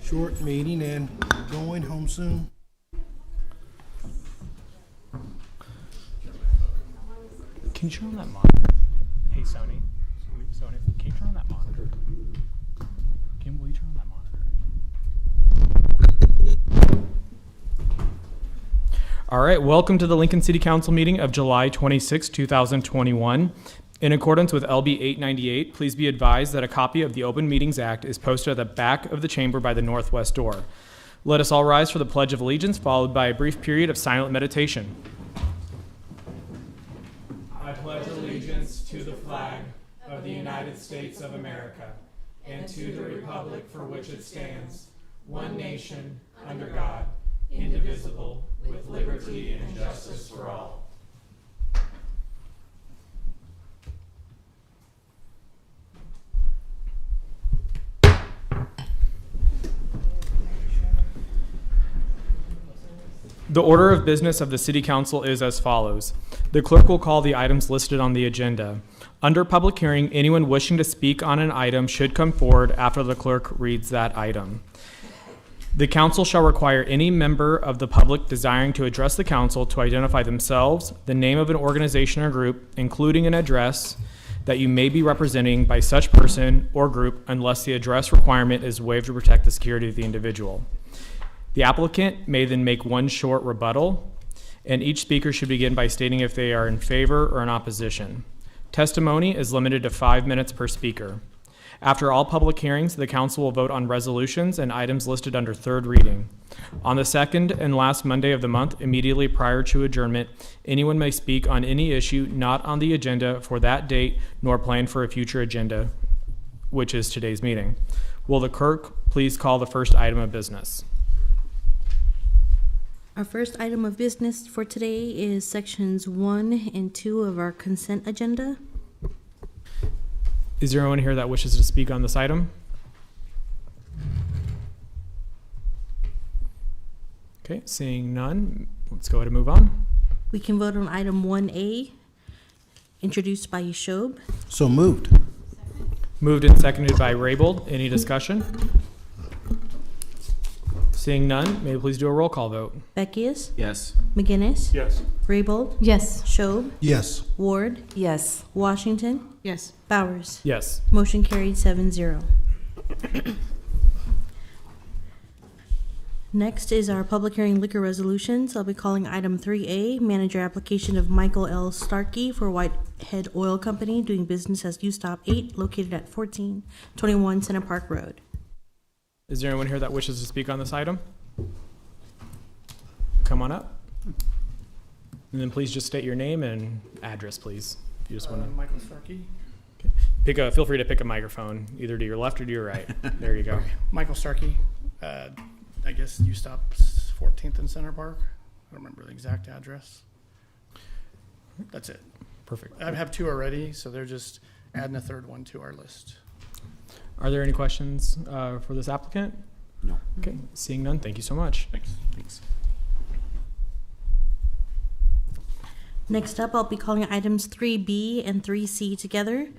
Short meeting and going home soon. Can you turn on that monitor? Hey, Sony, can you turn on that monitor? Will you turn on that monitor? All right, welcome to the Lincoln City Council meeting of July 26, 2021. In accordance with LB 898, please be advised that a copy of the Open Meetings Act is posted at the back of the chamber by the northwest door. Let us all rise for the Pledge of Allegiance, followed by a brief period of silent meditation. I pledge allegiance to the flag of the United States of America and to the republic for which it stands, one nation, under God, indivisible, with liberty and justice for all. The order of business of the City Council is as follows. The clerk will call the items listed on the agenda. Under public hearing, anyone wishing to speak on an item should come forward after the clerk reads that item. The council shall require any member of the public desiring to address the council to identify themselves, the name of an organization or group, including an address that you may be representing by such person or group, unless the address requirement is waived to protect the security of the individual. The applicant may then make one short rebuttal, and each speaker should begin by stating if they are in favor or in opposition. Testimony is limited to 5 minutes per speaker. After all public hearings, the council will vote on resolutions and items listed under third reading. On the second and last Monday of the month, immediately prior to adjournment, anyone may speak on any issue not on the agenda for that date nor planned for a future agenda, which is today's meeting. Will the clerk please call the first item of business? Our first item of business for today is sections 1 and 2 of our consent agenda. Is there anyone here that wishes to speak on this item? Okay, seeing none, let's go ahead and move on. We can vote on item 1A, introduced by Yashob. So moved. Moved and seconded by Raybold. Any discussion? Seeing none, may we please do a roll call vote? Beckius, Yes. McGinnis, Yes. Raybold, Yes. Shob, Yes. Ward, Yes. Washington, Yes. Bowers. Yes. Motion carried 7-0. Next is our public hearing liquor resolutions. I'll be calling item 3A, manager application of Michael L. Starkey for Whitehead Oil Company doing business as U-Stop 8 located at 1421 Center Park Road. Is there anyone here that wishes to speak on this item? Come on up. And then please just state your name and address, please. If you just want to. Michael Starkey. Feel free to pick a microphone, either to your left or to your right. There you go. Okay. Michael Starkey. I guess you stop 14th and Center Park. I don't remember the exact address. That's it. Perfect. I have 2 already, so they're just adding a 3rd one to our list. Are there any questions for this applicant? No. Okay, seeing none, thank you so much. Thanks. Next up, I'll be calling items 3B and 3C together.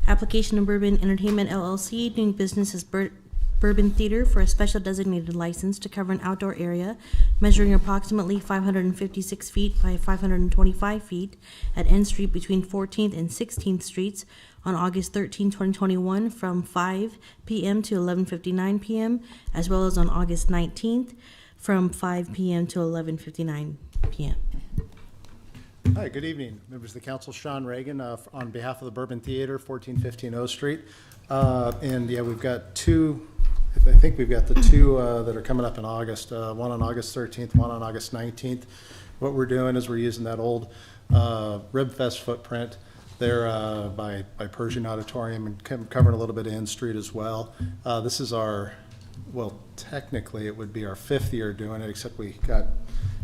Application of Bourbon Entertainment LLC doing business as Bourbon Theater for a special designated license to cover an outdoor area measuring approximately 556 feet by 525 feet at N Street between 14th and 16th Streets on August 13, 2021 from 5 p.m. to 11:59 p.m. as well as on August 19th from 5 p.m. to 11:59 p.m. Hi, good evening, members of the council. Sean Reagan on behalf of the Bourbon Theater, 1415 O Street. And yeah, we've got 2, I think we've got the 2 that are coming up in August, one on August 13th, one on August 19th. What we're doing is we're using that old Ribfest footprint there by Pershing Auditorium and covering a little bit of N Street as well. This is our, well, technically it would be our 5th year doing it, except we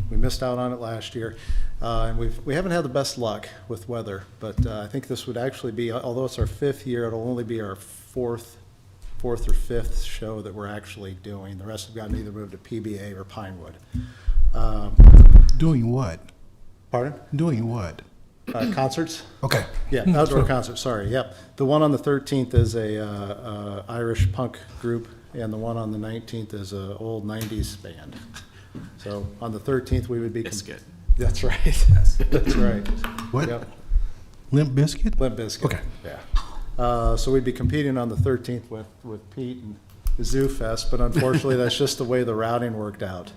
missed out on it last year. And we haven't had the best luck with weather, but I think this would actually be, although it's our 5th year, it'll only be our fourth or 5th show that we're actually doing. The rest have gotten either moved to PBA or Pinewood. Doing what? Pardon? Doing what? Concerts? Okay. Yeah, outdoor concerts, sorry, yep. The one on the 13th is a Irish punk group, and the one on the 19th is an old 90s band. So on the 13th, we would be. Biscuit. That's right. That's right. What? Yep. Limp Biscuit? Limp Bizkit. Okay. Yeah. So we'd be competing on the 13th with Pete and Zoo Fest, but unfortunately, that's just the way the routing worked out.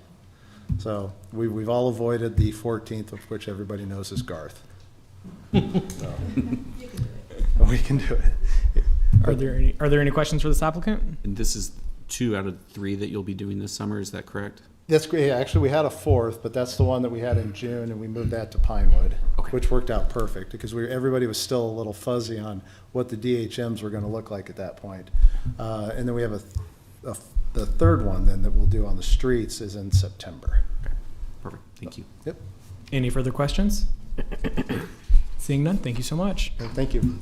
So we've all avoided the 14th, of which everybody knows is Garth. So, we can do it. Are there any questions for this applicant? And this is 2 out of 3 that you'll be doing this summer, is that correct? That's great. Yeah, actually, we had a 4th, but that's the one that we had in June, and we moved that to Pinewood, Okay. which worked out perfect because everybody was still a little fuzzy on what the DHMs were going to look like at that point. And then we have the third one then that we'll do on the streets is in September. Okay, perfect, thank you. Yep. Any further questions? Seeing none, thank you so much. Thank you.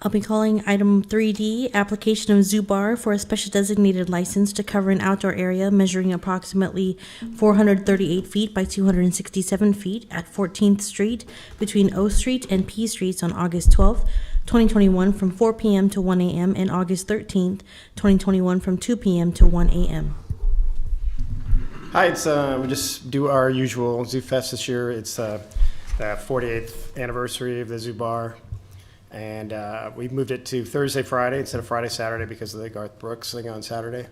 I'll be calling item 3D, application of Zubar for a special designated license to cover an outdoor area measuring approximately 438 feet by 267 feet at 14th Street between O Street and P Streets on August 12th, 2021 from 4 p.m. to 1 a.m. and August 13th, 2021 from 2 p.m. to 1 a.m. Hi, it's we just do our usual Zoo Fest this year. It's the 48th anniversary of the Zoo Bar. And we moved it to Thursday, Friday instead of Friday, Saturday because of the Garth Brooks thing on Saturday.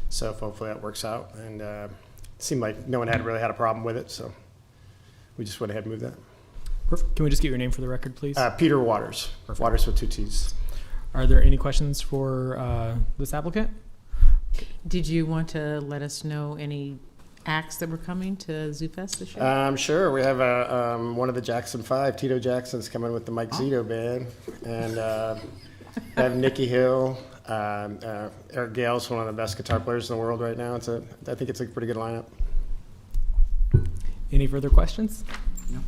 So hopefully that works out. And it seemed like no one had really had a problem with it. So we just went ahead and moved that. Perfect. Can we just get your name for the record, please? Peter Waters. Perfect. Waters with 2 T's. Are there any questions for this applicant? Did you want to let us know any acts that were coming to Zoo Fest this year? Sure. We have one of the Jackson 5, Tito Jackson's coming with the Mike Zito band. And we have Nikki Hill. Eric Gale's one of the best guitar players in the world right now. I think it's a pretty good lineup. Any further questions? No.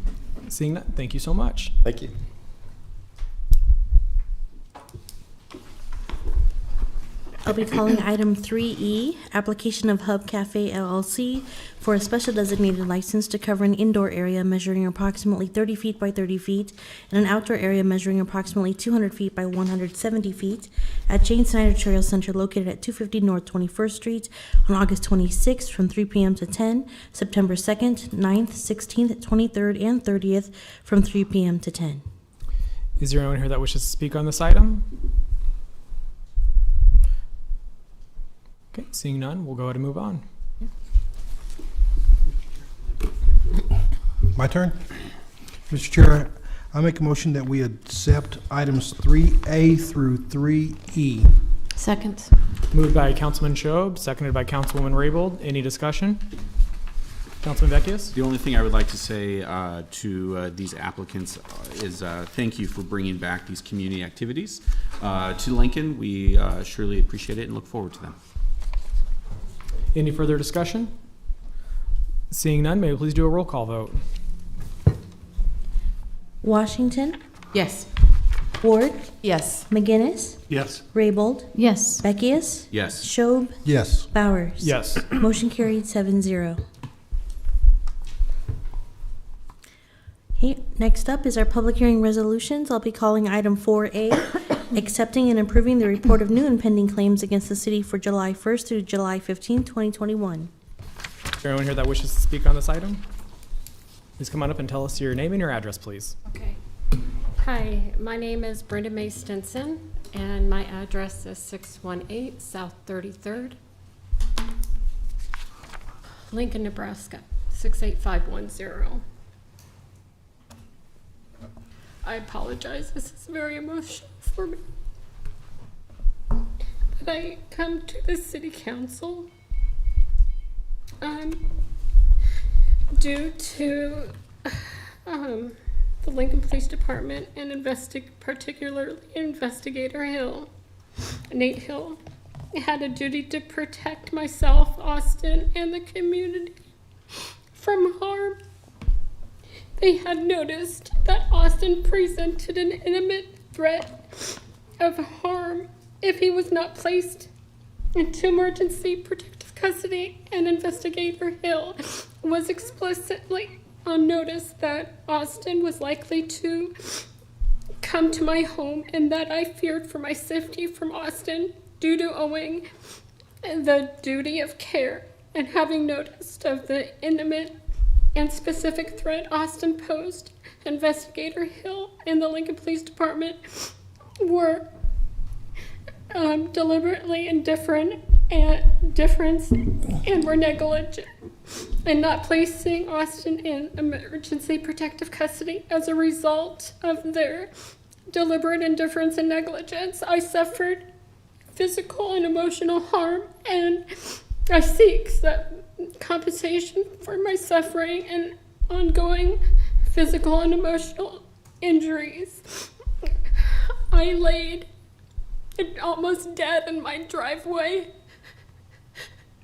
Seeing none, thank you so much. Thank you. I'll be calling item 3E, application of Hub Cafe LLC for a special designated license to cover an indoor area measuring approximately 30 feet by 30 feet and an outdoor area measuring approximately 200 feet by 170 feet at Jane Snyder Trail Center located at 250 North 21st Street on August 26th from 3 p.m. to 10, September 2nd, 9th, 16th, 23rd, and 30th from 3 p.m. to 10. Is there anyone here that wishes to speak on this item? Okay, seeing none, we'll go ahead and move on. My turn? Mr. Chair, I make a motion that we accept items 3A through 3E. Second. Moved by Councilman Shob, seconded by Councilwoman Raybold. Any discussion? Councilman Beckius? The only thing I would like to say to these applicants is thank you for bringing back these community activities to Lincoln. We surely appreciate it and look forward to them. Any further discussion? Seeing none, may we please do a roll call vote? Washington, Yes. Ward, Yes. McGinnis, Yes. Raybold, Yes. Beckius, Yes. Shob, Yes. Bowers. Yes. Motion carried 7-0. Okay, next up is our public hearing resolutions. I'll be calling item 4A, accepting and approving the report of new and pending claims against the city for July 1st through July 15th, 2021. Is there anyone here that wishes to speak on this item? Please come on up and tell us your name and your address, please. Okay. Hi, my name is Brenda Mae Stinson, and my address is 618 South 33rd, Lincoln, Nebraska, 68510. I apologize. This is very emotional for me. That I come to the city council due to the Lincoln Police Department and particularly Investigator Hill, Nate Hill, had a duty to protect myself, Austin, and the community from harm. They had noticed that Austin presented an imminent threat of harm if he was not placed into emergency protective custody, and Investigator Hill was explicitly on notice that Austin was likely to come to my home and that I feared for my safety from Austin due to owing the duty of care and having noticed of the imminent and specific threat Austin posed, Investigator Hill and the Lincoln Police Department were deliberately indifferent and were negligent in not placing Austin in emergency protective custody. As a result of their deliberate indifference and negligence, I suffered physical and emotional harm, and I seek compensation for my suffering and ongoing physical and emotional injuries. I laid almost dead in my driveway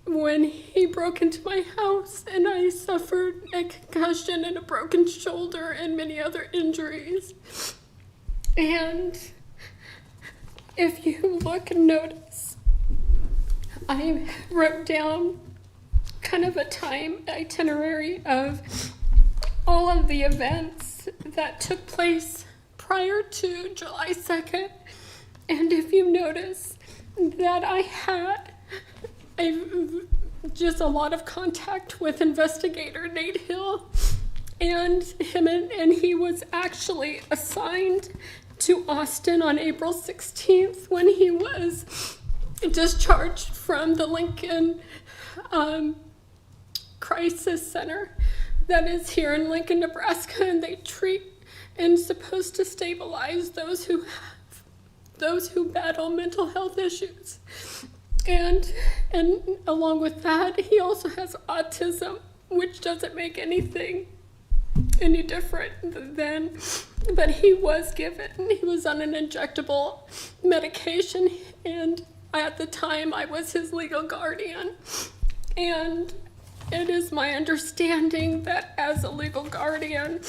when he broke into my house, and I suffered a concussion and a broken shoulder and many other injuries. And if you look and notice, I wrote down kind of a time itinerary of all of the events that took place prior to July 2nd. And if you notice that I had just a lot of contact with Investigator Nate Hill and he was actually assigned to Austin on April 16th when he was discharged from the Lincoln Crisis Center that is here in Lincoln, Nebraska, and they treat and supposed to stabilize those who battle mental health issues. And along with that, he also has autism, which doesn't make anything any different than, but he was on an injectable medication, and at the time I was his legal guardian. And it is my understanding that as a legal guardian,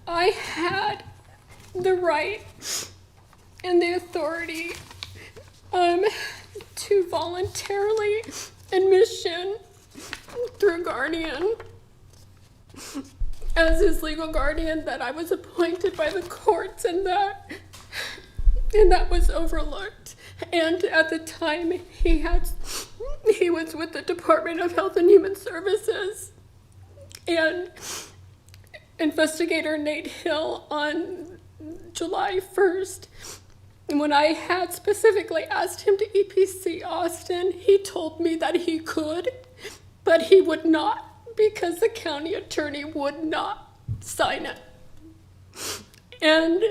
I had the right and the authority to voluntarily admission through guardian as his legal guardian that I was appointed by the courts, and that was overlooked. And at the time he was with the Department of Health and Human Services, and Investigator Nate Hill on July 1st, when I had specifically asked him to EPC Austin, he told me that he could, but he would not because the county attorney would not sign it. And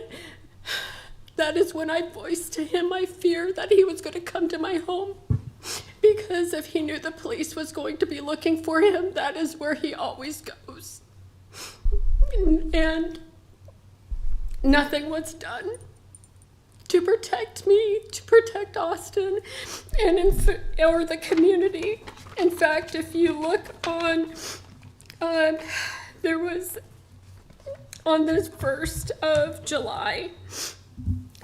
that is when I voiced to him my fear that he was going to come to my home, because if he knew the police was going to be looking for him, that is where he always goes. And nothing was done to protect me, to protect Austin, or the community. In fact, if you look on, there was, on the 1st of July,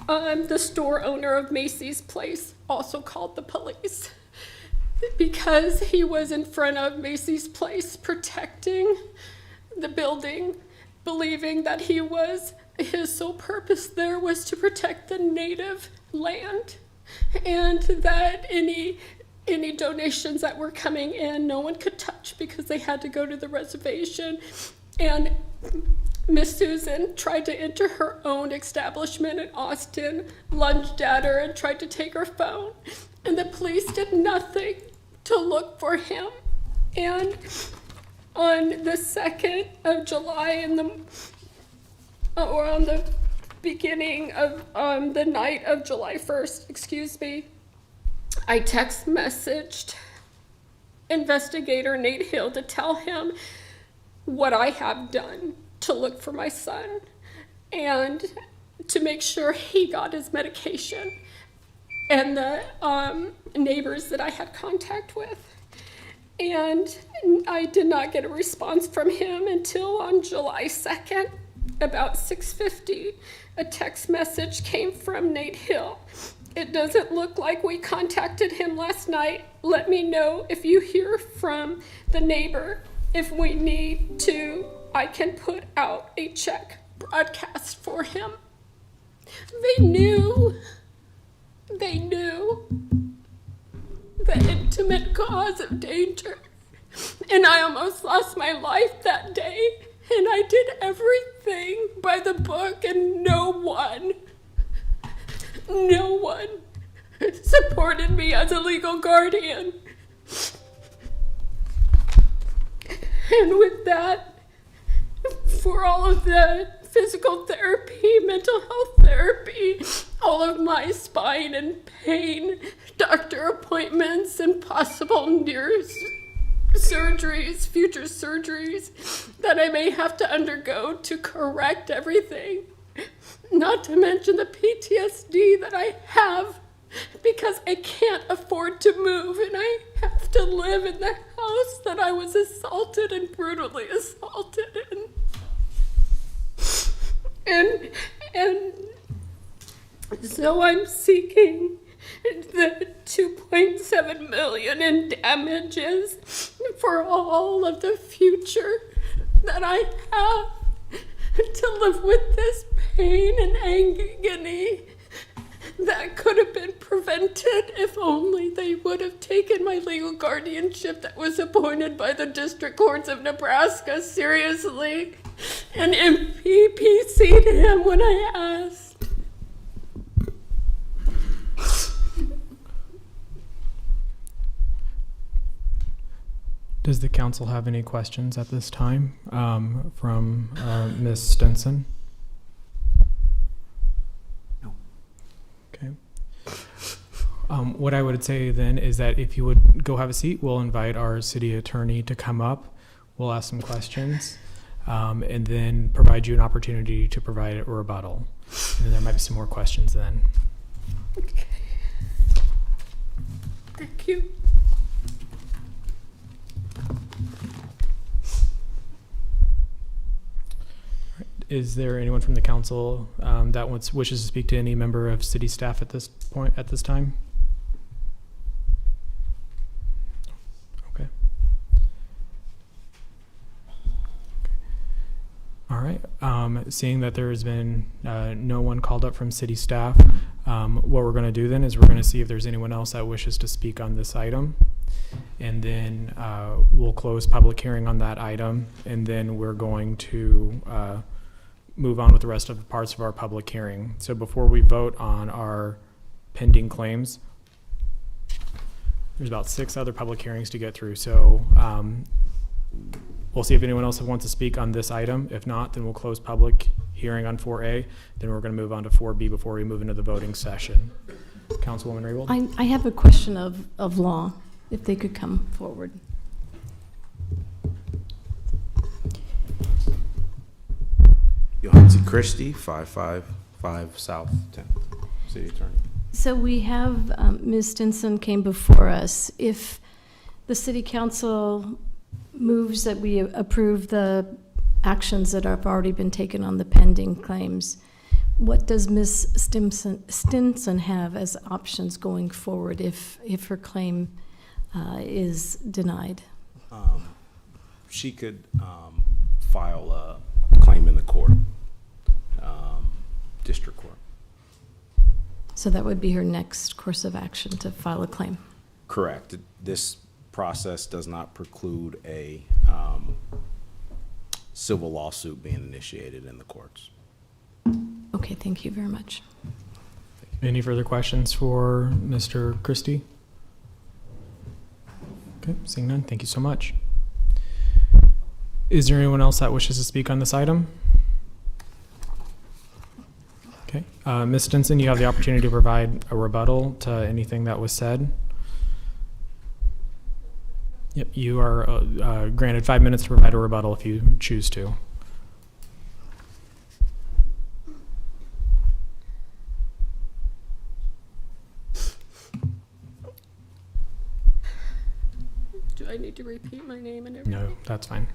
the store owner of Macy's Place also called the police because he was in front of Macy's Place protecting the building, believing that his sole purpose there was to protect the native land, and that any donations that were coming in no one could touch because they had to go to the reservation. And Miss Susan tried to enter her own establishment in Austin, lunged at her and tried to take her phone, and the police did nothing to look for him. And on the 2nd of July, or on the beginning of the night of July 1st, I text messaged Investigator Nate Hill to tell him what I have done to look for my son and to make sure he got his medication, and the neighbors that I had contact with. And I did not get a response from him until on July 2nd, about 6:50, a text message came from Nate Hill. It doesn't look like we contacted him last night. Let me know if you hear from the neighbor. If we need to, I can put out a check broadcast for him. They knew the intimate cause of danger. And I almost lost my life that day. And I did everything by the book, and no one supported me as a legal guardian. And with that, for all of the physical therapy, mental health therapy, all of my spine and pain, doctor appointments, and possible surgeries, future surgeries that I may have to undergo to correct everything. Not to mention the PTSD that I have because I can't afford to move and I have to live in the house that I was assaulted and brutally assaulted in. And so I'm seeking the $2.7 million in damages for all of the future that I have to live with this pain and agony that could have been prevented if only they would have taken my legal guardianship that was appointed by the district courts of Nebraska seriously and MPPC'd him when I asked. Does the council have any questions at this time from Ms. Stinson? No. Okay. What I would say then is that if you would go have a seat, we'll invite our city attorney to come up. We'll ask some questions and then provide you an opportunity to provide a rebuttal. And then there might be some more questions then. Okay. Thank you. Is there anyone from the council that wishes to speak to any member of city staff at this time? Okay. All right. Seeing that there has been no one called up from city staff, what we're going to do then is we're going to see if there's anyone else that wishes to speak on this item. And then we'll close public hearing on that item. And then we're going to move on with the rest of the parts of our public hearing. So before we vote on our pending claims, there's about 6 other public hearings to get through. So we'll see if anyone else wants to speak on this item. If not, then we'll close public hearing on 4A. Then we're going to move on to 4B before we move into the voting session. Councilwoman Raybold? I have a question of law, if they could come forward. Johansi Christie, 555 South 10th, City Attorney. So we have, Ms. Stinson came before us. If the city council moves that we approve the actions that have already been taken on the pending claims, what does Ms. Stinson have as options going forward if her claim is denied? She could file a claim in the court, district court. So that would be her next course of action, to file a claim? Correct. This process does not preclude a civil lawsuit being initiated in the courts. Okay, thank you very much. Any further questions for Mr. Christie? Okay, seeing none, thank you so much. Is there anyone else that wishes to speak on this item? Okay, Ms. Stinson, you have the opportunity to provide a rebuttal to anything that was said. Yep, you are granted 5 minutes to provide a rebuttal if you choose to. Do I need to repeat my name and everything? No, that's fine.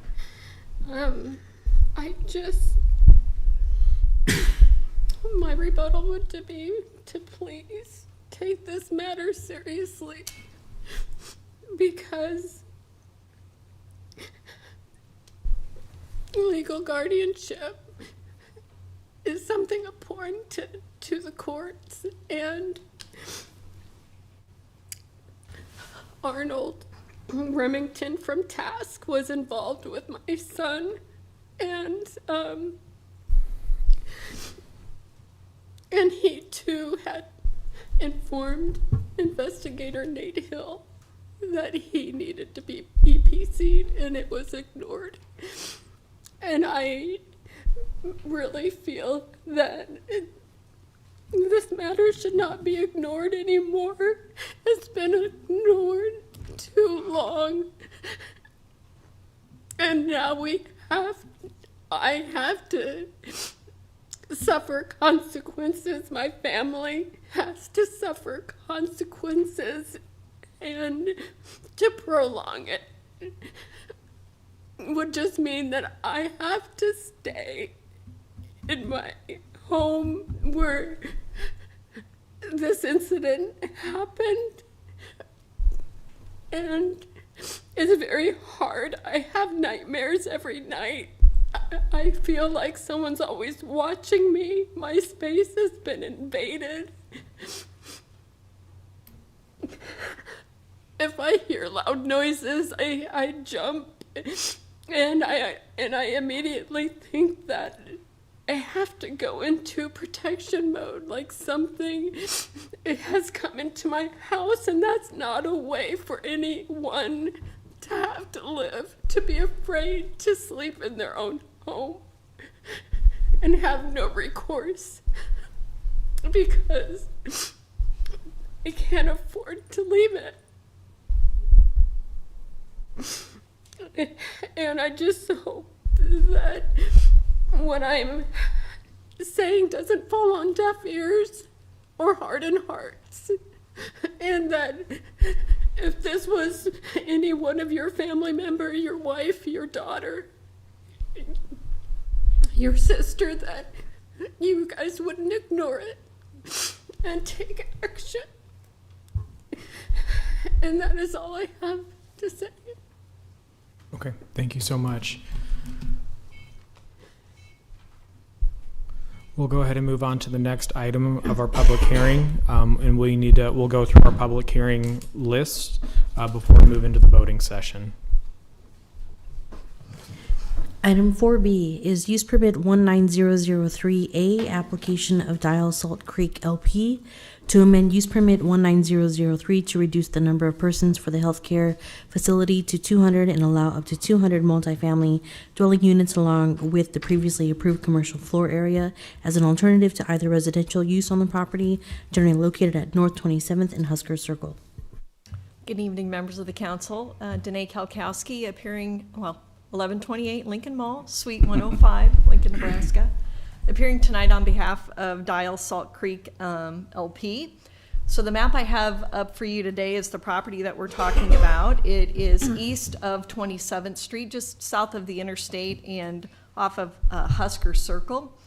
My rebuttal would be to please take this matter seriously, because legal guardianship is something abhorrent to the courts, and Arnold Remington from Task was involved with my son, and he too had informed investigator Nate Hill that he needed to be EPC'd, and it was ignored. And I really feel that this matter should not be ignored anymore. It's been ignored too long. And now I have to suffer consequences. My family has to suffer consequences. And to prolong it would just mean that I have to stay in my home where this incident happened. And it's very hard. I have nightmares every night. I feel like someone's always watching me. My space has been invaded. If I hear loud noises, I jump, and I immediately think that I have to go into protection mode, like something it has come into my house, and that's not a way for anyone to have to live, to be afraid to sleep in their own home and have no recourse, because I can't afford to leave it. And I just hope that what I'm saying doesn't fall on deaf ears or hardened hearts, and that if this was any one of your family member, your wife, your daughter, your sister, that you guys wouldn't ignore it and take action. And that is all I have to say. Okay, thank you so much. We'll go ahead and move on to the next item of our public hearing, and we'll go through our public hearing list before we move into the voting session. Item 4B is use permit 19003A, application of Dial Salt Creek LP to amend use permit 19003 to reduce the number of persons for the healthcare facility to 200 and allow up to 200 multifamily dwelling units along with the previously approved commercial floor area as an alternative to either residential use on the property generally located at North 27th and Husker Circle. Good evening, members of the council. Danae Kalkowski, appearing, 1128 Lincoln Mall, Suite 105, Lincoln, Nebraska. Appearing tonight on behalf of Dial Salt Creek LP. So the map I have up for you today is the property that we're talking about. It is east of 27th Street, just south of the interstate and off of Husker Circle.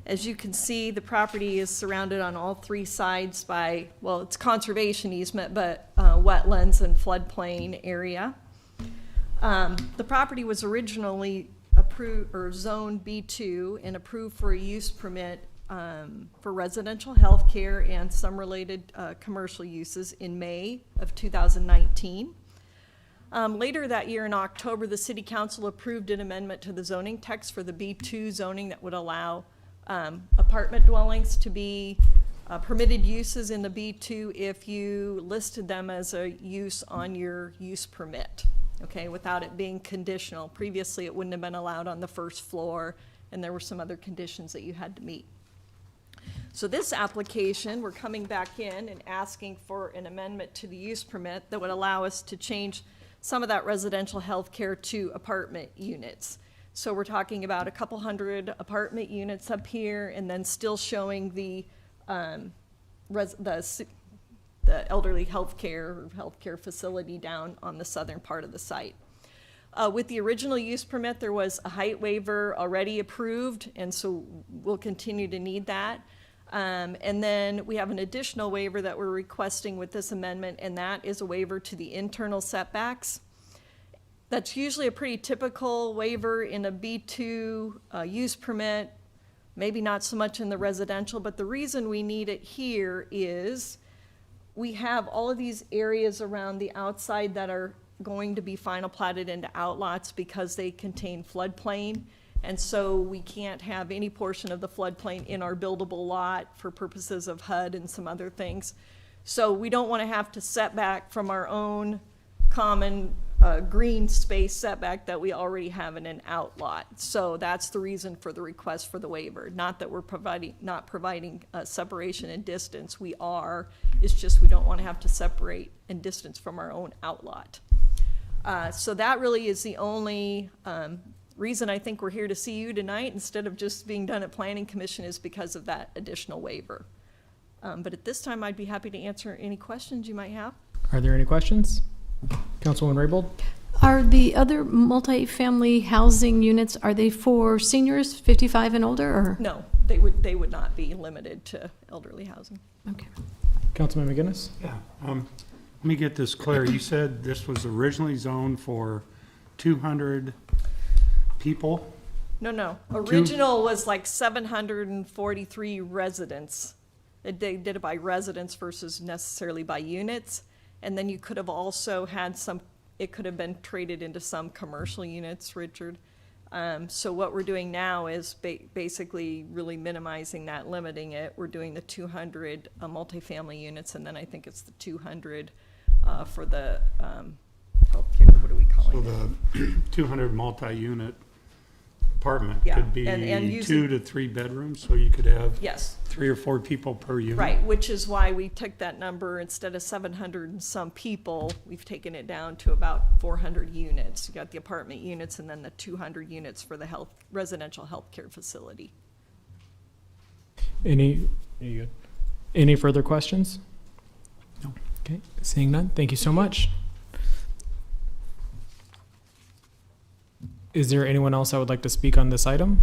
As you can see, the property is surrounded on all three sides by, it's conservation easement, but wetlands and floodplain area. The property was originally approved or zoned B2 and approved for a use permit for residential health care and some related commercial uses in May of 2019. Later that year in October, the City Council approved an amendment to the zoning text for the B2 zoning that would allow apartment dwellings to be permitted uses in the B2 if you listed them as a use on your use permit. Okay, without it being conditional. Previously, it wouldn't have been allowed on the first floor, and there were some other conditions that you had to meet. So this application, we're coming back in and asking for an amendment to the use permit that would allow us to change some of that residential health care to apartment units. So we're talking about a couple hundred apartment units up here, and then still showing the elderly healthcare facility down on the southern part of the site. With the original use permit, there was a height waiver already approved, and so we'll continue to need that. And then we have an additional waiver that we're requesting with this amendment, and that is a waiver to the internal setbacks. That's usually a pretty typical waiver in a B2 use permit. maybe not so much in the residential, but the reason we need it here is we have all of these areas around the outside that are going to be final platted into outlots because they contain floodplain. And so we can't have any portion of the floodplain in our buildable lot for purposes of HUD and some other things. So we don't want to have to set back from our own common green space setback that we already have in an outlot. So that's the reason for the request for the waiver. Not that we're not providing separation and distance. We are. It's just we don't want to have to separate and distance from our own outlot. So that really is the only reason I think we're here to see you tonight instead of just being done at Planning Commission is because of that additional waiver. But at this time, I'd be happy to answer any questions you might have. Are there any questions? Councilwoman Raybold? Are the other multifamily housing units, are they for seniors 55 and older, or? No, they would not be limited to elderly housing. Okay. Councilman McGinnis? Yeah, let me get this clear. You said this was originally zoned for 200 people? No. Original was like 743 residents. They did it by residents versus necessarily by units. And then you could have also had it could have been traded into some commercial units, Richard. So what we're doing now is basically really minimizing that, limiting it. We're doing the 200 multifamily units, and then I think it's the 200 for the healthcare. What are we calling it? So the 200 multi-unit apartment Yeah, could be and 2 to 3 bedrooms, so you could have Yes. 3 or 4 people per unit. Right, which is why we took that number, instead of 700 and some people, we've taken it down to about 400 units. You got the apartment units and then the 200 units for the residential healthcare facility. Any further questions? No. Okay, seeing none, thank you so much. Is there anyone else that would like to speak on this item?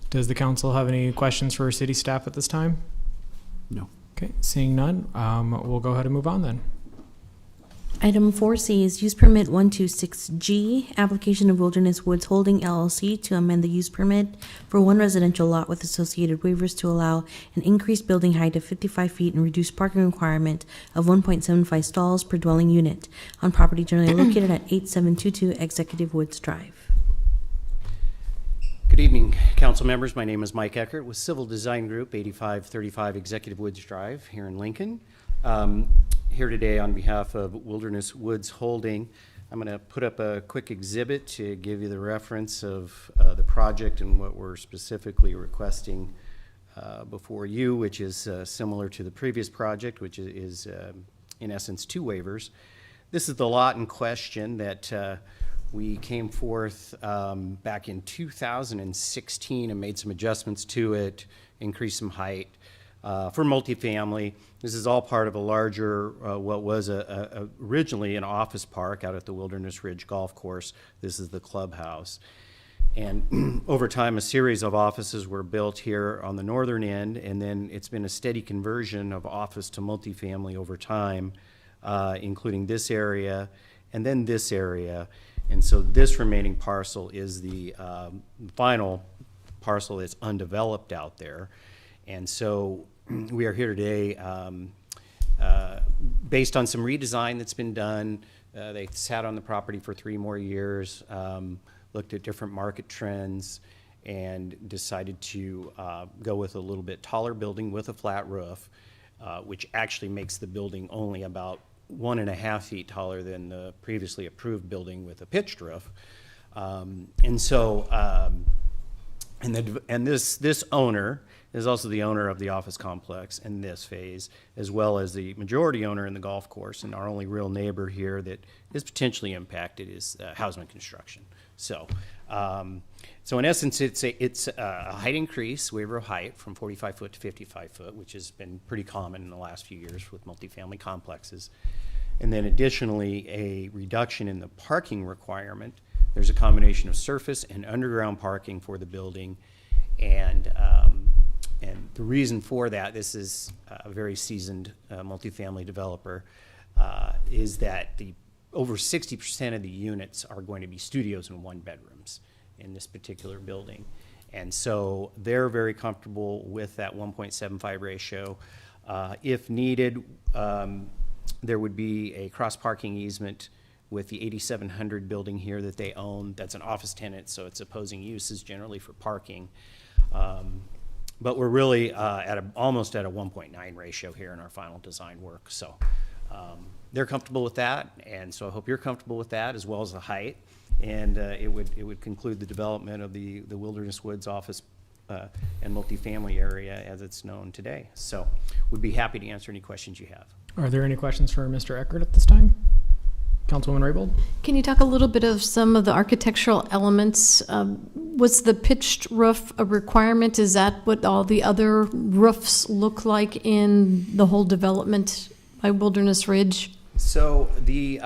Does the council have any questions for city staff at this time? No. Okay, seeing none, we'll go ahead and move on then. Item 4C is use permit 126G, application of Wilderness Woods Holding LLC to amend the use permit for one residential lot with associated waivers to allow an increased building height of 55 feet and reduced parking requirement of 1.75 stalls per dwelling unit on property generally located at 8722 Executive Woods Drive. Good evening, council members. My name is Mike Eckert with Civil Design Group, 8535 Executive Woods Drive here in Lincoln. Here today on behalf of Wilderness Woods Holding. I'm going to put up a quick exhibit to give you the reference of the project and what we're specifically requesting before you, which is similar to the previous project, which is in essence 2 waivers. This is the lot in question that we came forth back in 2016 and made some adjustments to it, increased some height for multifamily. This is all part of a larger, what was originally an office park out at the Wilderness Ridge Golf Course. This is the clubhouse. And over time, a series of offices were built here on the northern end, and then it's been a steady conversion of office to multifamily over time, including this area and then this area. And so this remaining parcel is the final parcel that's undeveloped out there. And so we are here today based on some redesign that's been done. They sat on the property for 3 more years, looked at different market trends, and decided to go with a little bit taller building with a flat roof, which actually makes the building only about 1.5 feet taller than the previously approved building with a pitched roof. And so, this owner is also the owner of the office complex in this phase, as well as the majority owner in the golf course. And our only real neighbor here that is potentially impacted is Houseman Construction. So, in essence, it's a height increase, waiver of height from 45 foot to 55 foot, which has been pretty common in the last few years with multifamily complexes. And then additionally, a reduction in the parking requirement. There's a combination of surface and underground parking for the building. And the reason for that, this is a very seasoned multifamily developer, is that over 60% of the units are going to be studios and 1-bedrooms in this particular building. And so they're very comfortable with that 1.75 ratio. If needed, there would be a cross-parking easement with the 8700 building here that they own. That's an office tenant, so it's opposing uses generally for parking. But we're really almost at a 1.9 ratio here in our final design work. So they're comfortable with that, and so I hope you're comfortable with that, as well as the height. And it would conclude the development of the Wilderness Woods office and multifamily area as it's known today. So we'd be happy to answer any questions you have. Are there any questions for Mr. Eckert at this time? Councilwoman Raybold? Can you talk a little bit of some of the architectural elements? Was the pitched roof a requirement? Is that what all the other roofs look like in the whole development by Wilderness Ridge? So the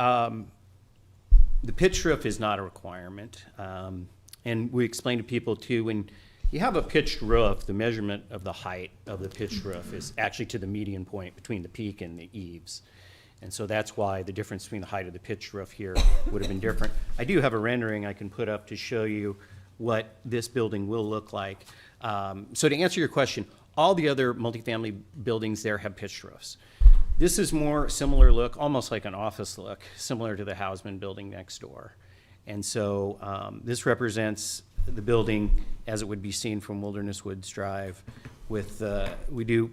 pitched roof is not a requirement. And we explain to people too, when you have a pitched roof, the measurement of the height of the pitched roof is actually to the median point between the peak and the eaves. And so that's why the difference between the height of the pitched roof here would have been different. I do have a rendering I can put up to show you what this building will look like. So to answer your question, all the other multifamily buildings there have pitched roofs. This is more similar look, almost like an office look, similar to the Hausman building next door. And so this represents the building as it would be seen from Wilderness Woods Drive. With any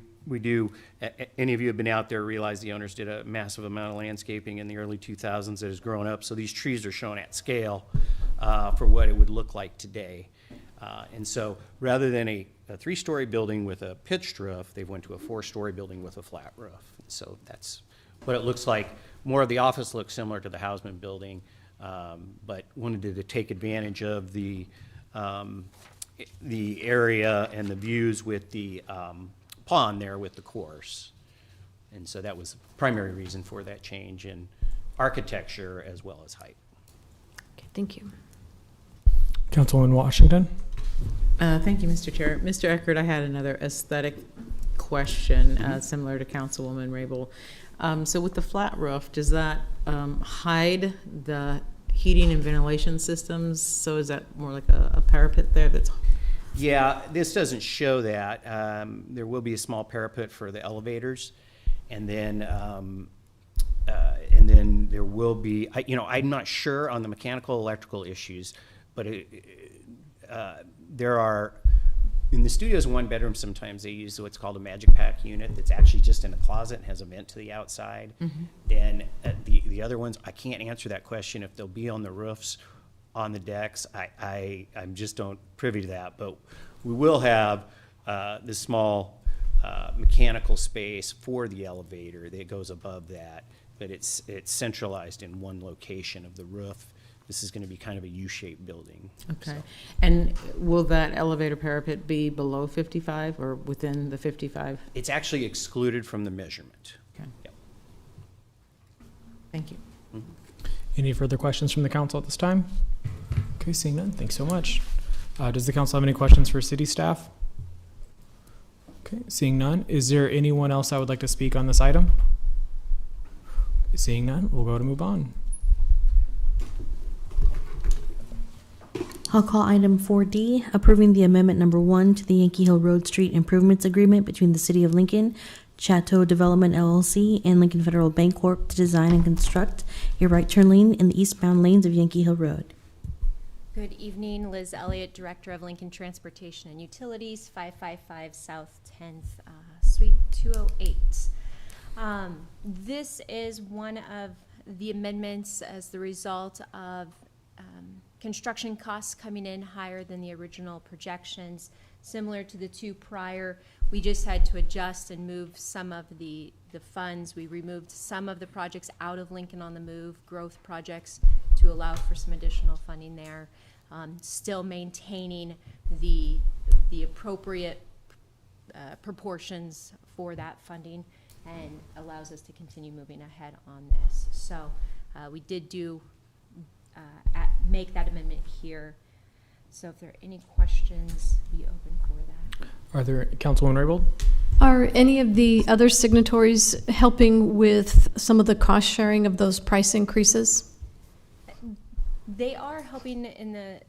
of you have been out there realize the owners did a massive amount of landscaping in the early 2000s that has grown up. So these trees are shown at scale for what it would look like today. And so rather than a 3-story building with a pitched roof, they went to a 4-story building with a flat roof. So that's what it looks like. More of the office looks similar to the Hausman building, but wanted to take advantage of the area and the views with the pond there with the course. And so that was the primary reason for that change in architecture as well as height. Okay, thank you. Councilwoman Washington? Thank you, Mr. Chair. Mr. Eckert, I had another aesthetic question, similar to Councilwoman Raybold. So with the flat roof, does that hide the heating and ventilation systems? So is that more like a parapet there that's... Yeah, this doesn't show that. There will be a small parapet for the elevators, and then there will be. I'm not sure on the mechanical electrical issues, but there are in the studios 1-bedroom. Sometimes they use what's called a magic pack unit that's actually just in a closet and has a vent to the outside. Then the other ones, I can't answer that question if they'll be on the roofs. On the decks, I'm just don't privy to that, but we will have this small mechanical space for the elevator that goes above that, but it's centralized in one location of the roof. This is going to be kind of a U-shaped building. Okay. So. And will that elevator parapet be below 55 or within the 55? It's actually excluded from the measurement. Okay. Yep. Thank you. Any further questions from the council at this time? Okay, seeing none, thanks so much. Does the council have any questions for city staff? Okay, seeing none, is there anyone else that would like to speak on this item? Seeing none, we'll go to move on. I'll call item 4D, approving the amendment number 1 to the Yankee Hill Road Street Improvements Agreement between the City of Lincoln, Chateau Development LLC, and Lincoln Federal Bancorp to design and construct a right turn lane in the eastbound lanes of Yankee Hill Road. Good evening, Liz Elliott, Director of Lincoln Transportation and Utilities, 555 South 10th, Suite 208. This is one of the amendments as the result of construction costs coming in higher than the original projections. Similar to the two prior, we just had to adjust and move some of the funds. We removed some of the projects out of Lincoln on the Move, growth projects, to allow for some additional funding there. Still maintaining the appropriate proportions for that funding, and allows us to continue moving ahead on this. So we did make that amendment here. So if there are any questions, be open for that. Are there, Councilwoman Raybold? Are any of the other signatories helping with some of the cost sharing of those price increases? They are helping in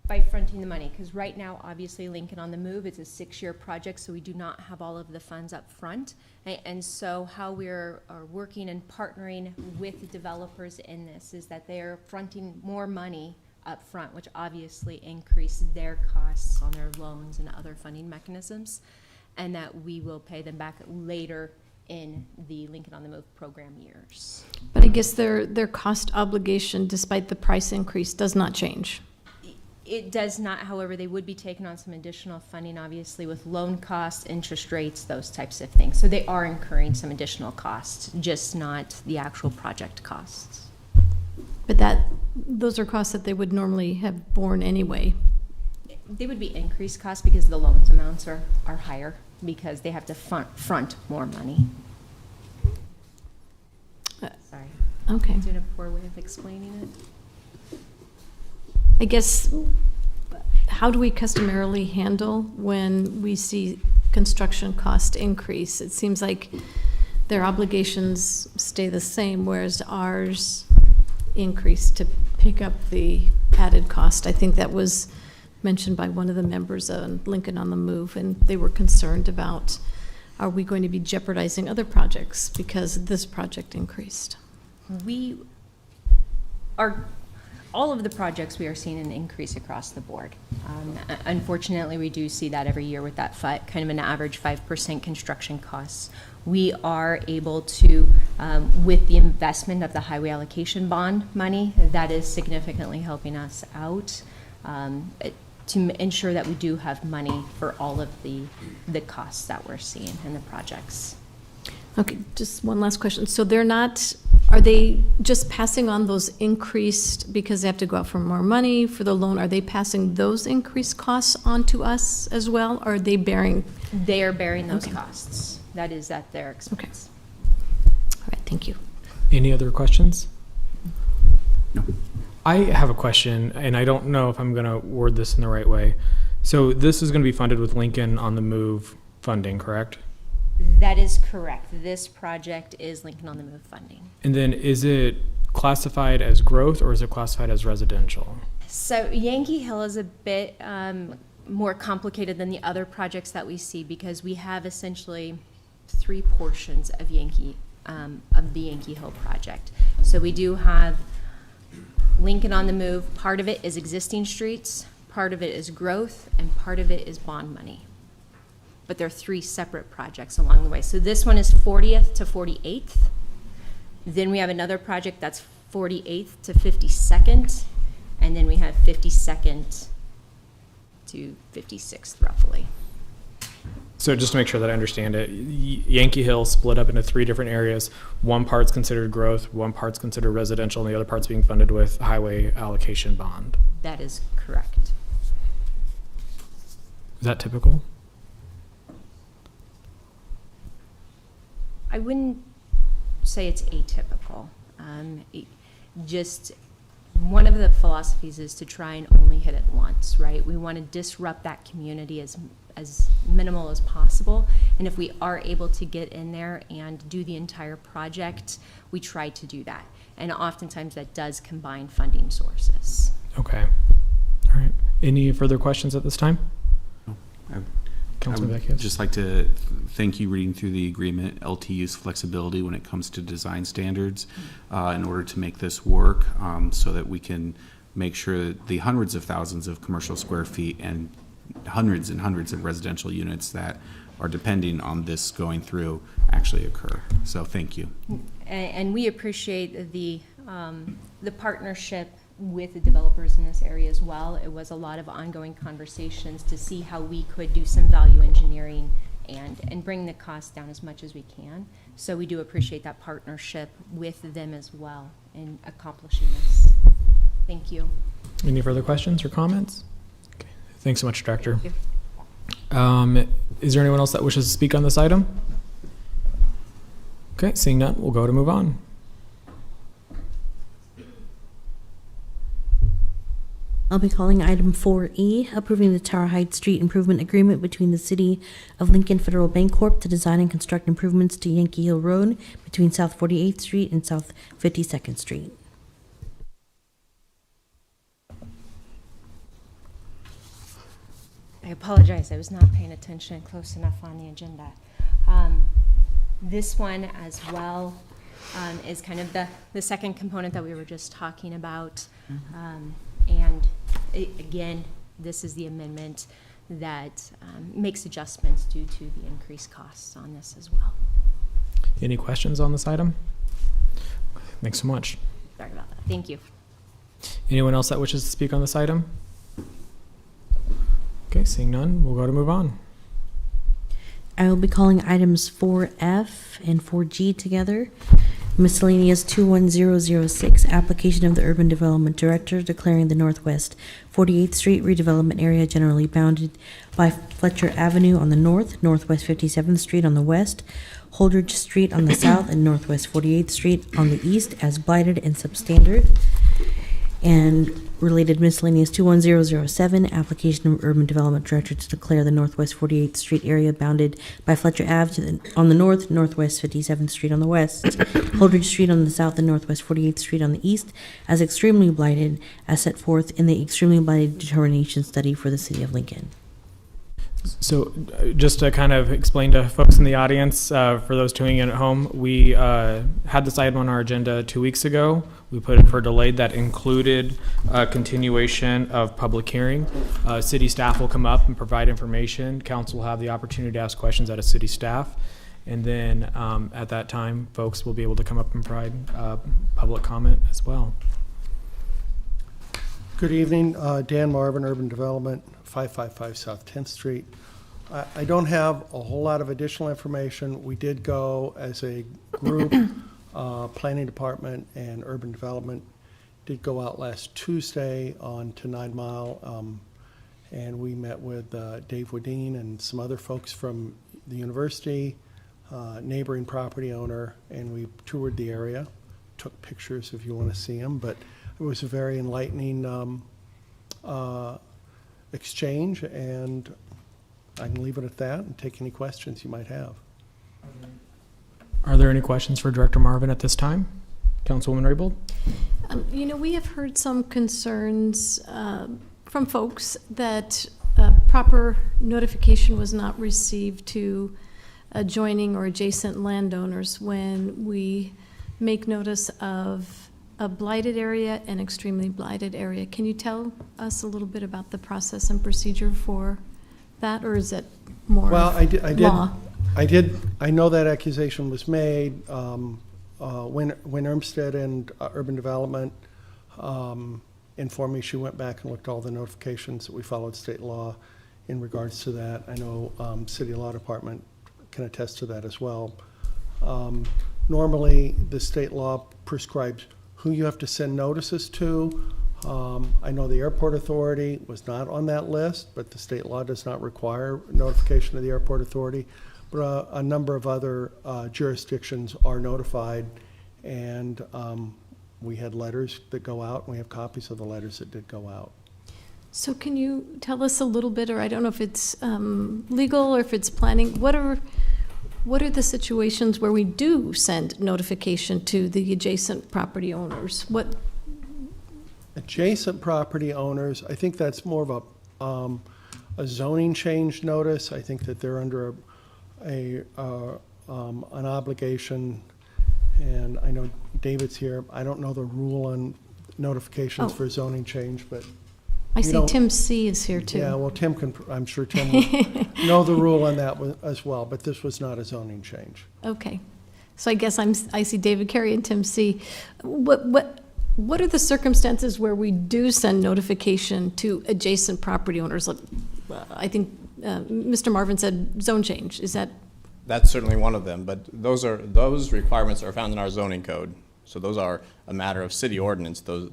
by fronting the money, because right now, obviously, Lincoln on the Move, it's a 6-year project, so we do not have all of the funds up front. And so how we're are working and partnering with the developers in this is that they're fronting more money up front, which obviously increases their costs on their loans and other funding mechanisms, and that we will pay them back later in the Lincoln on the Move program years. But I guess their cost obligation, despite the price increase, does not change. It does not, however, they would be taking on some additional funding, obviously, with loan costs, interest rates, those types of things. So they are incurring some additional costs, just not the actual project costs. But those are costs that they would normally have borne anyway. They would be increased costs because the loans amounts are higher, because they have to front more money. Sorry. Okay. I'm doing a poor way of explaining it. I guess, how do we customarily handle when we see construction cost increase? It seems like their obligations stay the same, whereas ours increase to pick up the added cost. I think that was mentioned by one of the members on Lincoln on the Move, and they were concerned about, are we going to be jeopardizing other projects because this project increased? We are, all of the projects we are seeing an increase across the board. Unfortunately, we do see that every year with that kind of an average 5% construction costs. We are able to, with the investment of the highway allocation bond money, that is significantly helping us out to ensure that we do have money for all of the costs that we're seeing in the projects. Okay, just one last question. So are they just passing on those increased, because they have to go out for more money for the loan, are they passing those increased costs on to us as well, or are they bearing? They are bearing those Okay. costs. That is at their expense. All right, thank you. Any other questions? No. I have a question, and I don't know if I'm going to word this in the right way. So this is going to be funded with Lincoln on the Move funding, correct? That is correct. This project is Lincoln on the Move funding. And then is it classified as growth or is it classified as residential? So Yankee Hill is a bit more complicated than the other projects that we see, because we have essentially 3 portions of the Yankee Hill project. So we do have Lincoln on the Move. Part of it is existing streets, part of it is growth, and part of it is bond money. But there are 3 separate projects along the way. So this one is 40th to 48th. Then we have another project that's 48th to 52nd. And then we have 52nd to 56th, roughly. So just to make sure that I understand it, Yankee Hill split up into 3 different areas. One part's considered growth, one part's considered residential, and the other part's being funded with highway allocation bond. That is correct. Is that typical? I wouldn't say it's atypical. Just one of the philosophies is to try and only hit it once, right? We want to disrupt that community as minimal as possible. And if we are able to get in there and do the entire project, we try to do that. And oftentimes that does combine funding sources. Okay. All right. Any further questions at this time? I would just like to thank you reading through the agreement, LTU's flexibility when it comes to design standards in order to make this work so that we can make sure that the hundreds of thousands of commercial square feet and hundreds of residential units that are depending on this going through actually occur. So thank you. And we appreciate the partnership with the developers in this area as well. It was a lot of ongoing conversations to see how we could do some value engineering and bring the cost down as much as we can. So we do appreciate that partnership with them as well in accomplishing this. Thank you. Any further questions or comments? Okay. Thanks so much, Director. Thank you. Is there anyone else that wishes to speak on this item? Okay, seeing none, we'll go to move on. I'll be calling item 4E, approving the Tarahide Street Improvement Agreement between the City of Lincoln Federal Bancorp to design and construct improvements to Yankee Hill Road between South 48th Street and South 52nd Street. I apologize, I was not paying attention close enough on the agenda. This one as well is kind of the second component that we were just talking about. Again, this is the amendment that makes adjustments due to the increased costs on this as well. Any questions on this item? Thanks so much. Sorry about that. Thank you. Anyone else that wishes to speak on this item? Okay, seeing none, we'll go to move on. I will be calling items 4F and 4G together. Miscellaneous 21006, application of the Urban Development Director declaring the Northwest 48th Street redevelopment area generally bounded by Fletcher Avenue on the north, Northwest 57th Street on the west, Holdridge Street on the south, and Northwest 48th Street on the east as blighted and substandard. And related miscellaneous 21007, application of Urban Development Director to declare the Northwest 48th Street area bounded by Fletcher Ave on the north, Northwest 57th Street on the west, Holdridge Street on the south, and Northwest 48th Street on the east as extremely blighted, as set forth in the extremely blighted determination study for the City of Lincoln. So just to kind of explain to folks in the audience, for those tuning in at home, we had this item on our agenda 2 weeks ago. We put it for delayed. That included a continuation of public hearing. City staff will come up and provide information. Council will have the opportunity to ask questions out of city staff. And then at that time, folks will be able to come up and provide public comment as well. Good evening, Dan Marvin, Urban Development, 555 South 10th Street. I don't have a whole lot of additional information. We did go as a group, Planning Department and Urban Development did go out last Tuesday on to 9 Mile, and we met with Dave Wadeen and some other folks from the university, neighboring property owner, and we toured the area, took pictures if you want to see them, but it was a very enlightening exchange, and I can leave it at that and take any questions you might have. Are there any questions for Director Marvin at this time? Councilwoman Raybould? We have heard some concerns from folks that proper notification was not received to adjoining or adjacent landowners when we make notice of a blighted area and extremely blighted area. Can you tell us a little bit about the process and procedure for that, or is it more Well, I law? I know that accusation was made when Ermstead and Urban Development informed me. She went back and looked at all the notifications that we followed state law in regards to that. I know City Law Department can attest to that as well. Normally, the state law prescribes who you have to send notices to. I know the Airport Authority was not on that list, but the state law does not require notification of the Airport Authority. But a number of other jurisdictions are notified, and we had letters that go out, and we have copies of the letters that did go out. So can you tell us a little bit, or I don't know if it's legal or if it's planning, what are the situations where we do send notification to the adjacent property owners? What adjacent property owners, I think that's more of a zoning change notice. I think that they're under an obligation, and I know David's here. I don't know the rule on notifications for zoning change, but I see Tim C. is here too. Yeah, well, Tim can, I'm sure Tim will know the rule on that as well, but this was not a zoning change. Okay. So I guess I see David Carey and Tim C. What are the circumstances where we do send notification to adjacent property owners? I think Mr. Marvin said zone change. Is that? That's certainly one of them, but those requirements are found in our zoning code. So those are a matter of city ordinance, the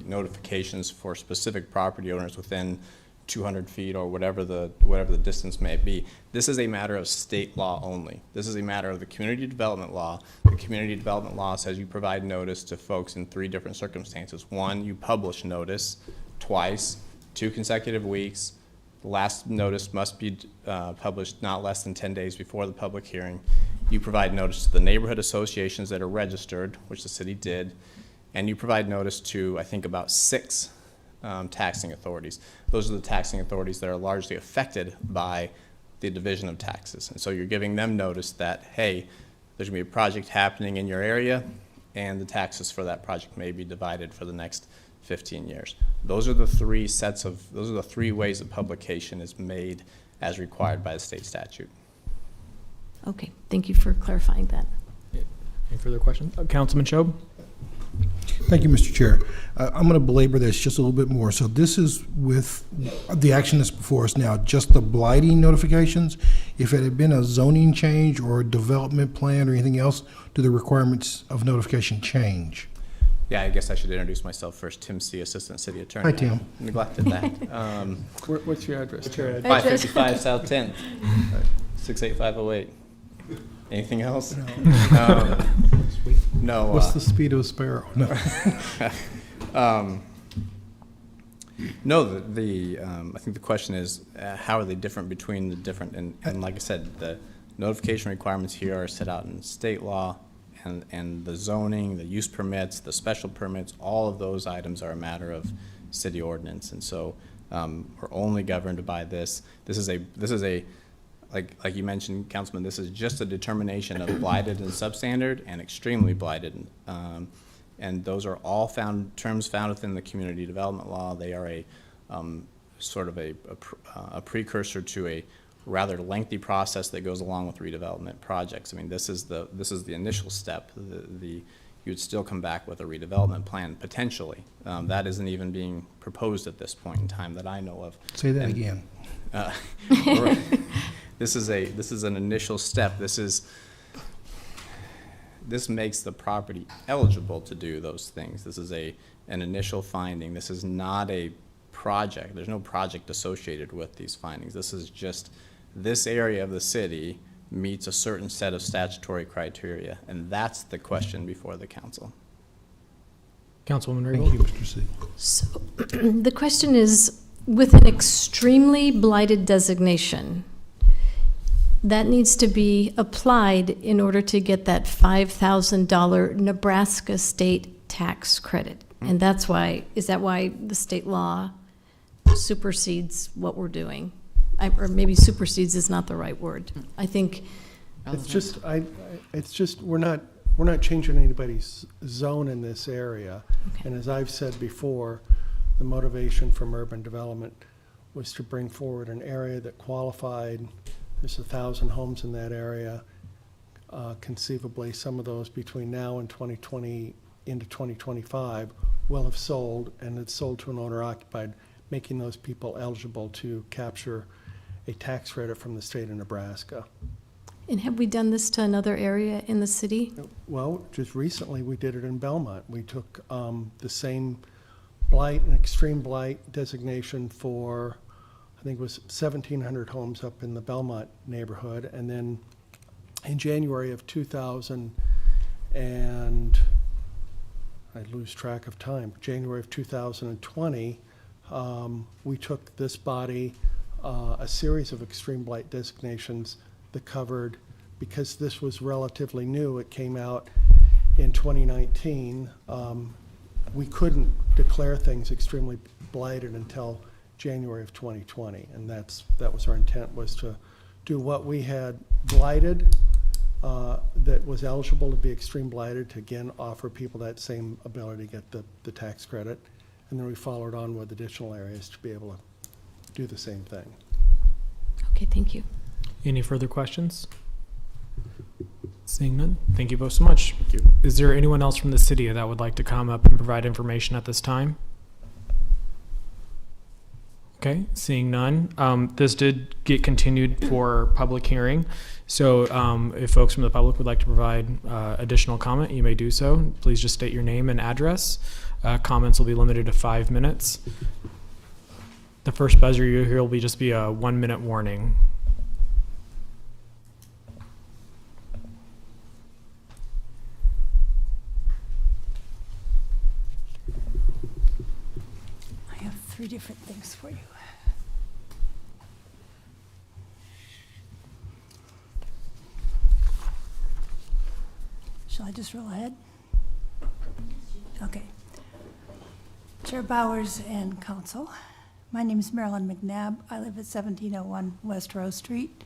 notifications for specific property owners within 200 feet or whatever the distance may be. This is a matter of state law only. This is a matter of the community development law. The community development law says you provide notice to folks in 3 different circumstances. 1, you publish notice twice, 2 consecutive weeks. The last notice must be published not less than 10 days before the public hearing. You provide notice to the neighborhood associations that are registered, which the city did, and you provide notice to, I think, about 6 taxing authorities. Those are the taxing authorities that are largely affected by the division of taxes. And so you're giving them notice that, hey, there's going to be a project happening in your area, and the taxes for that project may be divided for the next 15 years. Those are the three ways that publication is made as required by the state statute. Okay, thank you for clarifying that. Any further questions? Councilman Shob? Thank you, Mr. Chair. I'm going to belabor this just a little bit more. So this is with the action that's before us now, just the blighting notifications. If it had been a zoning change or a development plan or anything else, do the requirements of notification change? Yeah, I guess I should introduce myself first. Tim C., Assistant City Attorney. Hi, Tim. I neglected that. What's your address? 555 South 10th, 68508. Anything else? No. What's the speed of a sparrow? No. No, I think the question is, how are they different between the different, and like I said, the notification requirements here are set out in state law, and the zoning, the use permits, the special permits, all of those items are a matter of city ordinance, and so we're only governed by this. This is a like you mentioned, Councilman, this is just a determination of blighted and substandard and extremely blighted. And those are all terms found within the community development law. They are a sort of a precursor to a rather lengthy process that goes along with redevelopment projects. I mean, this is the initial step. You would still come back with a redevelopment plan potentially. That isn't even being proposed at this point in time that I know of. Say that again. This is an initial step. This makes the property eligible to do those things. This is an initial finding. This is not a project. There's no project associated with these findings. This is just this area of the city meets a certain set of statutory criteria, and that's the question before the council. Councilwoman Rabel? Thank you, Mr. C. So the question is, with an extremely blighted designation, that needs to be applied in order to get that $5,000 Nebraska state tax credit. And that's why, is that why the state law supersedes what we're doing? Or maybe supersedes is not the right word. I think it's just we're not changing anybody's zone in this area. Okay. And as I've said before, the motivation from urban development was to bring forward an area that qualified. There's 1,000 homes in that area. Conceivably, some of those between now and 2020 into 2025 will have sold, and it's sold to an owner occupied, making those people eligible to capture a tax credit from the state of Nebraska. And have we done this to another area in the city? Well, just recently we did it in Belmont. We took the same blight and extreme blight designation for, I think it was 1,700 homes up in the Belmont neighborhood. And then in January of 2000, and I lose track of time, January of 2020, we took this body a series of extreme blight designations that covered, because this was relatively new, it came out in 2019, we couldn't declare things extremely blighted until January of 2020, and that was our intent, was to do what we had blighted that was eligible to be extreme blighted, to again offer people that same ability to get the tax credit, and then we followed on with additional areas to be able to do the same thing. Okay, thank you. Any further questions? Seeing none, thank you both so much. Thank you. Is there anyone else from the city that would like to come up and provide information at this time? Okay, seeing none. This did get continued for public hearing. So if folks from the public would like to provide additional comment, you may do so. Please just state your name and address. Comments will be limited to 5 minutes. The first buzzer you hear will be just be a 1-minute warning. I have 3 different things for you. Shall I just roll ahead? Okay. Chair Bowers and Council. My name is Marilyn McNabb. I live at 1701 West Rose Street.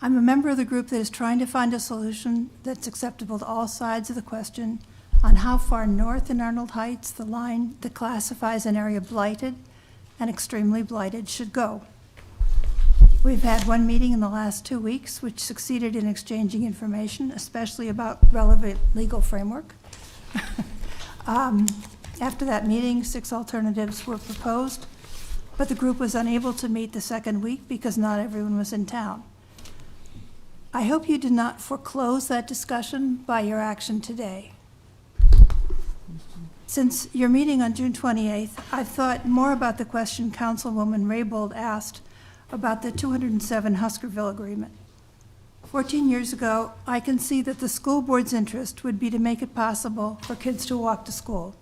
I'm a member of the group that is trying to find a solution that's acceptable to all sides of the question on how far north in Arnold Heights the line that classifies an area blighted and extremely blighted should go. We've had one meeting in the last 2 weeks, which succeeded in exchanging information, especially about relevant legal framework. After that meeting, 6 alternatives were proposed, but the group was unable to meet the second week because not everyone was in town. I hope you do not foreclose that discussion by your action today. Since your meeting on June 28th, I've thought more about the question Councilwoman Raybold asked about the 207 Huskerville Agreement. 14 years ago, I can see that the school board's interest would be to make it possible for kids to walk to school.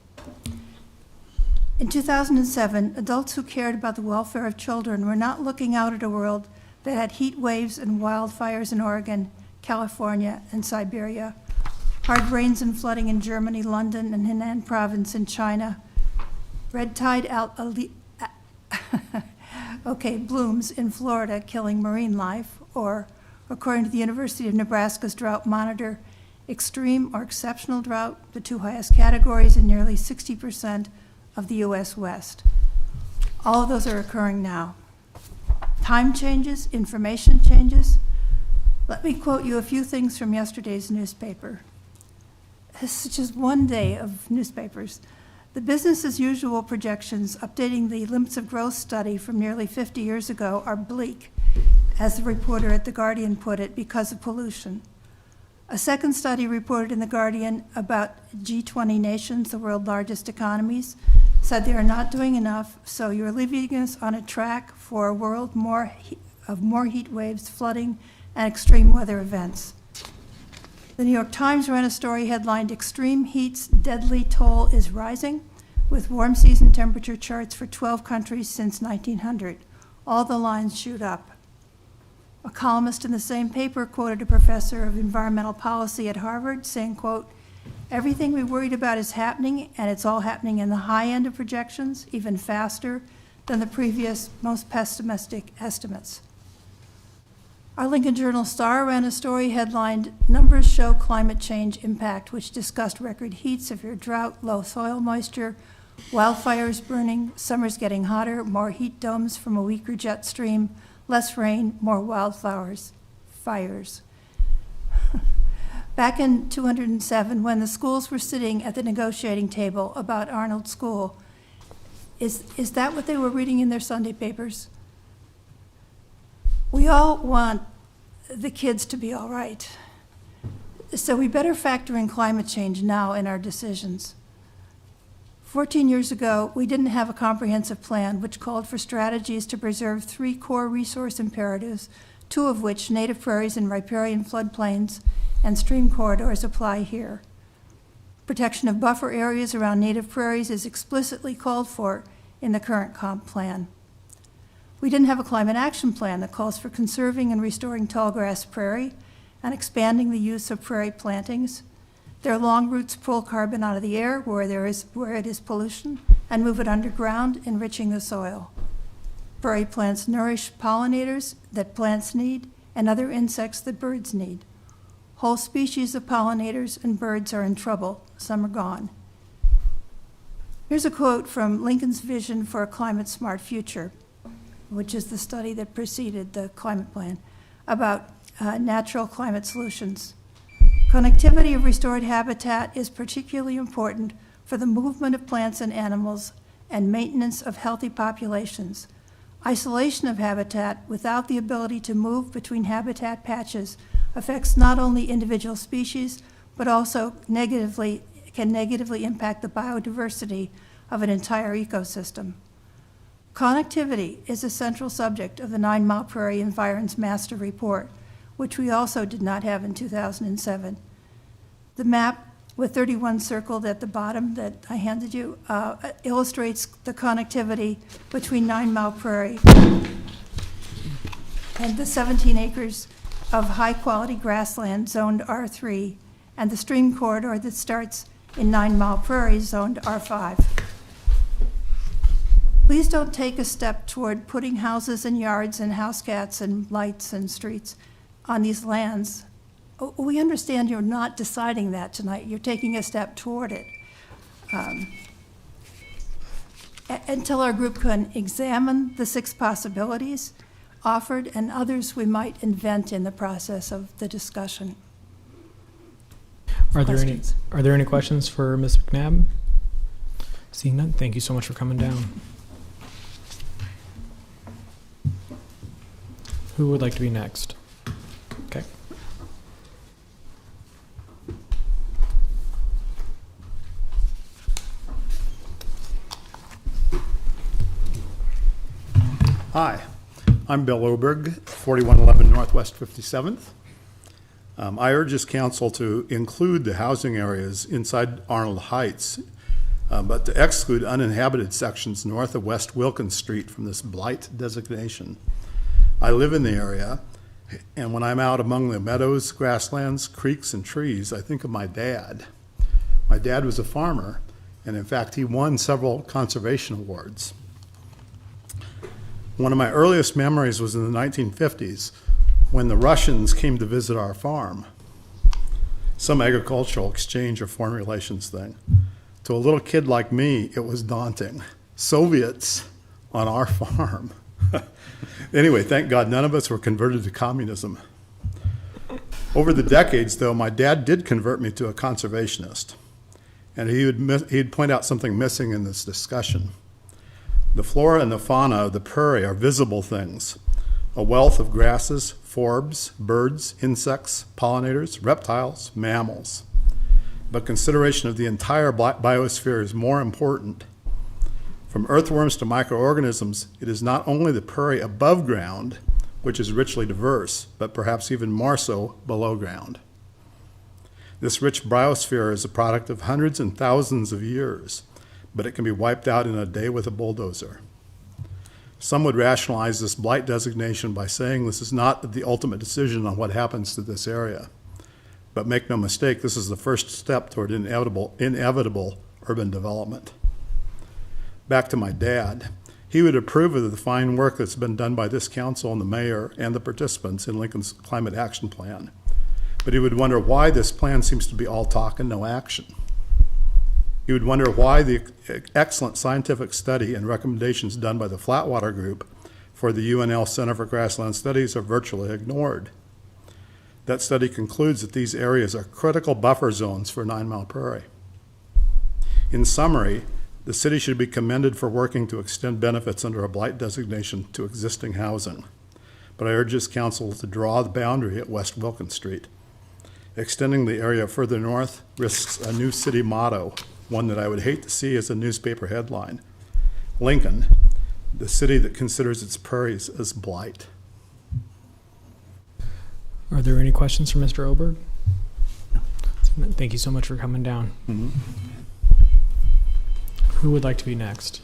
In 2007, adults who cared about the welfare of children were not looking out at a world that had heat waves and wildfires in Oregon, California, and Siberia, hard rains and flooding in Germany, London, and Henan province in China, red tide blooms in Florida killing marine life, or, according to the University of Nebraska's Drought Monitor, extreme or exceptional drought, the 2 highest categories in nearly 60% of the U.S. West. All of those are occurring now. Time changes, information changes. Let me quote you a few things from yesterday's newspaper. This is just one day of newspapers. The business as usual projections updating the limits of growth study from nearly 50 years ago are bleak, as the reporter at The Guardian put it, because of pollution. A second study reported in The Guardian about G20 nations, the world's largest economies, said they are not doing enough, so you're leaving us on a track for a world of more heat waves, flooding, and extreme weather events. The New York Times ran a story headlined, "Extreme Heat's Deadly Toll is Rising," with warm season temperature charts for 12 countries since 1900. All the lines shoot up. A columnist in the same paper quoted a professor of environmental policy at Harvard saying, quote, "Everything we worried about is happening, and it's all happening in the high end of projections, even faster than the previous, most pessimistic estimates." Our Lincoln Journal-Star ran a story headlined, "Numbers Show Climate Change Impact," which discussed record heat, severe drought, low soil moisture, wildfires burning, summers getting hotter, more heat domes from a weaker jet stream, less rain, more wildfires, fires. Back in 2007, when the schools were sitting at the negotiating table about Arnold School, is that what they were reading in their Sunday papers? We all want the kids to be all right. So we better factor in climate change now in our decisions. 14 years ago, we didn't have a comprehensive plan which called for strategies to preserve 3 core resource imperatives, 2 of which, native prairies and riparian floodplains and stream corridors, apply here. Protection of buffer areas around native prairies is explicitly called for in the current comp plan. We didn't have a climate action plan that calls for conserving and restoring tallgrass prairie and expanding the use of prairie plantings. Their long roots pull carbon out of the air where it is pollution and move it underground, enriching the soil. Prairie plants nourish pollinators that plants need and other insects that birds need. Whole species of pollinators and birds are in trouble. Some are gone. Here's a quote from Lincoln's Vision for a Climate Smart Future, which is the study that preceded the climate plan, about natural climate solutions. "Connectivity of restored habitat is particularly important for the movement of plants and animals and maintenance of healthy populations. Isolation of habitat without the ability to move between habitat patches affects not only individual species, but also can negatively impact the biodiversity of an entire ecosystem. Connectivity is a central subject of the 9 Mile Prairie Environs Master Report, which we also did not have in 2007. The map with 31 circled at the bottom that I handed you illustrates the connectivity between 9 Mile Prairie and the 17 acres of high-quality grassland zoned R3 and the stream corridor that starts in 9 Mile Prairie zoned R5. please don't take a step toward putting houses and yards and house cats and lights and streets on these lands. We understand you're not deciding that tonight. You're taking a step toward it. Until our group can examine the 6 possibilities offered and others we might invent in the process of the discussion. Are there any questions for Ms. McNabb? Seeing none, thank you so much for coming down. Who would like to be next? Okay. Hi, I'm Bill Oberg, 4111 Northwest 57th. I urge this council to include the housing areas inside Arnold Heights, but to exclude uninhabited sections north of West Wilkins Street from this blight designation. I live in the area, and when I'm out among the meadows, grasslands, creeks, and trees, I think of my dad. My dad was a farmer, and in fact, he won several conservation awards. One of my earliest memories was in the 1950s when the Russians came to visit our farm. Some agricultural exchange or foreign relations thing. To a little kid like me, it was daunting. Soviets on our farm. Anyway, thank God none of us were converted to communism. Over the decades, though, my dad did convert me to a conservationist. And he'd point out something missing in this discussion. The flora and the fauna of the prairie are visible things, a wealth of grasses, forbs, birds, insects, pollinators, reptiles, mammals. But consideration of the entire biosphere is more important. From earthworms to microorganisms, it is not only the prairie above ground, which is richly diverse, but perhaps even more so below ground. This rich biosphere is a product of hundreds and thousands of years, but it can be wiped out in a day with a bulldozer. Some would rationalize this blight designation by saying this is not the ultimate decision on what happens to this area. But make no mistake, this is the first step toward inevitable urban development. Back to my dad. He would approve of the fine work that's been done by this council and the mayor and the participants in Lincoln's Climate Action Plan. But he would wonder why this plan seems to be all talk and no action. You would wonder why the excellent scientific study and recommendations done by the Flatwater Group for the UNL Center for Grassland Studies are virtually ignored. That study concludes that these areas are critical buffer zones for 9 Mile Prairie. In summary, the city should be commended for working to extend benefits under a blight designation to existing housing. But I urge this council to draw the boundary at West Wilkins Street. Extending the area further north risks a new city motto, one that I would hate to see as a newspaper headline. Lincoln, the city that considers its prairies as blight. Are there any questions for Mr. Oberg? Thank you so much for coming down. Mm-hmm. Who would like to be next?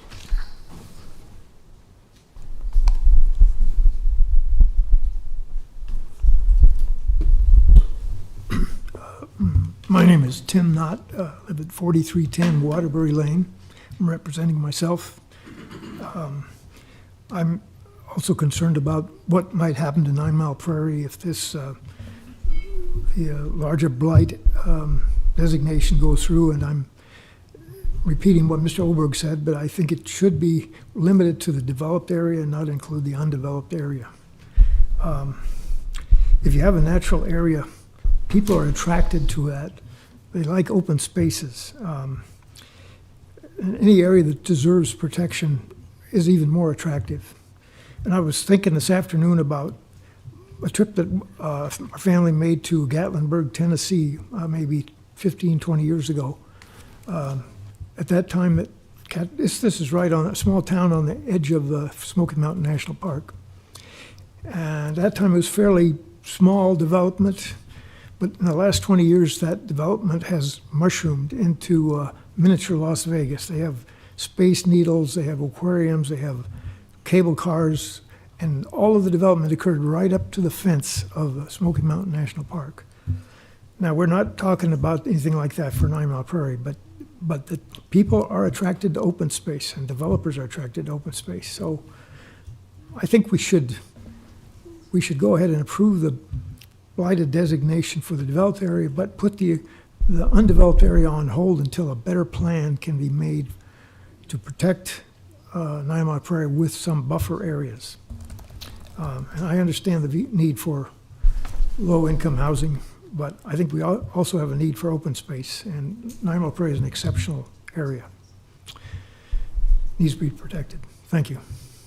My name is Tim Knott. Live at 4310 Waterbury Lane. I'm representing myself. I'm also concerned about what might happen to 9 Mile Prairie if this the larger blight designation goes through, and I'm repeating what Mr. Oberg said, but I think it should be limited to the developed area and not include the undeveloped area. If you have a natural area, people are attracted to that. They like open spaces. Any area that deserves protection is even more attractive. And I was thinking this afternoon about a trip that our family made to Gatlinburg, Tennessee, maybe 15, 20 years ago. At that time, this is right on a small town on the edge of the Smoky Mountain National Park. And at that time, it was fairly small development. But in the last 20 years, that development has mushroomed into miniature Las Vegas. They have Space Needles, they have aquariums, they have cable cars, and all of the development occurred right up to the fence of Smoky Mountain National Park. Now, we're not talking about anything like that for 9 Mile Prairie, but but the people are attracted to open space and developers are attracted to open space. So I think we should go ahead and approve the blighted designation for the developed area, but put the undeveloped area on hold until a better plan can be made to protect 9 Mile Prairie with some buffer areas. And I understand the need for low-income housing, but I think we also have a need for open space, and 9 Mile Prairie is an exceptional area. Needs to be protected. Thank you.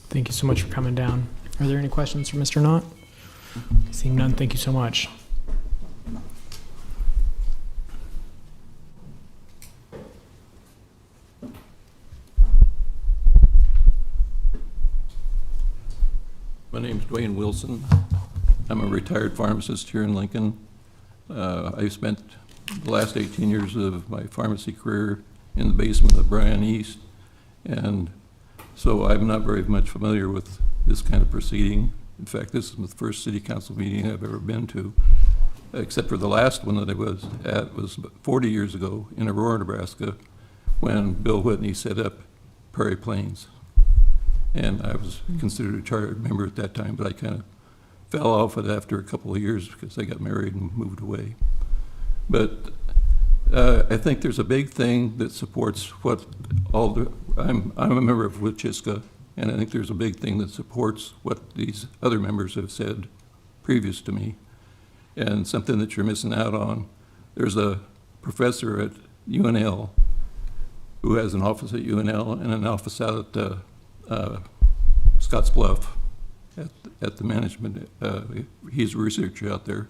Thank you so much for coming down. Are there any questions for Mr. Knott? Seeing none, thank you so much. My name's Dwayne Wilson. I'm a retired pharmacist here in Lincoln. I've spent the last 18 years of my pharmacy career in the basement of Bryan East, and so I'm not very much familiar with this kind of proceeding. In fact, this is the first city council meeting I've ever been to, except for the last one that I was at was 40 years ago in Aurora, Nebraska, when Bill Whitney set up Prairie Plains. And I was considered a chartered member at that time, but I kind of fell off it after a couple of years because I got married and moved away. But I think there's a big thing that supports what I'm a member of Wichita, and I think there's a big thing that supports what these other members have said previous to me, and something that you're missing out on. There's a professor at UNL who has an office at UNL and an office out at Scottsbluff at the management. He's a researcher out there.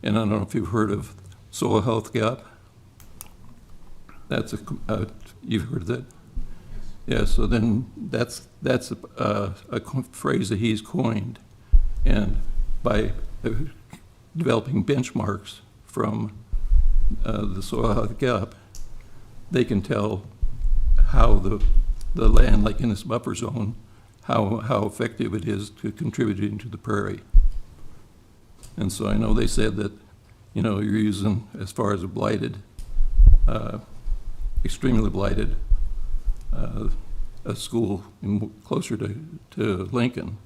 And I don't know if you've heard of soil health gap. That's you've heard of that? Yeah, so then that's a phrase that he's coined. And by developing benchmarks from the soil health gap, they can tell how the land, like in this buffer zone, how effective it is to contributing to the prairie. And so I know they said that, you know, you're using, as far as a blighted, extremely blighted, a school closer to Lincoln.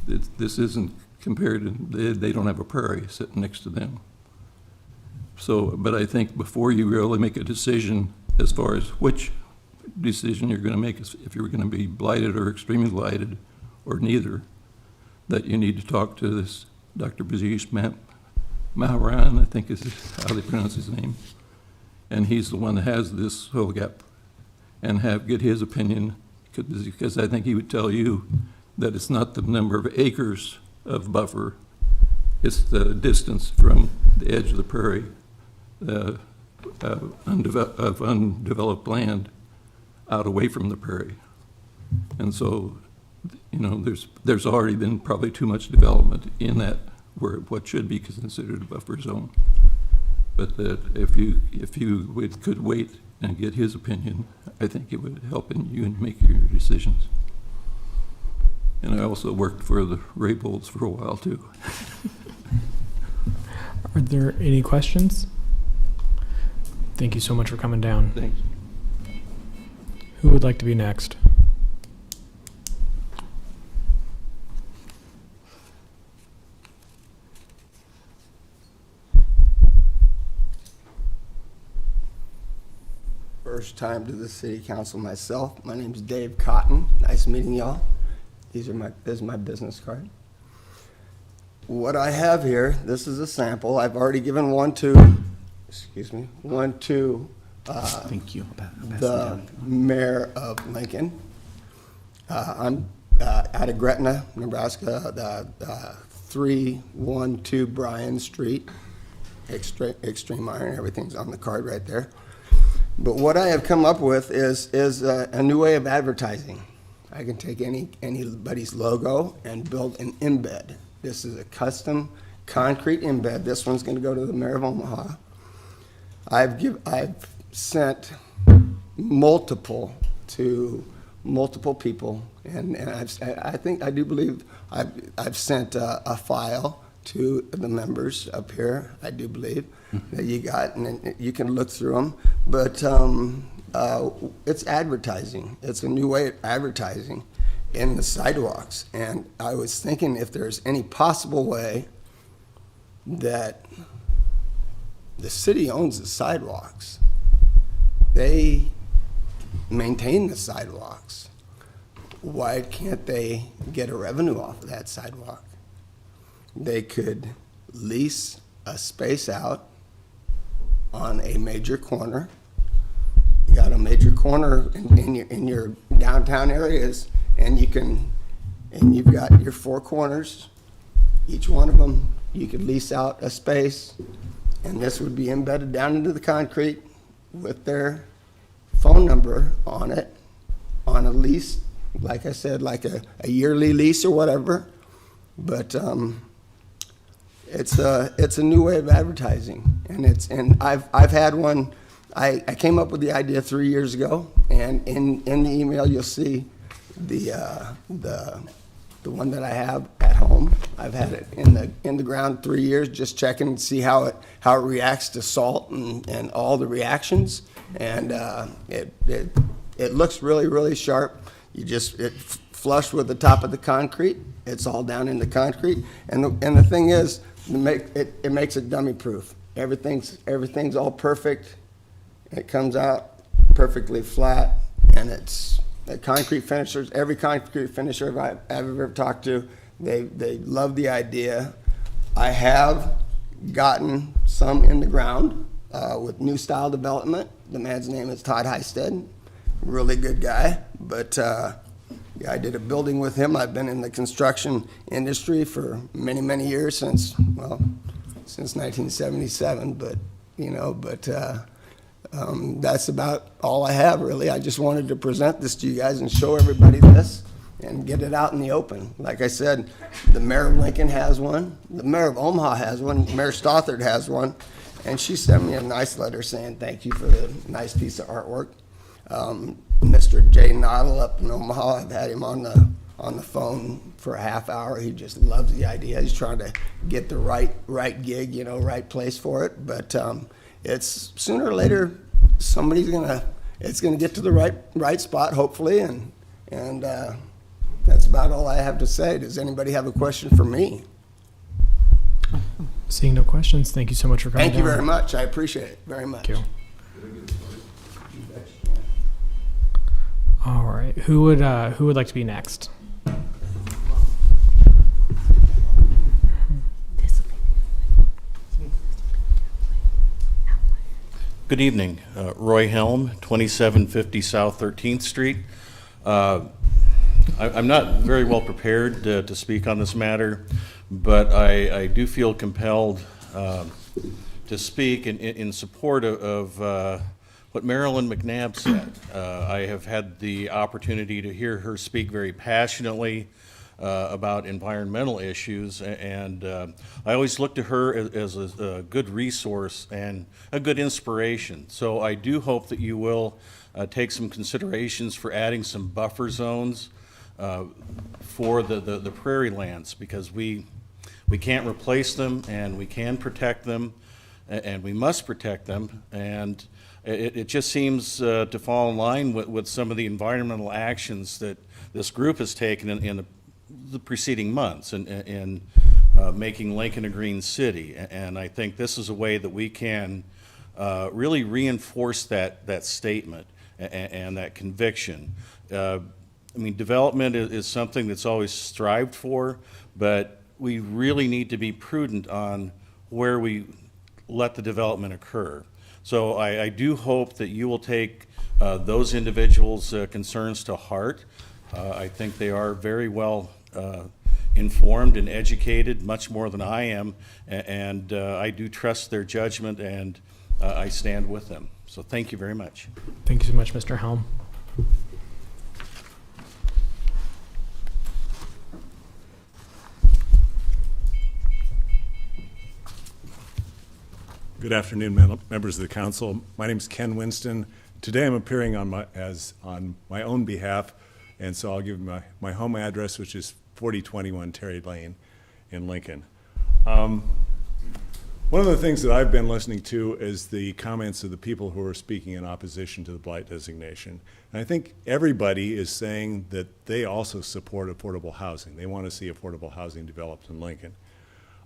This isn't compared to, they don't have a prairie sitting next to them. So, but I think before you really make a decision as far as which decision you're going to make, if you're going to be blighted or extremely blighted or neither, that you need to talk to this Dr. Bazish Maharan, I think is how they pronounce his name, and he's the one that has this soil gap, and get his opinion, because I think he would tell you that it's not the number of acres of buffer, it's the distance from the edge of the prairie of undeveloped land out away from the prairie. And so, you know, there's already been probably too much development in that where what should be considered a buffer zone. But that if you could wait and get his opinion, I think it would help you in making your decisions. And I also worked for the Raybolds for a while too. Are there any questions? Thank you so much for coming down. Thanks. Who would like to be next? First time to the city council myself. My name's Dave Cotton. Nice meeting y'all. This is my business card. What I have here, this is a sample. I've already given one to Thank you. the mayor of Lincoln. I'm out of Gretna, Nebraska, 312 Bryan Street. Extreme iron, everything's on the card right there. But what I have come up with is a new way of advertising. I can take anybody's logo and build an embed. This is a custom concrete embed. This one's going to go to the mayor of Omaha. I've sent multiple to multiple people, and I do believe I've sent a file to the members up here, I do believe, that you got, and then you can look through them. But it's advertising. It's a new way of advertising in the sidewalks. And I was thinking if there's any possible way that the city owns the sidewalks. They maintain the sidewalks. Why can't they get a revenue off of that sidewalk? They could lease a space out on a major corner. You got a major corner in your downtown areas, and you've got your four corners. Each one of them, you could lease out a space, and this would be embedded down into the concrete with their phone number on it, on a lease, like I said, like a yearly lease or whatever. But it's a new way of advertising, and I've had one. I came up with the idea 3 years ago, and in the email you'll see the one that I have at home. I've had it in the ground 3 years, just checking to see how it reacts to salt and all the reactions, and it looks really, really sharp. It flush with the top of the concrete. It's all down in the concrete, and the thing is, it makes it dummy proof. Everything's all perfect. It comes out perfectly flat, and it's the concrete finishers. Every concrete finisher I've ever talked to, they love the idea. I have gotten some in the ground with new style development. The man's name is Todd Heisted, really good guy. But yeah, I did a building with him. I've been in the construction industry for many, many years, since 1977. But that's about all I have, really. I just wanted to present this to you guys and show everybody this and get it out in the open. Like I said, the mayor of Lincoln has one. The mayor of Omaha has one. Mayor Stothard has one. And she sent me a nice letter saying thank you for the nice piece of artwork. Mr. Jay Noddle up in Omaha, I've had him on the phone for a half hour. He just loves the idea. He's trying to get the right gig, right place for it. But it's sooner or later, it's gonna get to the right spot, hopefully, and that's about all I have to say. Does anybody have a question for me? Seeing no questions, thank you so much for coming. Thank you very much. I appreciate it very much. Thank you. All right, who would like to be next? Good evening. Roy Helm, 2750 South 13th Street. I'm not very well prepared to speak on this matter, but I do feel compelled to speak in support of what Marilyn McNabb said. I have had the opportunity to hear her speak very passionately about environmental issues, and I always look to her as a good resource and a good inspiration. So I do hope that you will take some considerations for adding some buffer zones for the prairie lands, because we can't replace them, and we can protect them, and we must protect them. And it just seems to fall in line with some of the environmental actions that this group has taken in the preceding months in making Lincoln a green city. And I think this is a way that we can really reinforce that statement and that conviction. Development is something that's always strived for, but we really need to be prudent on where we let the development occur. So I do hope that you will take those individuals' concerns to heart. I think they are very well informed and educated, much more than I am, and I do trust their judgment, and I stand with them. So thank you very much. Thank you so much, Mr. Helm. Good afternoon, members of the council. My name is Ken Winston. Today I'm appearing on my own behalf, and so I'll give my home address, which is 4021 Terry Lane in Lincoln. One of the things that I've been listening to is the comments of the people who are speaking in opposition to the blight designation. And I think everybody is saying that they also support affordable housing. They want to see affordable housing developed in Lincoln.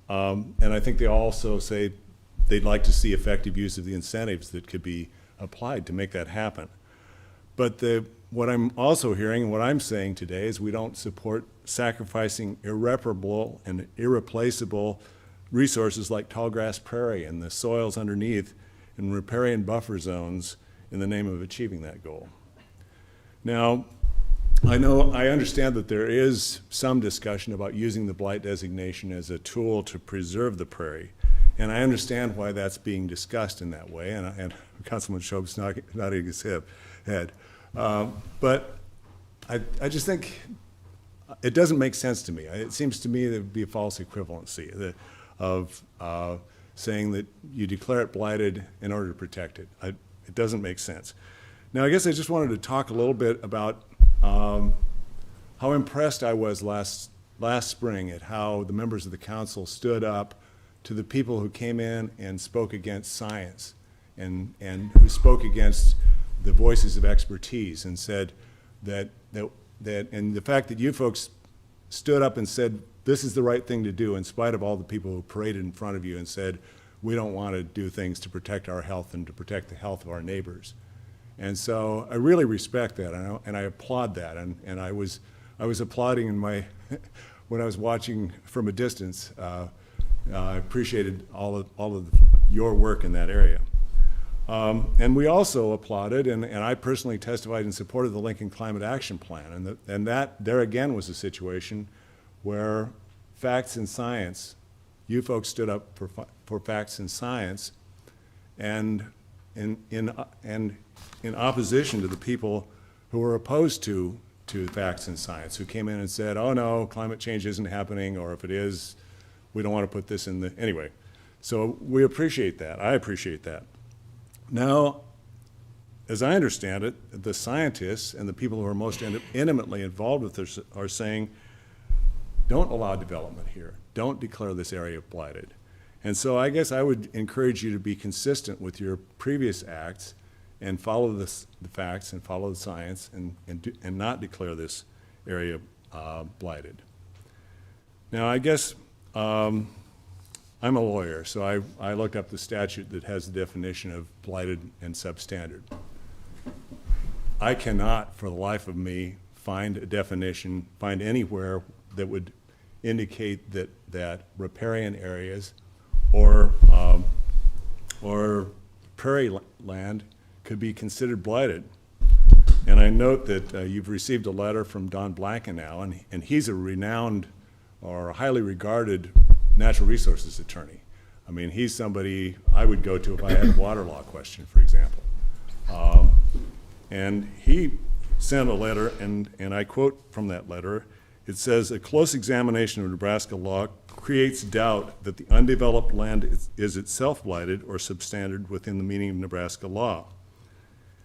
And I think they also say they'd like to see effective use of the incentives that could be applied to make that happen. But what I'm also hearing and what I'm saying today is we don't support sacrificing irreparable and irreplaceable resources like tallgrass prairie and the soils underneath in riparian buffer zones in the name of achieving that goal. Now, I understand that there is some discussion about using the blight designation as a tool to preserve the prairie, and I understand why that's being discussed in that way, and Councilman Shope's nodding his head. But I just think it doesn't make sense to me. It seems to me there would be a false equivalency of saying that you declare it blighted in order to protect it. It doesn't make sense. Now, I guess I just wanted to talk a little bit about how impressed I was last spring at how the members of the council stood up to the people who came in and spoke against science and who spoke against the voices of expertise and said that and the fact that you folks stood up and said this is the right thing to do in spite of all the people who paraded in front of you and said we don't want to do things to protect our health and to protect the health of our neighbors. And so I really respect that, and I applaud that. And I was applauding in when I was watching from a distance. I appreciated all of your work in that area. And we also applauded, and I personally testified in support of the Lincoln Climate Action Plan. And that there again was a situation where facts and science, you folks stood up for facts and science, and in opposition to the people who were opposed to facts and science, who came in and said, oh no, climate change isn't happening, or if it is, we don't want to put this in the, anyway. So we appreciate that, I appreciate that. Now, as I understand it, the scientists and the people who are most intimately involved with this are saying, don't allow development here, don't declare this area blighted. And so I guess I would encourage you to be consistent with your previous acts and follow the facts and follow the science and not declare this area blighted. Now, I guess I'm a lawyer, so I looked up the statute that has the definition of blighted and substandard. I cannot, for the life of me, find a definition, find anywhere that would indicate that riparian areas or prairie land could be considered blighted. And I note that you've received a letter from Don Blankenau, and he's a renowned or highly regarded natural resources attorney. I mean, he's somebody I would go to if I had a water law question, for example. And he sent a letter, and I quote from that letter, it says, a close examination of Nebraska law creates doubt that the undeveloped land is itself blighted or substandard within the meaning of Nebraska law.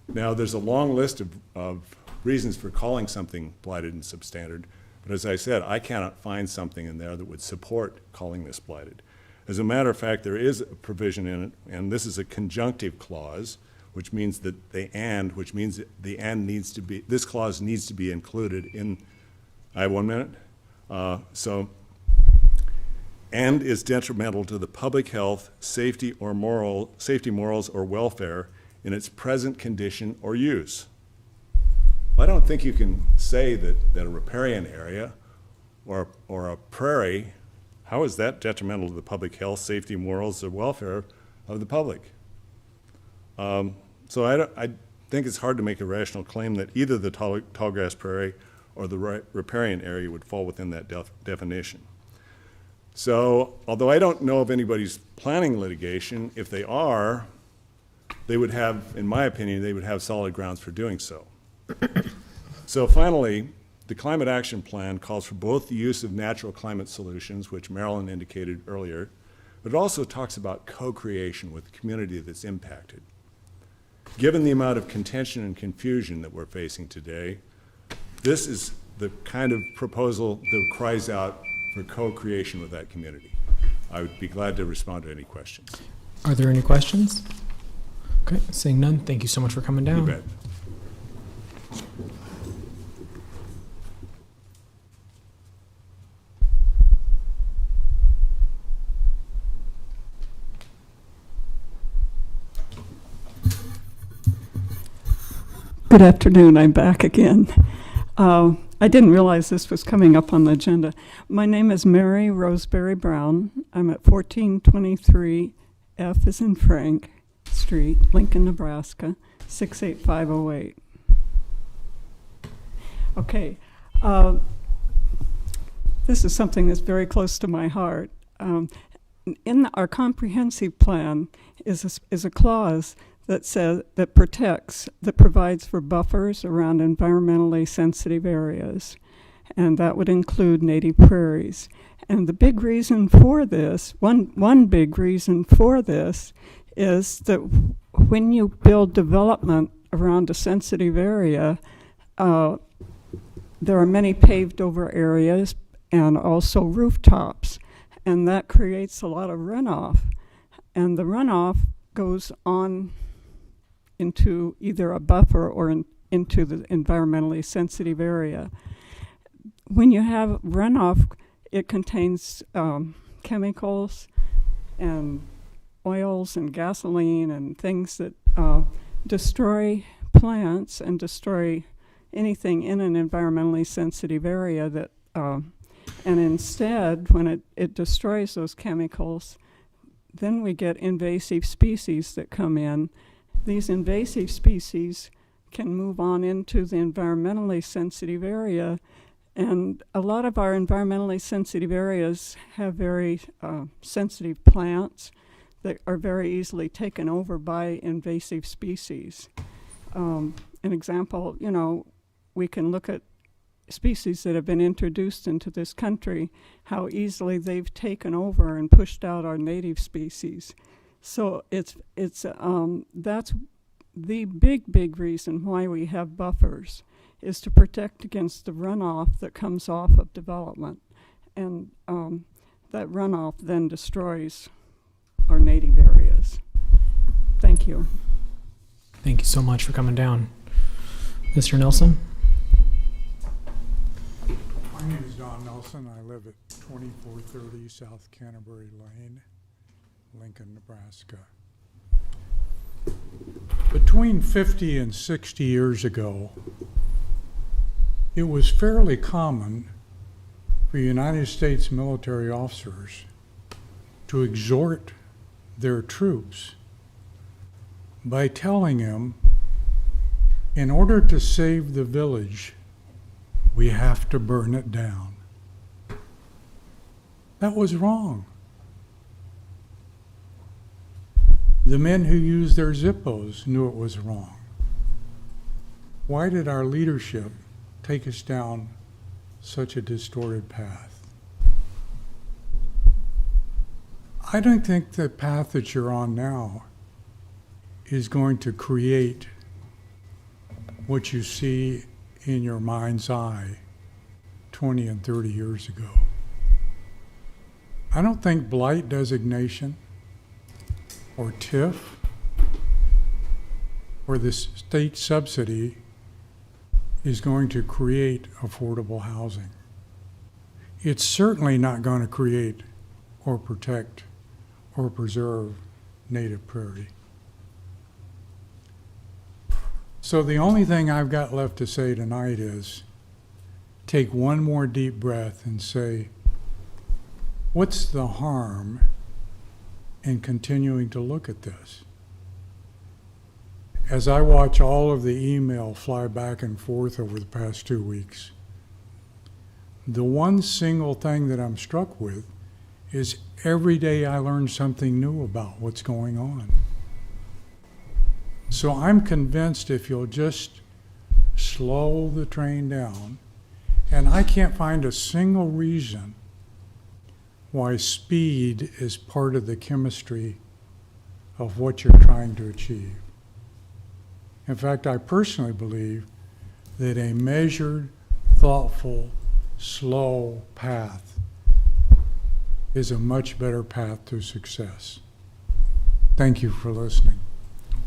Now, there's a long list of reasons for calling something blighted and substandard, but as I said, I cannot find something in there that would support calling this blighted. As a matter of fact, there is a provision in it, and this is a conjunctive clause, which means that which means that the and needs to be, this clause needs to be included in, I have 1 minute? And is detrimental to the public health, safety, morals, or welfare in its present condition or use. I don't think you can say that a riparian area or a prairie, how is that detrimental to the public health, safety, morals, or welfare of the public? So I think it's hard to make a rational claim that either the tallgrass prairie or the riparian area would fall within that definition. So, although I don't know of anybody's planning litigation, if they are, they would have, in my opinion, they would have solid grounds for doing so. So finally, the Climate Action Plan calls for both the use of natural climate solutions, which Marilyn indicated earlier, but it also talks about co-creation with the community that's impacted. Given the amount of contention and confusion that we're facing today, this is the kind of proposal that cries out for co-creation with that community. I would be glad to respond to any questions. Are there any questions? Okay, seeing none, thank you so much for coming down. You bet. Good afternoon, I'm back again. I didn't realize this was coming up on the agenda. My name is Mary Roseberry Brown. I'm at 1423 F as in Frank Street, Lincoln, Nebraska, 68508. Okay, this is something that's very close to my heart. In our comprehensive plan is a clause that provides for buffers around environmentally sensitive areas, and that would include native prairies. And the big reason for this, one big reason for this, is that when you build development around a sensitive area, there are many paved over areas and also rooftops, and that creates a lot of runoff. And the runoff goes on into either a buffer or into the environmentally sensitive area. When you have runoff, it contains chemicals and oils and gasoline and things that destroy plants and destroy anything in an environmentally sensitive area that and instead, when it destroys those chemicals, then we get invasive species that come in. These invasive species can move on into the environmentally sensitive area, and a lot of our environmentally sensitive areas have very sensitive plants that are very easily taken over by invasive species. An example, we can look at species that have been introduced into this country, how easily they've taken over and pushed out our native species. So that's the big reason why we have buffers, is to protect against the runoff that comes off of development. And that runoff then destroys our native areas. Thank you. Thank you so much for coming down. Mr. Nelson? My name is Don Nelson. I live at 2430 South Canterbury Lane, Lincoln, Nebraska. Between 50 and 60 years ago, it was fairly common for United States military officers to exhort their troops by telling them, in order to save the village, we have to burn it down. That was wrong. The men who used their Zippos knew it was wrong. Why did our leadership take us down such a distorted path? I don't think the path that you're on now is going to create what you see in your mind's eye 20 and 30 years ago. I don't think blight designation or TIF or the state subsidy is going to create affordable housing. It's certainly not going to create or protect or preserve native prairie. So the only thing I've got left to say tonight is take one more deep breath and say, what's the harm in continuing to look at this? As I watch all of the email fly back and forth over the past 2 weeks, the one single thing that I'm struck with is every day I learn something new about what's going on. So I'm convinced if you'll just slow the train down, and I can't find a single reason why speed is part of the chemistry of what you're trying to achieve. In fact, I personally believe that a measured, thoughtful, slow path is a much better path to success. Thank you for listening.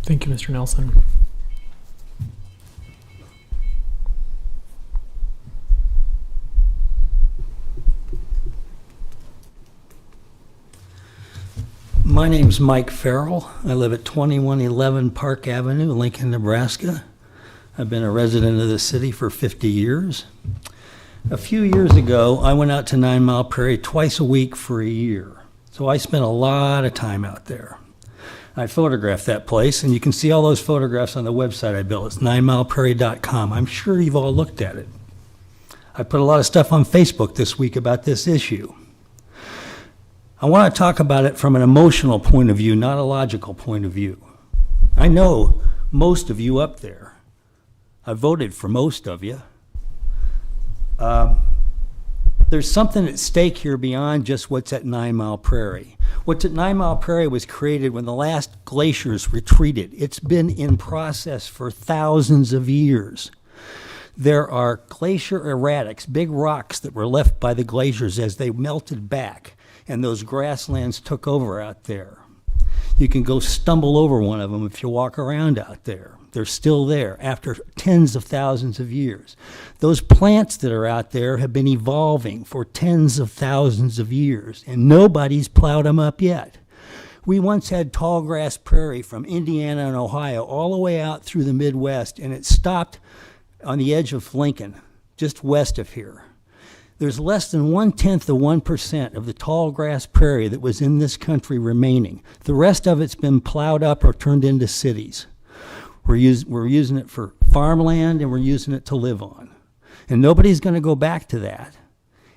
Thank you, Mr. Nelson. My name's Mike Farrell. I live at 2111 Park Avenue, Lincoln, Nebraska. I've been a resident of the city for 50 years. A few years ago, I went out to 9 Mile Prairie twice a week for a year. So I spent a lot of time out there. I photographed that place, and you can see all those photographs on the website I built. It's 9mileprairie.com. I'm sure you've all looked at it. I put a lot of stuff on Facebook this week about this issue. I want to talk about it from an emotional point of view, not a logical point of view. I know most of you up there. I voted for most of you. There's something at stake here beyond just what's at 9 Mile Prairie. What's at 9 Mile Prairie was created when the last glaciers retreated. It's been in process for thousands of years. There are glacier erratics, big rocks that were left by the glaciers as they melted back, and those grasslands took over out there. You can go stumble over one of them if you walk around out there. They're still there after tens of thousands of years. Those plants that are out there have been evolving for tens of thousands of years, and nobody's plowed them up yet. We once had tall grass prairie from Indiana and Ohio all the way out through the Midwest, and it stopped on the edge of Lincoln, just west of here. There's less than 0.1% of the tall grass prairie that was in this country remaining. The rest of it's been plowed up or turned into cities. We're using it for farmland, and we're using it to live on. And nobody's going to go back to that.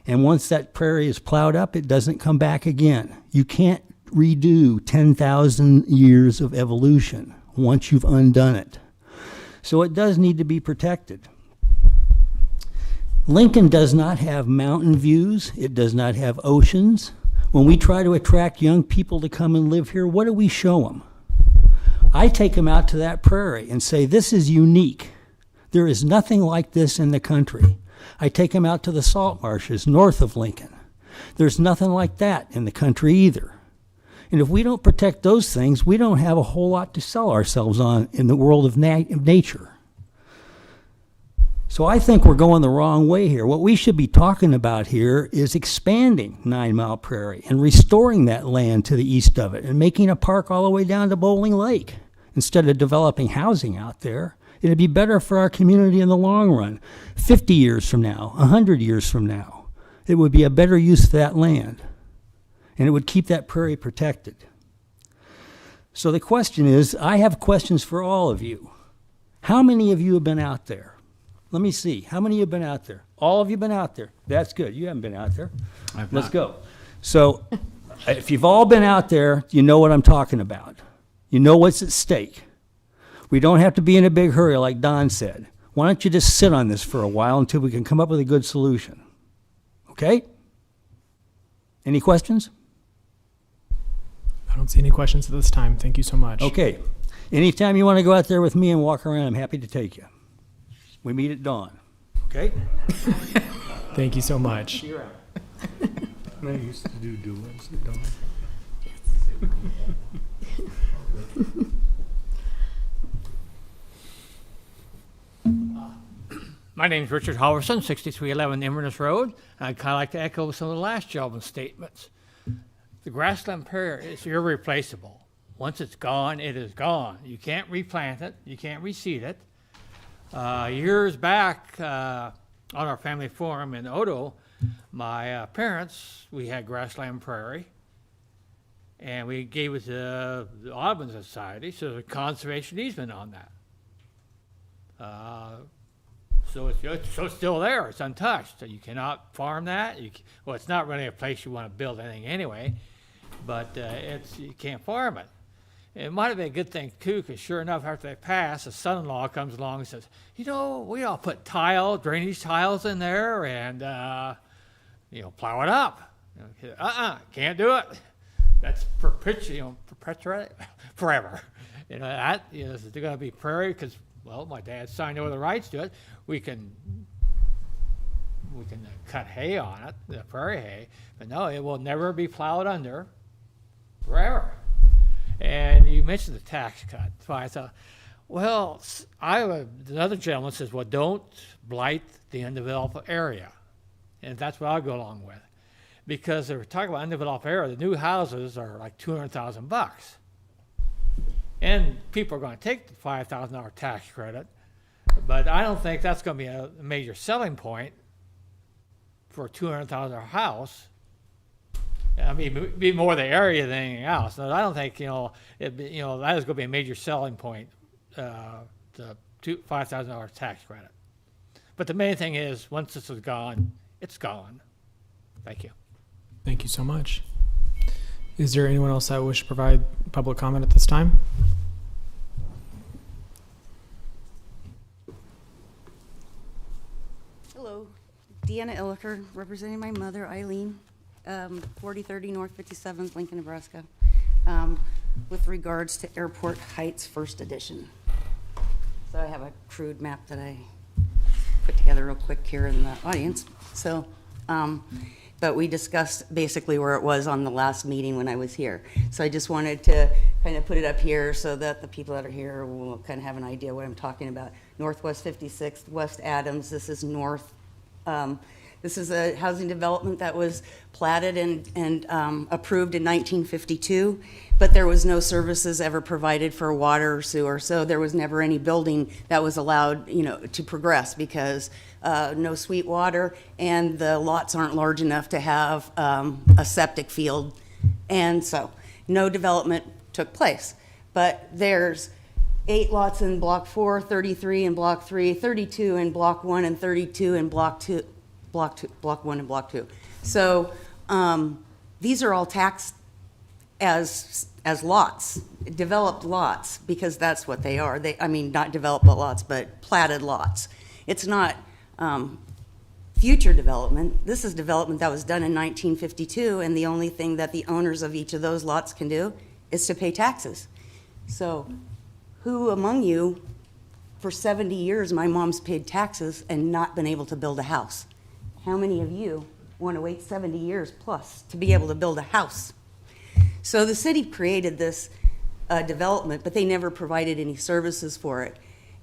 And once that prairie is plowed up, it doesn't come back again. You can't redo 10,000 years of evolution once you've undone it. So it does need to be protected. Lincoln does not have mountain views. It does not have oceans. When we try to attract young people to come and live here, what do we show them? I take them out to that prairie and say, this is unique. There is nothing like this in the country. I take them out to the salt marshes north of Lincoln. There's nothing like that in the country either. And if we don't protect those things, we don't have a whole lot to sell ourselves on in the world of nature. So I think we're going the wrong way here. What we should be talking about here is expanding 9 Mile Prairie and restoring that land to the east of it and making a park all the way down to Bowling Lake instead of developing housing out there. It'd be better for our community in the long run. 50 years from now, 100 years from now, it would be a better use of that land, and it would keep that prairie protected. So the question is, I have questions for all of you. How many of you have been out there? Let me see. How many of you have been out there? All of you been out there. That's good. You haven't been out there. Let's go. So if you've all been out there, you know what I'm talking about. You know what's at stake. We don't have to be in a big hurry like Don said. Why don't you just sit on this for a while until we can come up with a good solution? Okay? Any questions? I don't see any questions at this time. Thank you so much. Okay. Anytime you want to go out there with me and walk around, I'm happy to take you. We meet at dawn. Okay? Thank you so much. You're out. I used to do duels at dawn. My name is Richard Halverson, 6311 Eminence Road. I'd kind of like to echo some of the last gentleman's statements. The grassland prairie is irreplaceable. Once it's gone, it is gone. You can't replant it. You can't reseed it. Years back on our family farm in Odo, my parents, we had grassland prairie, and we gave it to the Audubon Society, so there's a conservation easement on that. So it's still there. It's untouched. So you cannot farm that. Well, it's not really a place you want to build anything anyway, but you can't farm it. It might have been a good thing, too, because sure enough, after they pass, a son-in-law comes along and says, we all put drainage tiles in there and, plow it up. Can't do it. That's perpetuate forever. Is it going to be prairie? Because, well, my dad signed over the rights to it. We can we can cut hay on it, the prairie hay, but no, it will never be plowed under forever. And you mentioned the tax cut. So I thought, well, another gentleman says, well, don't blight the undeveloped area. And that's what I'll go along with. Because they were talking about undeveloped area, the new houses are like $200,000. And people are going to take the $5,000 tax credit, but I don't think that's going to be a major selling point for a $200,000 house. I mean, it'd be more the area than anything else. So I don't think, that is going to be a major selling point, the $5,000 tax credit. But the main thing is, once this is gone, it's gone. Thank you. Thank you so much. Is there anyone else that wish to provide public comment at this time? Hello, Deanna Illiker, representing my mother, Eileen, 4030 North 57th, Lincoln, Nebraska, with regards to Airport Heights First Edition. So I have a crude map that I put together real quick here in the audience. So, but we discussed basically where it was on the last meeting when I was here. So I just wanted to kind of put it up here so that the people that are here will kind of have an idea what I'm talking about. Northwest 56th, West Adams, this is north. This is a housing development that was platted and approved in 1952, but there was no services ever provided for water or sewer, so there was never any building that was allowed, to progress because no sweet water, and the lots aren't large enough to have a septic field, and so no development took place. But there's 8 lots in Block 4, 33 in Block 3, 32 in Block 1, and 32 in Block 2. Block 1 and Block 2. So these are all taxed as lots, developed lots, because that's what they are. Not developed lots, but platted lots. It's not future development. This is development that was done in 1952, and the only thing that the owners of each of those lots can do is to pay taxes. So who among you, for 70 years, my mom's paid taxes and not been able to build a house? How many of you want to wait 70 years plus to be able to build a house? So the city created this development, but they never provided any services for it.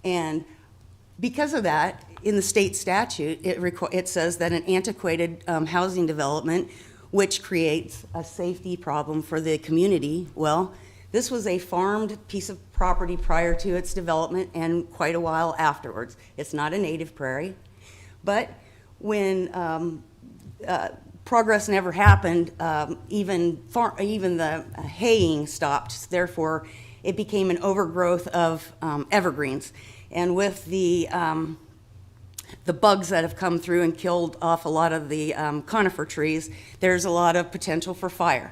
And because of that, in the state statute, it says that an antiquated housing development, which creates a safety problem for the community, well, this was a farmed piece of property prior to its development and quite a while afterwards. It's not a native prairie, but when progress never happened, even the haying stopped. Therefore, it became an overgrowth of evergreens. And with the bugs that have come through and killed off a lot of the conifer trees, there's a lot of potential for fire.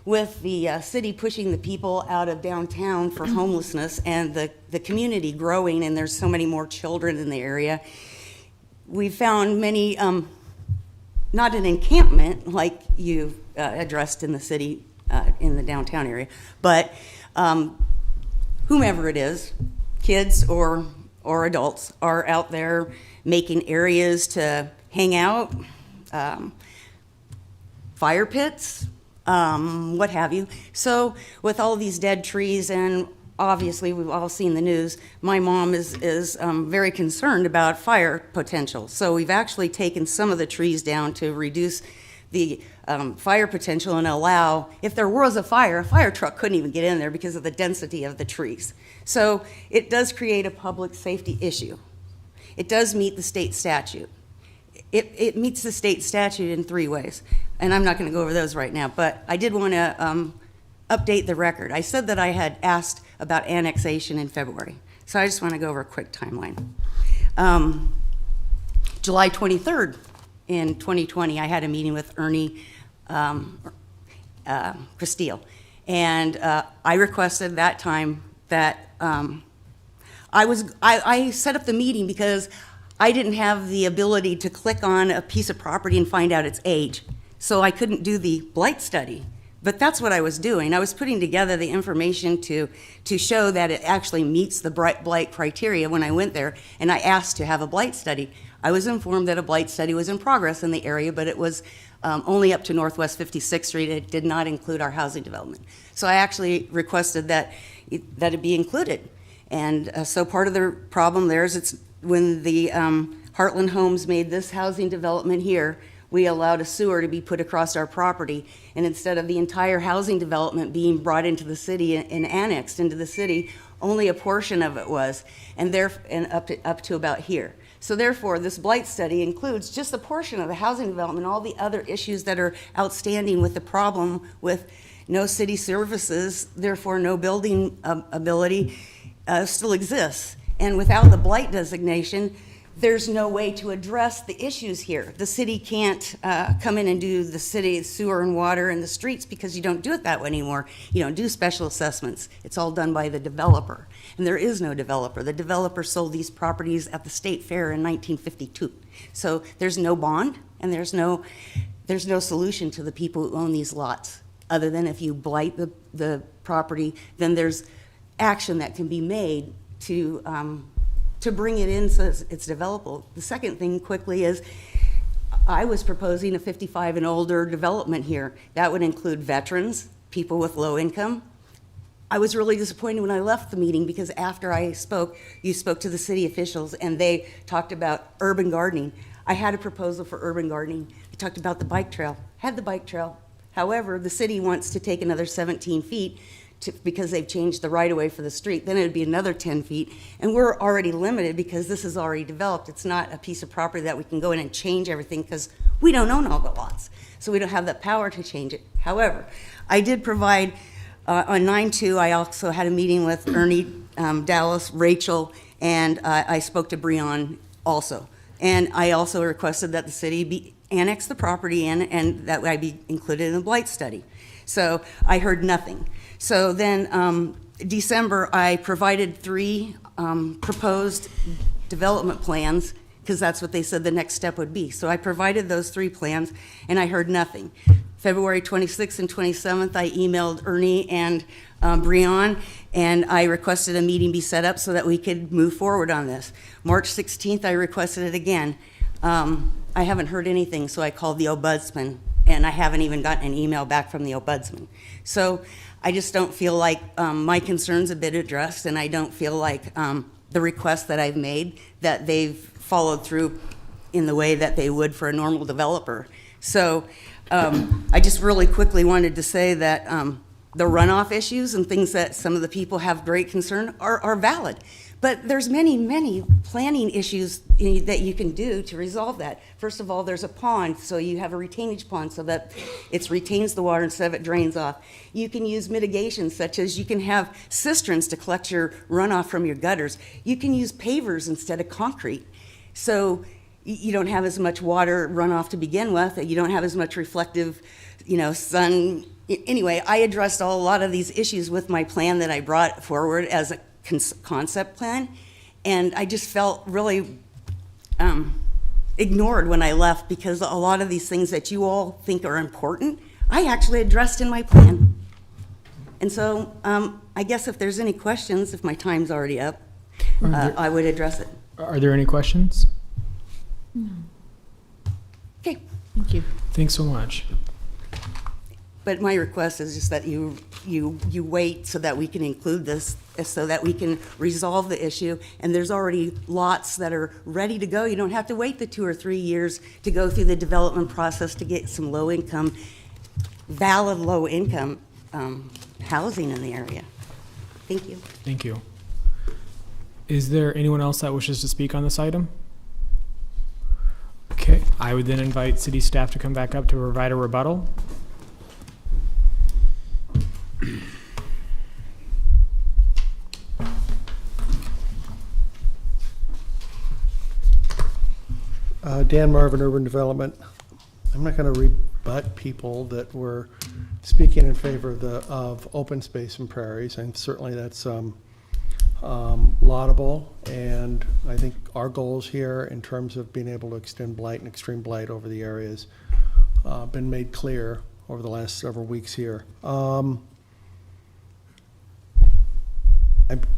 With the city pushing the people out of downtown for homelessness and the community growing, and there's so many more children in the area, we found many, not an encampment like you addressed in the city, in the downtown area, but whomever it is, kids or adults, are out there making areas to hang out, fire pits, what have you. So with all these dead trees, and obviously we've all seen the news, my mom is very concerned about fire potential. So we've actually taken some of the trees down to reduce the fire potential and allow, if there was a fire truck couldn't even get in there because of the density of the trees. So it does create a public safety issue. It does meet the state statute. It meets the state statute in 3 ways, and I'm not going to go over those right now, but I did want to update the record. I said that I had asked about annexation in February, so I just want to go over a quick timeline. July 23rd in 2020, I had a meeting with Ernie Castile, and I requested that time that I set up the meeting because I didn't have the ability to click on a piece of property and find out its age. So I couldn't do the blight study. But that's what I was doing. I was putting together the information to show that it actually meets the blight criteria when I went there, and I asked to have a blight study. I was informed that a blight study was in progress in the area, but it was only up to Northwest 56th Street. It did not include our housing development. So I actually requested that it be included. And so part of the problem there is it's when the Heartland Homes made this housing development here, we allowed a sewer to be put across our property. And instead of the entire housing development being brought into the city and annexed into the city, only a portion of it was, and up to about here. So therefore, this blight study includes just a portion of the housing development, all the other issues that are outstanding with the problem with no city services, therefore no building ability still exists. And without the blight designation, there's no way to address the issues here. The city can't come in and do the city sewer and water and the streets because you don't do it that way anymore. You don't do special assessments. It's all done by the developer. And there is no developer. The developer sold these properties at the state fair in 1952. So there's no bond and there's no solution to the people who own these lots. Other than if you blight the property, then there's action that can be made to bring it in so it's developable. The second thing quickly is I was proposing a 55 and older development here. That would include veterans, people with low income. I was really disappointed when I left the meeting because after I spoke, you spoke to the city officials and they talked about urban gardening. I had a proposal for urban gardening. They talked about the bike trail, had the bike trail. However, the city wants to take another 17 feet because they've changed the right-of-way for the street, then it would be another 10 feet. And we're already limited because this is already developed. It's not a piece of property that we can go in and change everything because we don't own all the lots. So we don't have the power to change it. However, I did provide, on 9/2, I also had a meeting with Ernie, Dallas, Rachel, and I spoke to Breon also. And I also requested that the city annex the property in and that I be included in the blight study. So I heard nothing. So then December, I provided 3 proposed development plans because that's what they said the next step would be. So I provided those 3 plans and I heard nothing. February 26th and 27th, I emailed Ernie and Breon and I requested a meeting be set up so that we could move forward on this. March 16th, I requested it again. I haven't heard anything, so I called the ombudsman and I haven't even gotten an email back from the ombudsman. So I just don't feel like my concerns have been addressed, and I don't feel like the requests that I've made, that they've followed through in the way that they would for a normal developer. So I just really quickly wanted to say that the runoff issues and things that some of the people have great concern are valid. But there's many, many planning issues that you can do to resolve that. First of all, there's a pond, so you have a retainage pond so that it retains the water instead of it drains off. You can use mitigation, such as you can have cisterns to collect your runoff from your gutters. You can use pavers instead of concrete. So you don't have as much water runoff to begin with. You don't have as much reflective, sun. Anyway, I addressed a lot of these issues with my plan that I brought forward as a concept plan, and I just felt really ignored when I left because a lot of these things that you all think are important, I actually addressed in my plan. And so I guess if there's any questions, if my time's already up, I would address it. Are there any questions? No. Okay. Thank you. Thanks so much. But my request is just that you wait so that we can include this, so that we can resolve the issue. And there's already lots that are ready to go. You don't have to wait the 2 or 3 years to go through the development process to get some low-income, valid low-income housing in the area. Thank you. Thank you. Is there anyone else that wishes to speak on this item? Okay, I would then invite city staff to come back up to provide a rebuttal. Dan Marvin, Urban Development. I'm not going to rebut people that were speaking in favor of open space and prairies, and certainly that's laudable. And I think our goals here in terms of being able to extend blight and extreme blight over the areas been made clear over the last several weeks here. I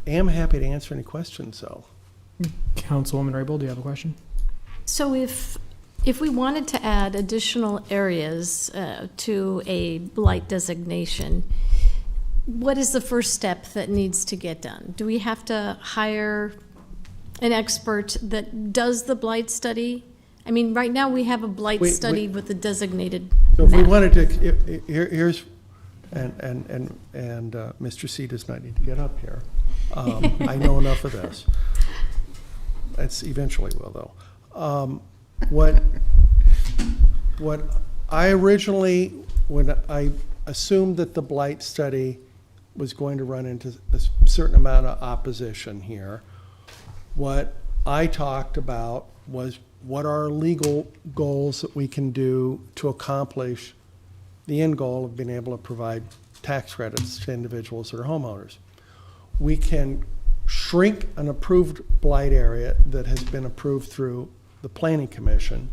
am happy to answer any questions, though. Councilwoman Rabel, do you have a question? So if we wanted to add additional areas to a blight designation, what is the first step that needs to get done? Do we have to hire an expert that does the blight study? I mean, right now we have a blight study with a designated So if we map. wanted to, here's, and Mr. C does not need to get up here. I know enough of this. That's eventually will, though. What I originally, when I assumed that the blight study was going to run into a certain amount of opposition here, what I talked about was what are legal goals that we can do to accomplish the end goal of being able to provide tax credits to individuals that are homeowners. We can shrink an approved blight area that has been approved through the Planning Commission,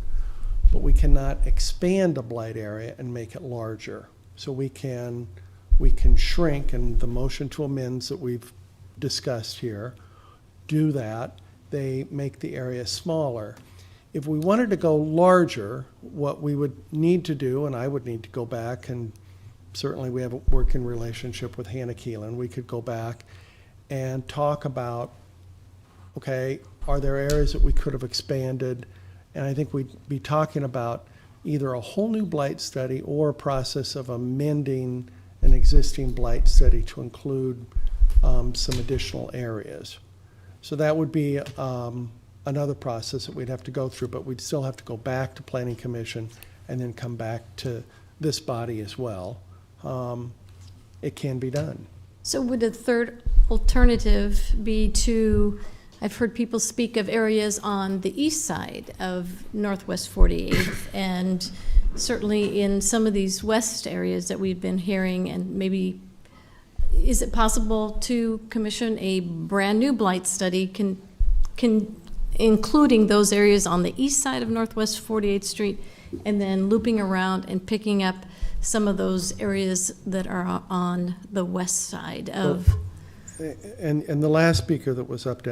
but we cannot expand a blight area and make it larger. So we can shrink, and the motion to amends that we've discussed here do that. They make the area smaller. If we wanted to go larger, what we would need to do, and I would need to go back, and certainly we have a working relationship with Hannah Keelan, we could go back and talk about, okay, are there areas that we could have expanded? And I think we'd be talking about either a whole new blight study or a process of amending an existing blight study to include some additional areas. So that would be another process that we'd have to go through, but we'd still have to go back to Planning Commission and then come back to this body as well. It can be done. So would a third alternative be to, I've heard people speak of areas on the east side of Northwest 48th, and certainly in some of these west areas that we've been hearing, and maybe, is it possible to commission a brand-new blight study including those areas on the east side of Northwest 48th Street, and then looping around and picking up some of those areas that are on the west side of... And the last speaker that was up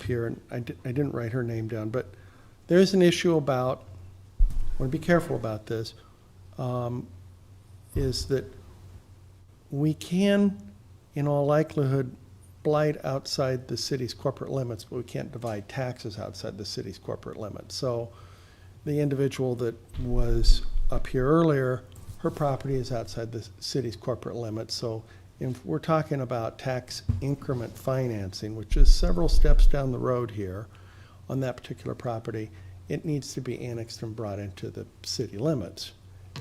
here, and I didn't write her name down, but there's an issue about, I want to be careful about this, is that we can, in all likelihood, blight outside the city's corporate limits, but we can't divide taxes outside the city's corporate limits. So the individual that was up here earlier, her property is outside the city's corporate limits. So if we're talking about tax increment financing, which is several steps down the road here on that particular property, it needs to be annexed and brought into the city limits.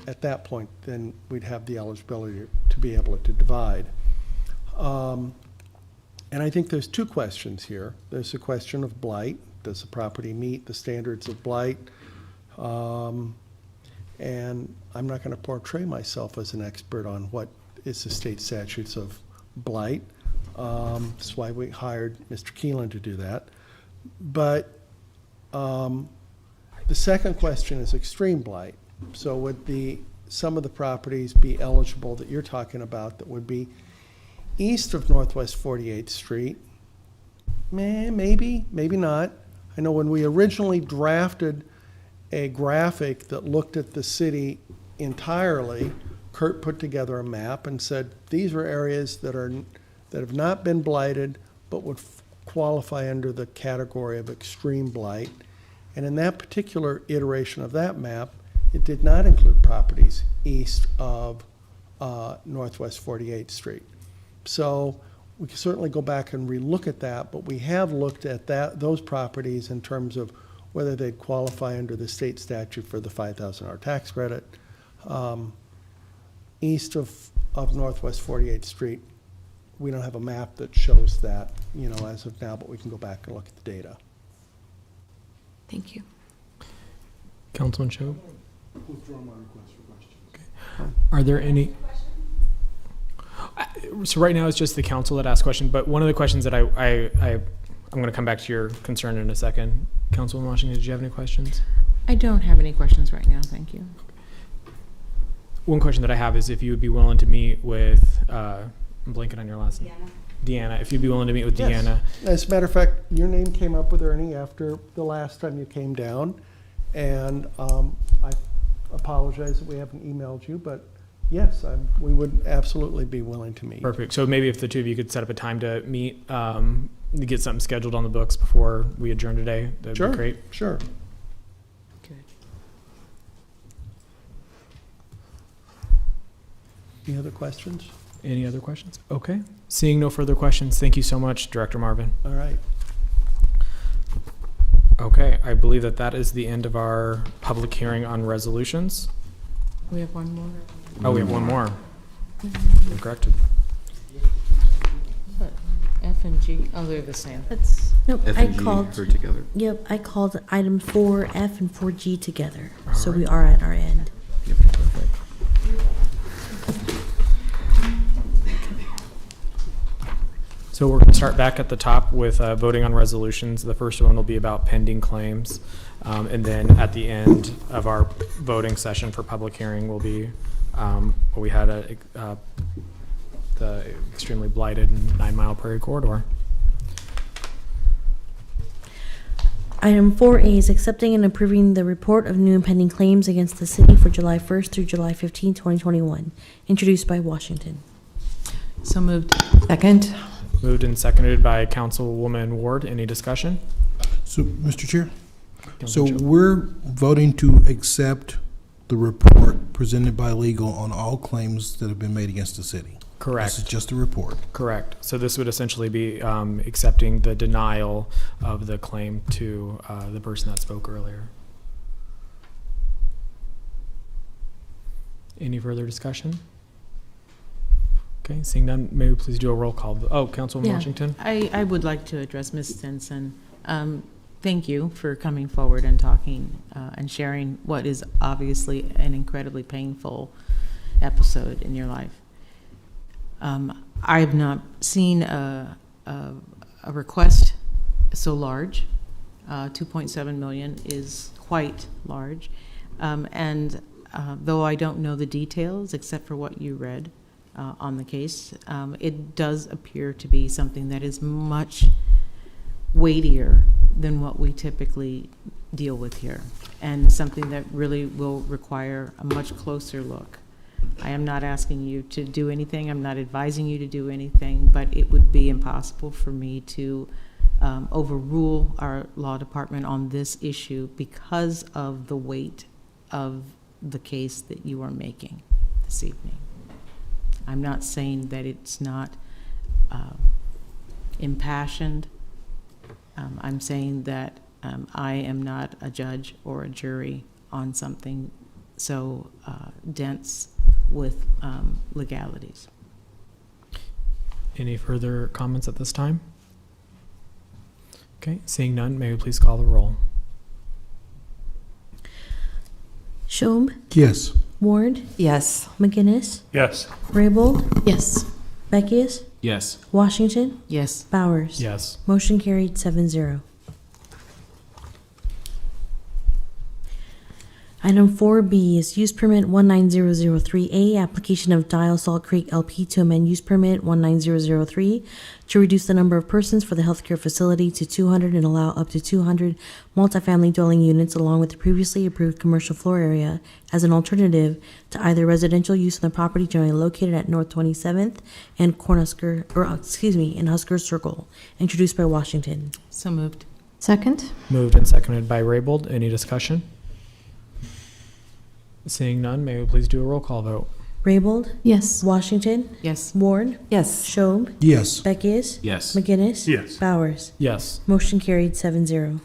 At that point, then we'd have the eligibility to be able to divide. And I think there's two questions here. There's a question of blight. Does the property meet the standards of blight? And I'm not going to portray myself as an expert on what is the state statutes of blight. That's why we hired Mr. Keelan to do that. But the second question is extreme blight. So would some of the properties be eligible that you're talking about that would be east of Northwest 48th Street? Maybe, maybe not. I know when we originally drafted a graphic that looked at the city entirely, Kurt put together a map and said, these are areas that have not been blighted, but would qualify under the category of extreme blight. And in that particular iteration of that map, it did not include properties east of Northwest 48th Street. So we can certainly go back and relook at that, but we have looked at those properties in terms of whether they'd qualify under the state statute for the $5,000 tax credit. East of Northwest 48th Street, we don't have a map that shows that, as of now, but we can go back and look at the data. Thank you. Councilman Cho? Withdraw my request for questions. Okay. Are there any? So right now it's just the council that asks questions, but one of the questions that I'm going to come back to your concern in a second. Councilman Washington, did you have any questions? I don't have any questions right now, thank you. One question that I have is if you would be willing to meet with, I'm blanking on your last name. Deanna, if you'd be willing to meet with Yes. Deanna. As a matter of fact, your name came up with Ernie after the last time you came down, and I apologize that we haven't emailed you, but yes, we would absolutely be willing to meet. Perfect. So maybe if the two of you could set up a time to meet, to get something scheduled on the books before we adjourn today, that'd Sure, be great. sure. Any other questions? Any other questions? Okay. Seeing no further questions, thank you so much, Director Marvin. All right. Okay, I believe that is the end of our public hearing on resolutions. We have one more. Oh, we have one more. I'm corrected. But F and G, oh, they're the same. Nope, F I and G called. are together. Yep, I called item 4F and 4G together. All So right. we are at our end. So we're going to start back at the top with voting on resolutions. The first one will be about pending claims. And then at the end of our voting session for public hearing will be, we had the extremely blighted 9 Mile Prairie corridor. Item 4A is accepting and approving the report of new and pending claims against the city for July 1st through July 15, 2021, introduced by Washington. So moved. Second. Moved and seconded by Councilwoman Ward. Any discussion? So, Mr. Chair, so Councilman Cho. we're voting to accept the report presented by legal on all claims that have been made against the city. Correct. This is just a report. Correct. So this would essentially be accepting the denial of the claim to the person that spoke earlier. Any further discussion? Okay, seeing none, may we please do a roll call? Oh, Councilwoman Washington? I would like to address Ms. Stinson. Thank you for coming forward and talking and sharing what is obviously an incredibly painful episode in your life. I have not seen a request so large. 2.7 million is quite large. And though I don't know the details except for what you read on the case, it does appear to be something that is much weightier than what we typically deal with here, and something that really will require a much closer look. I am not asking you to do anything, I'm not advising you to do anything, but it would be impossible for me to overrule our law department on this issue because of the weight of the case that you are making this evening. I'm not saying that it's not impassioned. I'm saying that I am not a judge or a jury on something so dense with legalities. Any further comments at this time? Okay, seeing none, may we please call the roll? Schob, Yes. Ward, Yes. McGinnis, Yes. Raybold, Yes. Beckius, Yes. Washington, Yes. Bowers. Yes. Motion carried 7-0. Item 4B is use permit 19003A, application of Dial Salt Creek LP to amend use permit 19003 to reduce the number of persons for the healthcare facility to 200 and allow up to 200 multifamily dwelling units along with the previously approved commercial floor area as an alternative to either residential use of the property generally located at North 27th and and Husker Circle, introduced by Washington. So moved. Second? Moved and seconded by Raybold. Any discussion? Seeing none, may we please do a roll call vote? Raybold, Yes. Washington, Yes. Ward, Yes. Schob, Yes. Beckius, Yes. McGinnis, Yes. Bowers. Yes. Motion carried 7-0.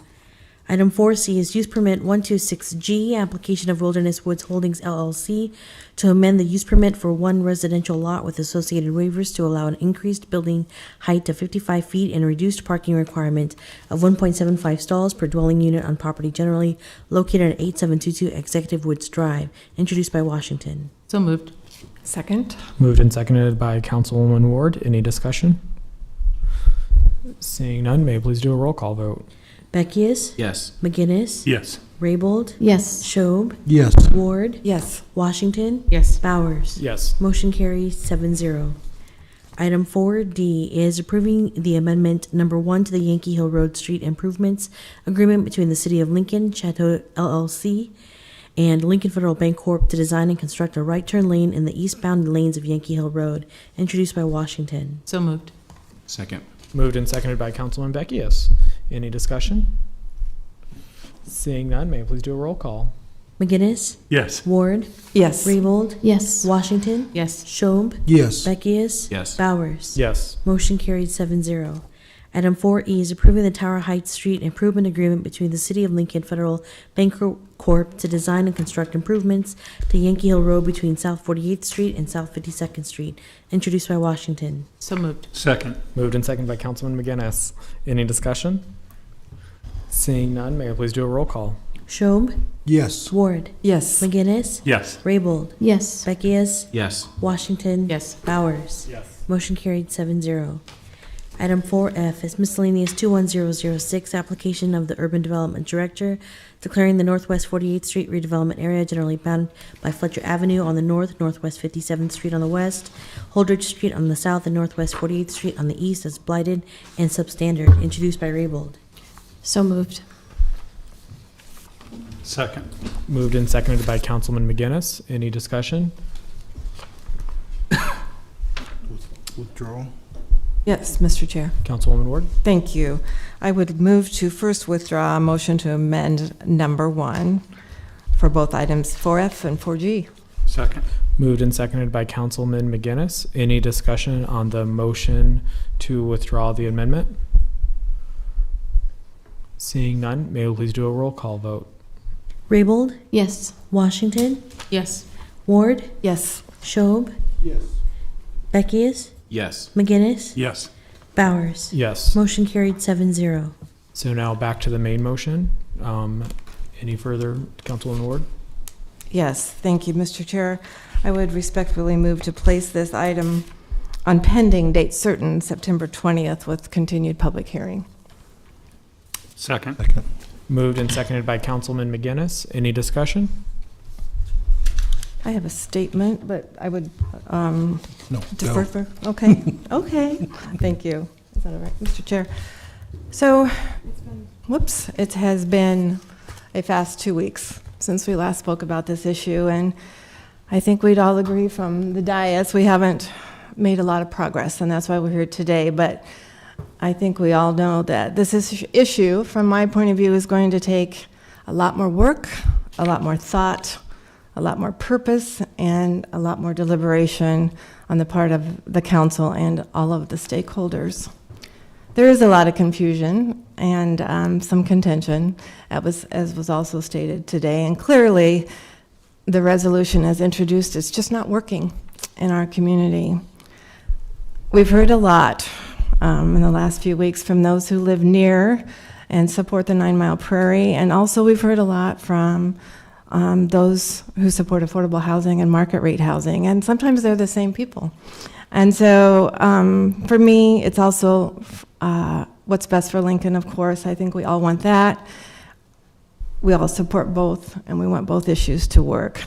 Item 4C is use permit 126G, application of Wilderness Woods Holdings LLC to amend the use permit for one residential lot with associated waivers to allow an increased building height of 55 feet and a reduced parking requirement of 1.75 stalls per dwelling unit on property generally located at 8722 Executive Woods Drive, introduced by Washington. So moved. Second. Moved and seconded by Councilwoman Ward. Any discussion? Seeing none, may we please do a roll call vote? Beckius, Yes. McGinnis, Yes. Raybold? Yes. Schob? Yes. Ward? Yes. Washington? Yes. Bowers? Yes. Motion carries 7-0. Item 4D is approving the amendment number 1 to the Yankee Hill Road Street Improvements Agreement between the City of Lincoln, Chateau LLC, and Lincoln Federal Bancorp to design and construct a right turn lane in the eastbound lanes of Yankee Hill Road, introduced by Washington. So moved. Second. Moved and seconded by Councilman Beckius. Any discussion? Seeing none, may I please do a roll call? McGinnis? Yes. Ward? Yes. Raybold? Yes. Washington? Yes. Schob? Yes. Beckius? Yes. Bowers? Yes. Motion carried 7-0. Item 4E is approving the Tarahide Street Improvement Agreement between the City of Lincoln Federal Bancorp to design and construct improvements to Yankee Hill Road between South 48th Street and South 52nd Street, introduced by Washington. So moved. Second. Moved and seconded by Councilman McGinnis. Any discussion? Seeing none, may I please do a roll call? Schob? Yes. Ward? Yes. McGinnis? Yes. Raybold? Yes. Beckius? Yes. Washington? Yes. Bowers? Yes. Motion carried 7-0. Item 4F is miscellaneous 21006, application of the Urban Development Director, declaring the Northwest 48th Street redevelopment area generally bounded by Fletcher Avenue on the north, Northwest 57th Street on the west, Holdridge Street on the south, and Northwest 48th Street on the east as blighted and substandard, introduced by Raybold. So moved. Second. Moved and seconded by Councilman McGinnis. Any discussion? Withdrawal. Yes, Mr. Chair. Councilwoman Ward? Thank you. I would move to first withdraw a motion to amend number 1 for both items 4F and 4G. Second. Moved and seconded by Councilman McGinnis. Any discussion on the motion to withdraw the amendment? Seeing none, may we please do a roll call vote? Raybold? Yes. Washington? Yes. Ward? Yes. Schob? Yes. Beckius? Yes. McGinnis? Yes. Bowers? Yes. Motion carried 7-0. So now back to the main motion. Any further, Councilwoman Ward? Yes, thank you, Mr. Chair. I would respectfully move to place this item on pending date certain, September 20th, with continued public hearing. Second. Moved and seconded by Councilman McGinnis. Any discussion? I have a statement, but I would No. defer Go. for, okay, okay, thank you. Is that all right, Mr. Chair? So, whoops, it has been a fast 2 weeks since we last spoke about this issue, and I think we'd all agree from the dais we haven't made a lot of progress, and that's why we're here today. But I think we all know that this issue, from my point of view, is going to take a lot more work, a lot more thought, a lot more purpose, and a lot more deliberation on the part of the council and all of the stakeholders. There is a lot of confusion and some contention, as was also stated today, and clearly the resolution as introduced is just not working in our community. We've heard a lot in the last few weeks from those who live near and support the 9 Mile Prairie, and also we've heard a lot from those who support affordable housing and market rate housing, and sometimes they're the same people. And so for me, it's also what's best for Lincoln, of course. I think we all want that. We all support both, and we want both issues to work.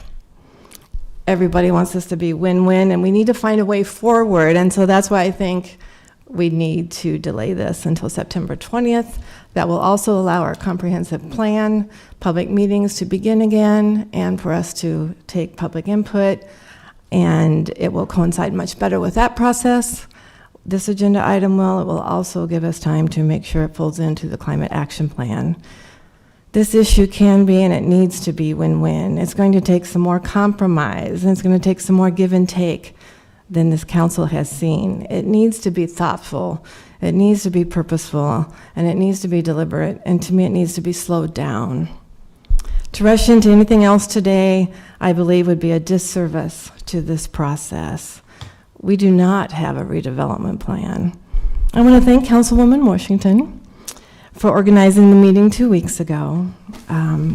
Everybody wants this to be win-win, and we need to find a way forward, and so that's why I think we need to delay this until September 20th. That will also allow our comprehensive plan, public meetings to begin again, and for us to take public input, and it will coincide much better with that process. This agenda item it will also give us time to make sure it folds into the climate action plan. This issue can be and it needs to be win-win. It's going to take some more compromise, and it's going to take some more give and take than this council has seen. It needs to be thoughtful, it needs to be purposeful, and it needs to be deliberate, and to me it needs to be slowed down. To rush into anything else today, I believe, would be a disservice to this process. We do not have a redevelopment plan. I want to thank Councilwoman Washington for organizing the meeting 2 weeks ago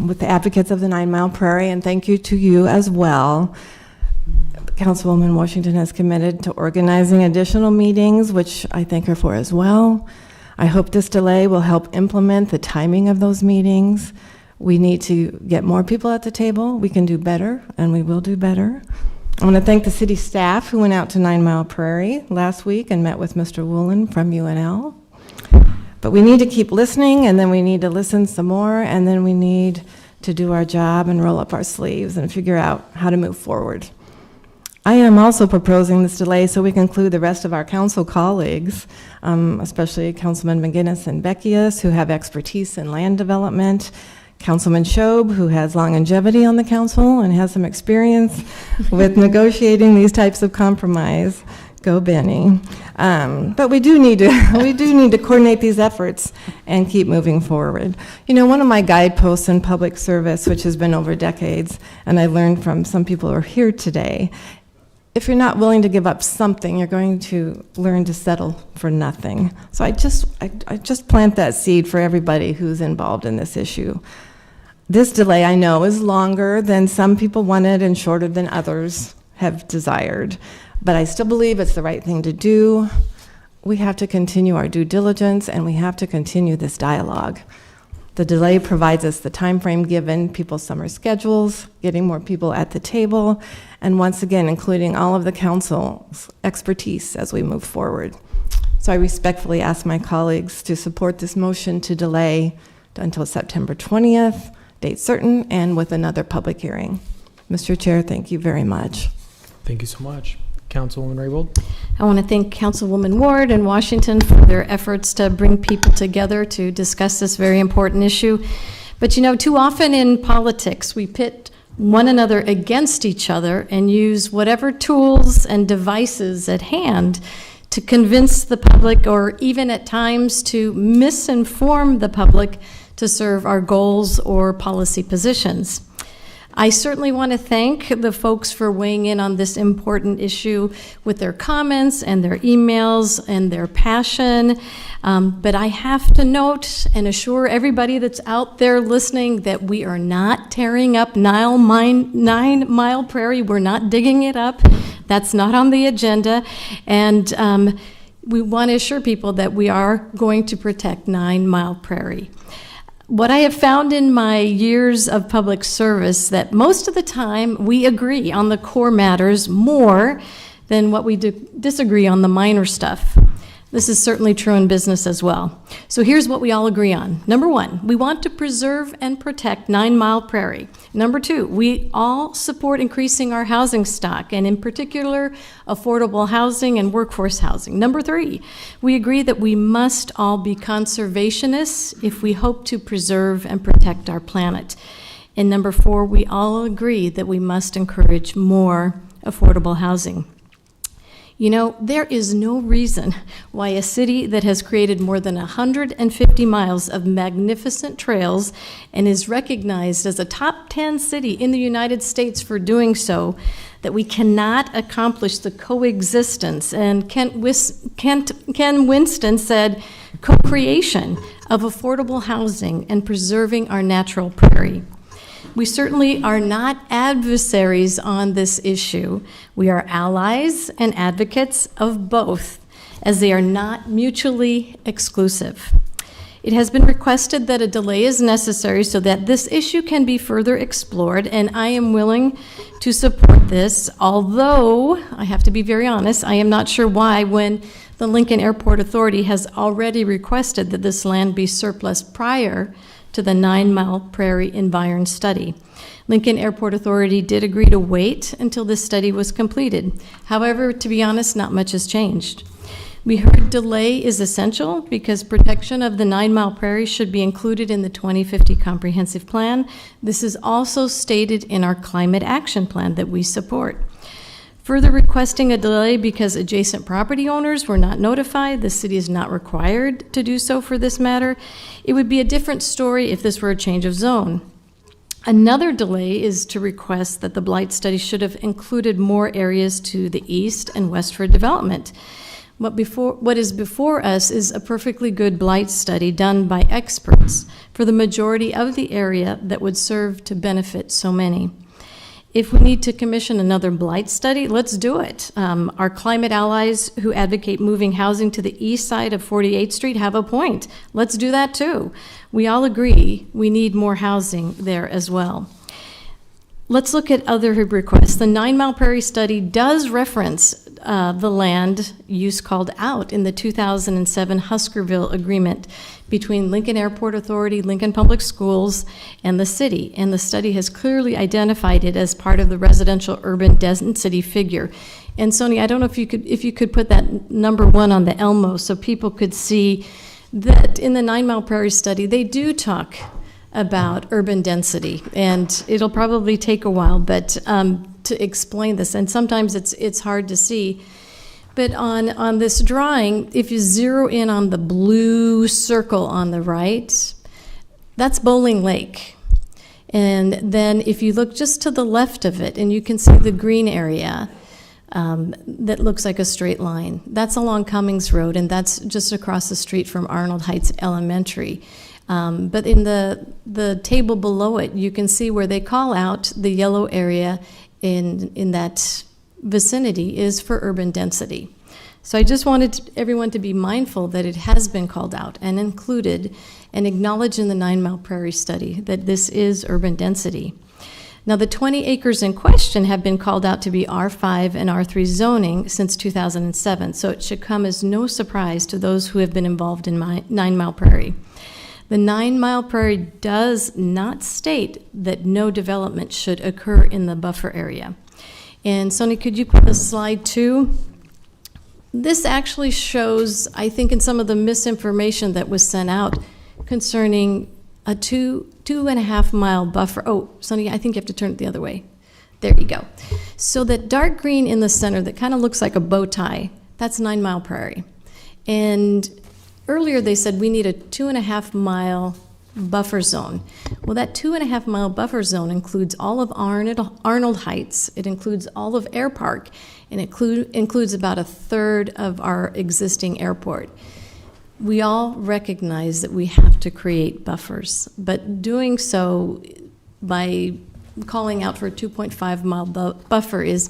with the advocates of the 9 Mile Prairie, and thank you to you as well. Councilwoman Washington has committed to organizing additional meetings, which I thank her for as well. I hope this delay will help implement the timing of those meetings. We need to get more people at the table. We can do better, and we will do better. I want to thank the city staff who went out to 9 Mile Prairie last week and met with Mr. Woolen from UNL. But we need to keep listening, and then we need to listen some more, and then we need to do our job and roll up our sleeves and figure out how to move forward. I am also proposing this delay so we can include the rest of our council colleagues, especially Councilman McGinnis and Beckius, who have expertise in land development, Councilman Shobe, who has longevity on the council and has some experience with negotiating these types of compromise. Go Benny. But we do need to coordinate these efforts and keep moving forward. You know, one of my guideposts in public service, which has been over decades, and I learned from some people who are here today, if you're not willing to give up something, you're going to learn to settle for nothing. So I just plant that seed for everybody who's involved in this issue. This delay, I know, is longer than some people wanted and shorter than others have desired, but I still believe it's the right thing to do. We have to continue our due diligence, and we have to continue this dialogue. The delay provides us the time frame given people's summer schedules, getting more people at the table, and once again, including all of the council's expertise as we move forward. So I respectfully ask my colleagues to support this motion to delay until September 20th, date certain, and with another public hearing. Mr. Chair, thank you very much. Thank you so much. Councilwoman Raybould. I want to thank Councilwoman Ward and Washington for their efforts to bring people together to discuss this very important issue. But you know, too often in politics, we pit one another against each other and use whatever tools and devices at hand to convince the public, or even at times to misinform the public to serve our goals or policy positions. I certainly want to thank the folks for weighing in on this important issue with their comments and their emails and their passion. But I have to note and assure everybody that's out there listening that we are not tearing up 9 Mile Prairie. We're not digging it up. That's not on the agenda. And we want to assure people that we are going to protect 9 Mile Prairie. What I have found in my years of public service, that most of the time we agree on the core matters more than what we disagree on the minor stuff. This is certainly true in business as well. So here's what we all agree on. Number one, we want to preserve and protect 9 Mile Prairie. Number two, we all support increasing our housing stock, and in particular, affordable housing and workforce housing. Number three, we agree that we must all be conservationists if we hope to preserve and protect our planet. And number four, we all agree that we must encourage more affordable housing. You know, there is no reason why a city that has created more than 150 miles of magnificent trails and is recognized as a top 10 city in the United States for doing so, that we cannot accomplish the coexistence, and Ken Winston said, co-creation of affordable housing and preserving our natural prairie. We certainly are not adversaries on this issue. We are allies and advocates of both, as they are not mutually exclusive. It has been requested that a delay is necessary so that this issue can be further explored, and I am willing to support this, although, I have to be very honest, I am not sure why, when the Lincoln Airport Authority has already requested that this land be surplus prior to the 9 Mile Prairie Environ study. Lincoln Airport Authority did agree to wait until this study was completed. However, to be honest, not much has changed. We heard delay is essential because protection of the 9 Mile Prairie should be included in the 2050 Comprehensive Plan. This is also stated in our Climate Action Plan that we support. Further requesting a delay because adjacent property owners were not notified, the city is not required to do so for this matter. It would be a different story if this were a change of zone. Another delay is to request that the blight study should have included more areas to the east and west for development. What is before us is a perfectly good blight study done by experts for the majority of the area that would serve to benefit so many. If we need to commission another blight study, let's do it. Our climate allies who advocate moving housing to the east side of 48th Street have a point. Let's do that too. We all agree we need more housing there as well. Let's look at other requests. The 9 Mile Prairie study does reference the land use called out in the 2007 Huskerville agreement between Lincoln Airport Authority, Lincoln Public Schools, and the city. And the study has clearly identified it as part of the residential urban density figure. And Sonia, I don't know if you could put that number 1 on the Elmo so people could see that in the 9 Mile Prairie study, they do talk about urban density, and it'll probably take a while, but to explain this, and sometimes it's hard to see. But on this drawing, if you zero in on the blue circle on the right, that's Bowling Lake. And then if you look just to the left of it, and you can see the green area that looks like a straight line, that's along Cummings Road, and that's just across the street from Arnold Heights Elementary. But in the table below it, you can see where they call out the yellow area in that vicinity is for urban density. So I just wanted everyone to be mindful that it has been called out and included and acknowledged in the 9 Mile Prairie study that this is urban density. Now, the 20 acres in question have been called out to be R5 and R3 zoning since 2007, so it should come as no surprise to those who have been involved in 9 Mile Prairie. The 9 Mile Prairie does not state that no development should occur in the buffer area. And Sonia, could you put the slide 2? This actually shows, I think, in some of the misinformation that was sent out concerning a 2.5 mile buffer. Oh, Sonia, I think you have to turn it the other way. There you go. So that dark green in the center that kind of looks like a bow tie, that's 9 Mile Prairie. And earlier they said we need a 2.5 mile buffer zone. Well, that 2.5 mile buffer zone includes all of Arnold Heights, it includes all of Air Park, and it includes about a third of our existing airport. We all recognize that we have to create buffers, but doing so by calling out for a 2.5 mile buffer is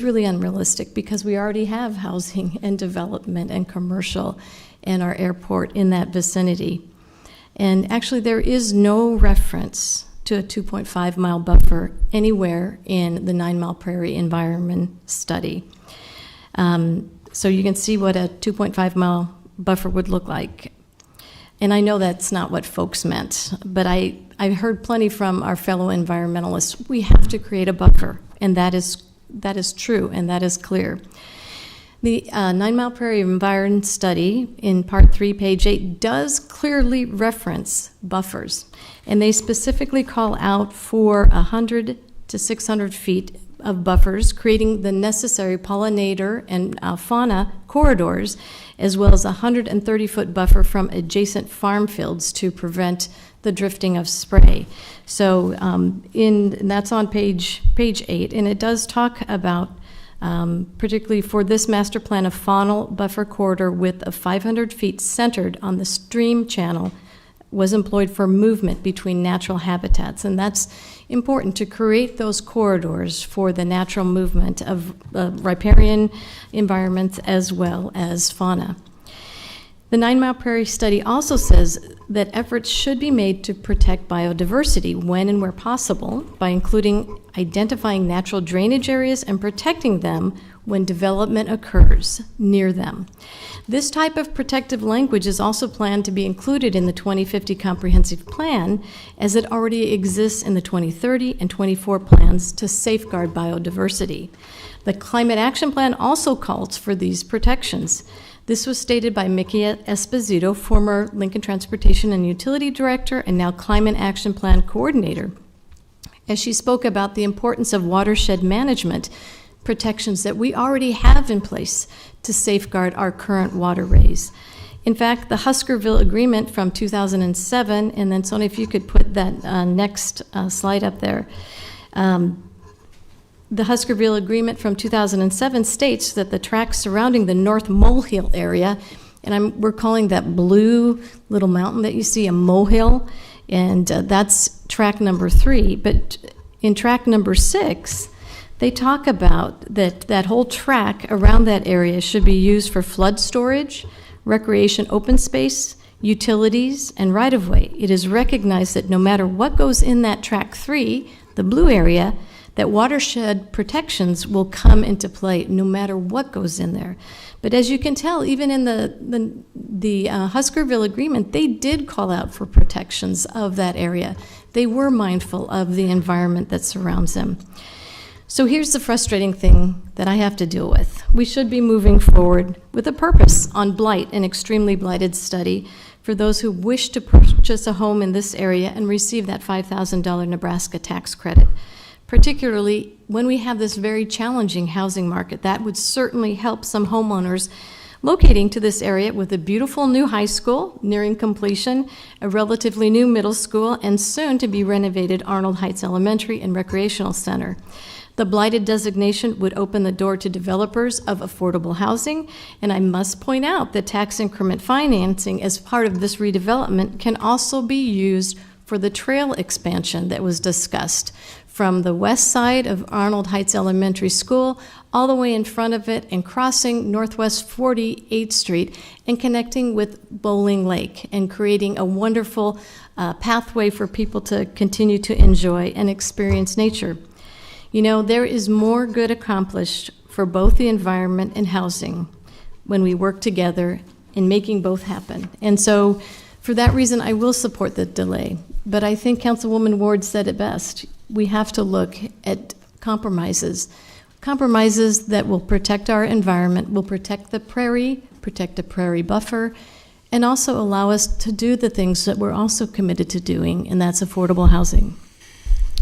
really unrealistic because we already have housing and development and commercial and our airport in that vicinity. And actually, there is no reference to a 2.5 mile buffer anywhere in the 9 Mile Prairie environment study. So you can see what a 2.5 mile buffer would look like. And I know that's not what folks meant, but I heard plenty from our fellow environmentalists. We have to create a buffer, and that is true, and that is clear. The 9 Mile Prairie Environment Study in Part 3, page 8, does clearly reference buffers, and they specifically call out for 100 to 600 feet of buffers, creating the necessary pollinator and fauna corridors, as well as a 130-foot buffer from adjacent farm fields to prevent the drifting of spray. So and that's on page 8, and it does talk about particularly for this master plan, a faunal buffer corridor width of 500 feet centered on the stream channel was employed for movement between natural habitats. And that's important to create those corridors for the natural movement of riparian environments as well as fauna. The 9 Mile Prairie study also says that efforts should be made to protect biodiversity when and where possible by including identifying natural drainage areas and protecting them when development occurs near them. This type of protective language is also planned to be included in the 2050 Comprehensive Plan, as it already exists in the 2030 and 24 plans to safeguard biodiversity. The Climate Action Plan also calls for these protections. This was stated by Mickey Esposito, former Lincoln Transportation and Utility Director and now Climate Action Plan Coordinator, as she spoke about the importance of watershed management protections that we already have in place to safeguard our current waterways. In fact, the Huskerville Agreement from 2007, and then Sonia, if you could put that next slide up there, the Huskerville Agreement from 2007 states that the tracts surrounding the North Molehill area, and we're calling that blue little mountain that you see a molehill, and that's track number 3. But in track number 6, they talk about that whole track around that area should be used for flood storage, recreation open space, utilities, and right-of-way. It is recognized that no matter what goes in that track 3, the blue area, that watershed protections will come into play no matter what goes in there. But as you can tell, even in the Huskerville agreement, they did call out for protections of that area. They were mindful of the environment that surrounds them. So here's the frustrating thing that I have to deal with. We should be moving forward with a purpose on blight, an extremely blighted study for those who wish to purchase a home in this area and receive that $5,000 Nebraska tax credit. Particularly when we have this very challenging housing market. That would certainly help some homeowners locating to this area with a beautiful new high school nearing completion, a relatively new middle school, and soon to be renovated Arnold Heights Elementary and Recreational Center. The blighted designation would open the door to developers of affordable housing, and I must point out that tax increment financing as part of this redevelopment can also be used for the trail expansion that was discussed from the west side of Arnold Heights Elementary School all the way in front of it and crossing Northwest 48th Street and connecting with Bowling Lake and creating a wonderful pathway for people to continue to enjoy and experience nature. You know, there is more good accomplished for both the environment and housing when we work together in making both happen. And so for that reason, I will support the delay. But I think Councilwoman Ward said it best. We have to look at compromises that will protect our environment, will protect the prairie buffer, and also allow us to do the things that we're also committed to doing, and that's affordable housing.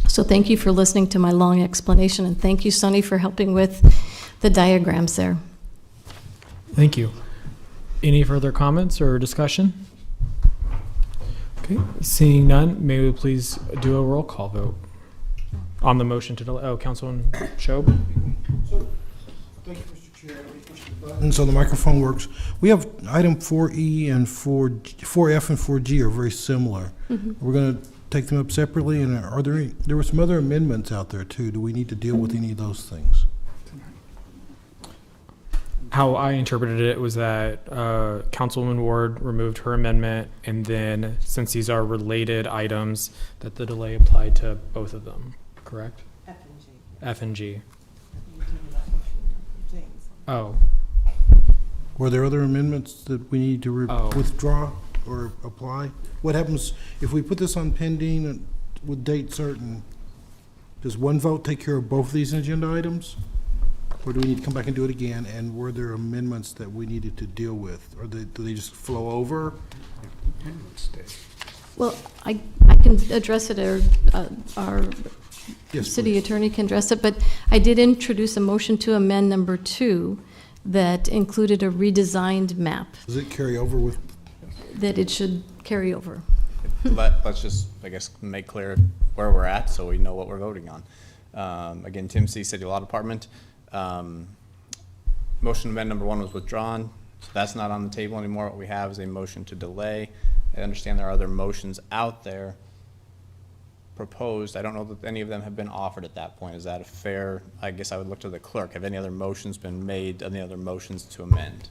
So thank you for listening to my long explanation, and thank you, Sunny, for helping with the diagrams there. Thank you. Any further comments or discussion? Okay, seeing none, may we please do a roll call vote on the motion to delay? Oh, Councilman Shob. Thank you, Mr. Chair. And so the microphone works. We have item 4E and 4F and 4G are very similar. We're going to take them up separately, and are there were some other amendments out there too. Do we need to deal with any of those things? How I interpreted it was that Councilwoman Ward removed her amendment, and then since these are related items, that the delay applied to both of them, correct? F and G. Oh. Were there other amendments that we need to withdraw or apply? What happens if we put this on pending with date certain? Does one vote take care of both of these agenda items? Or do we need to come back and do it again? And were there amendments that we needed to deal with? Or do they just flow over? Well, I can address it, or our Yes, city please. attorney can address it, but I did introduce a motion to amend number 2 that included a redesigned map, Does it carry over with? that it should carry over. Let's just, I guess, make clear where we're at so we know what we're voting on. Again, Tim C., City Law Department. Motion to amend number 1 was withdrawn, so that's not on the table anymore. What we have is a motion to delay. I understand there are other motions out there proposed. I don't know that any of them have been offered at that point. Is that a fair, I guess I would look to the clerk. Have any other motions been made, any other motions to amend?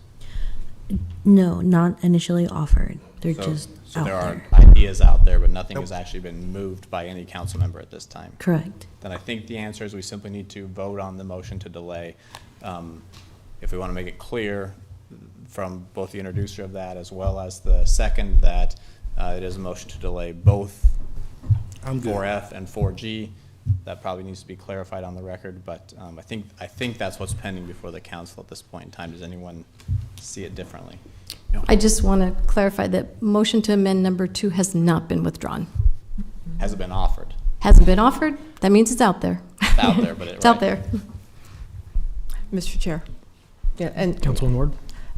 No, not initially offered. They're just So out there are there. ideas out there, but nothing has actually been moved by any council member at this time. Correct. Then I think the answer is we simply need to vote on the motion to delay. If we want to make it clear from both the introducer of that as well as the second that it is a motion to delay both 4F and 4G, that probably needs to be clarified on the record, but I think that's what's pending before the council at this point in time. Does anyone see it differently? I just want to clarify that motion to amend number 2 has not been withdrawn. Has it been offered? Hasn't been offered? That means it's out there. It's out there, but It's out there. Mr. Chair. Yeah, and Councilwoman Ward.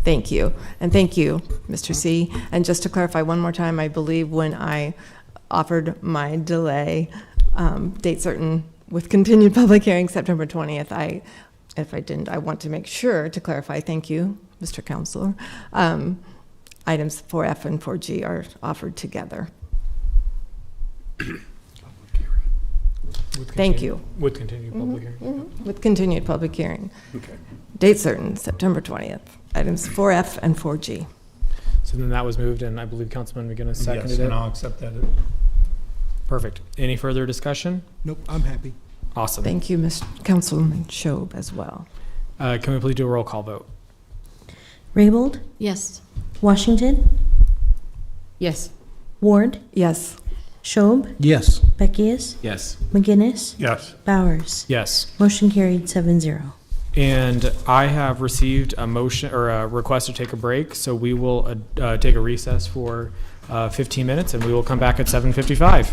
thank you. And thank you, Mr. C. And just to clarify one more time, I believe when I offered my delay, date certain with continued public hearing September 20th, if I didn't, I want to make sure to clarify, thank you, Mr. Counselor, items 4F and 4G are offered together. Thank you. With continued public hearing. With continued public hearing. Okay. Date certain, September 20th. Items 4F and 4G. So then that was moved, and I believe Councilman McGinnis seconded Yes, it. and I'll accept that. Perfect. Any further discussion? Nope, I'm happy. Awesome. Thank you, Councilman Shob, as well. Can we please do a roll call vote? Raybold? Yes. Washington? Yes. Ward? Yes. Schob? Yes. Beckius? Yes. McGinnis? Yes. Bowers? Yes. Motion carried 7-0. And I have received a motion or a request to take a break, so we will take a recess for 15 minutes, and we will come back at 7:55.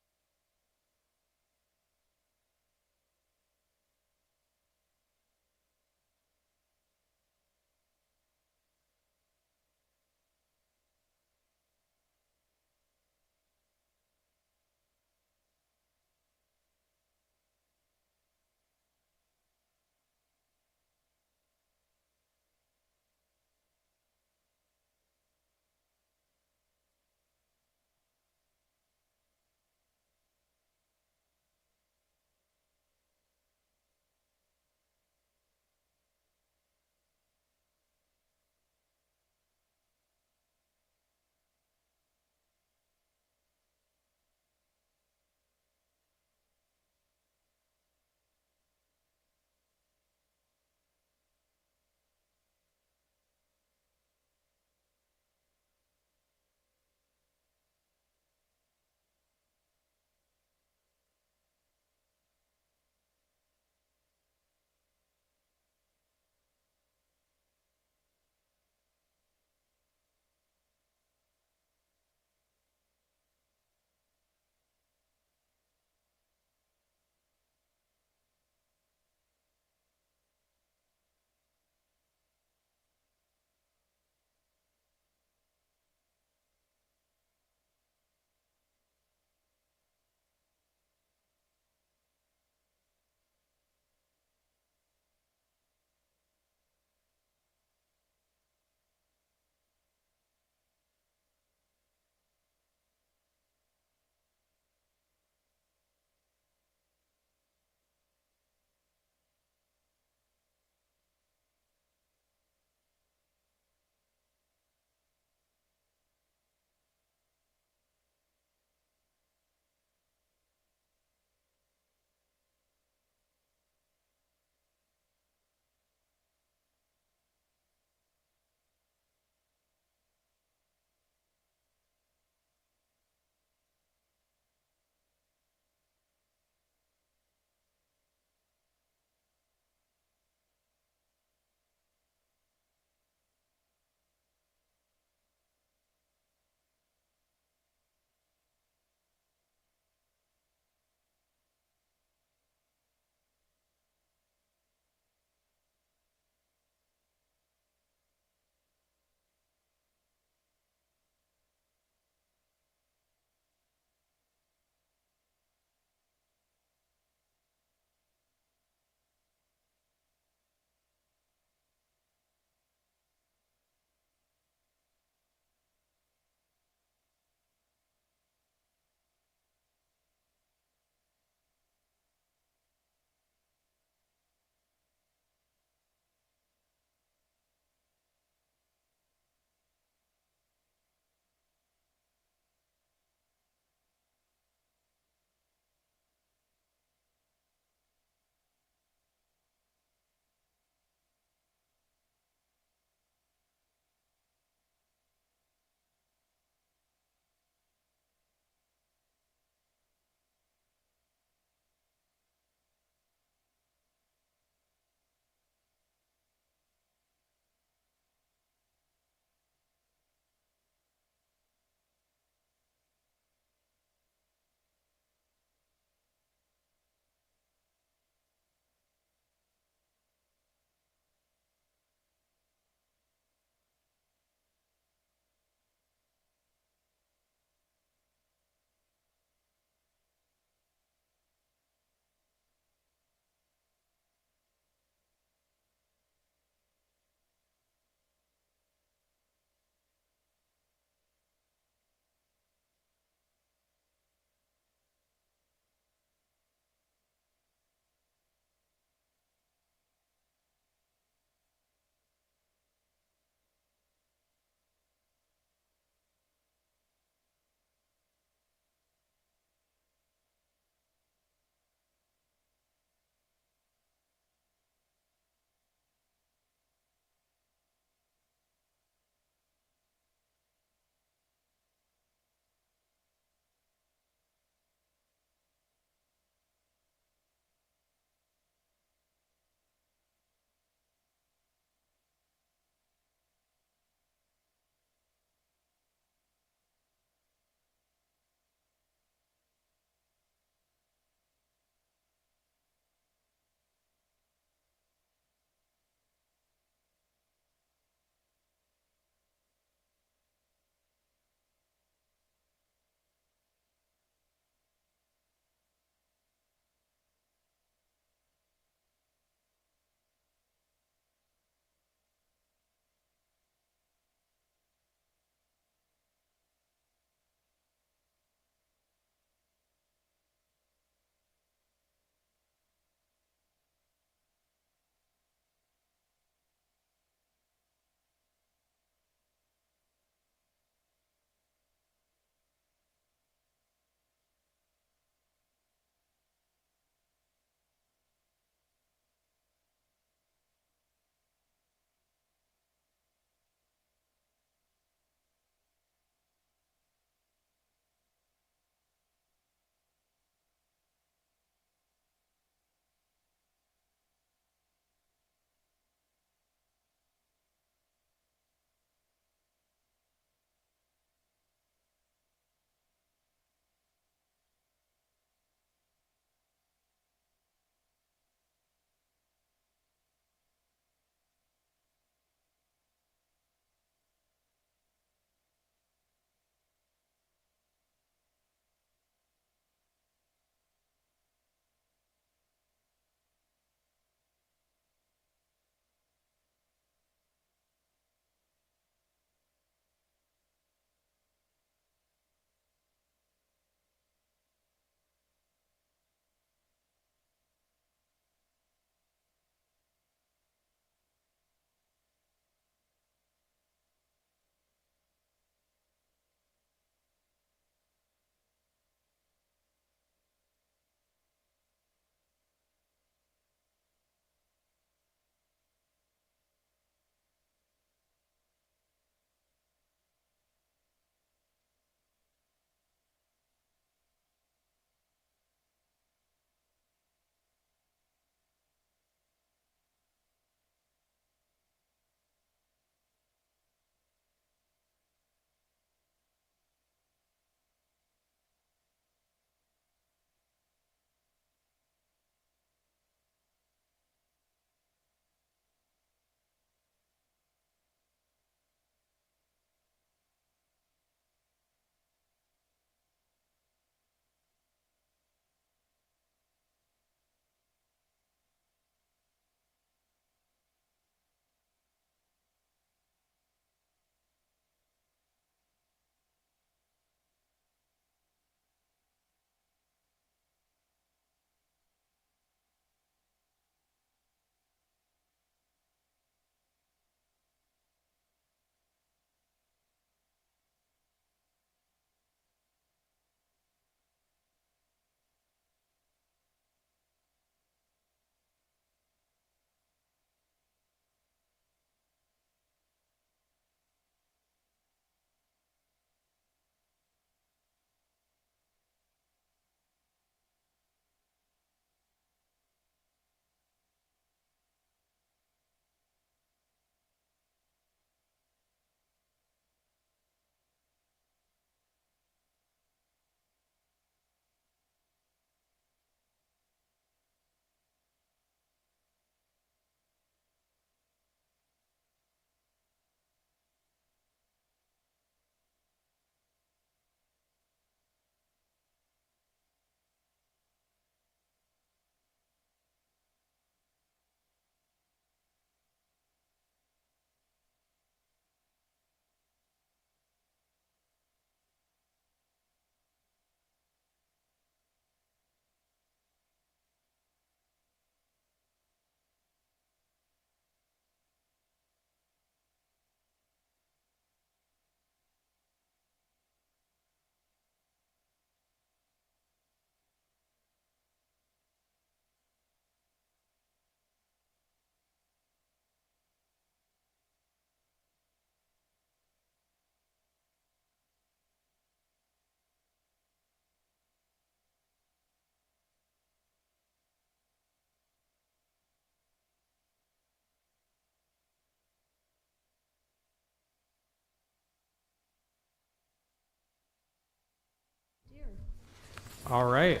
All right.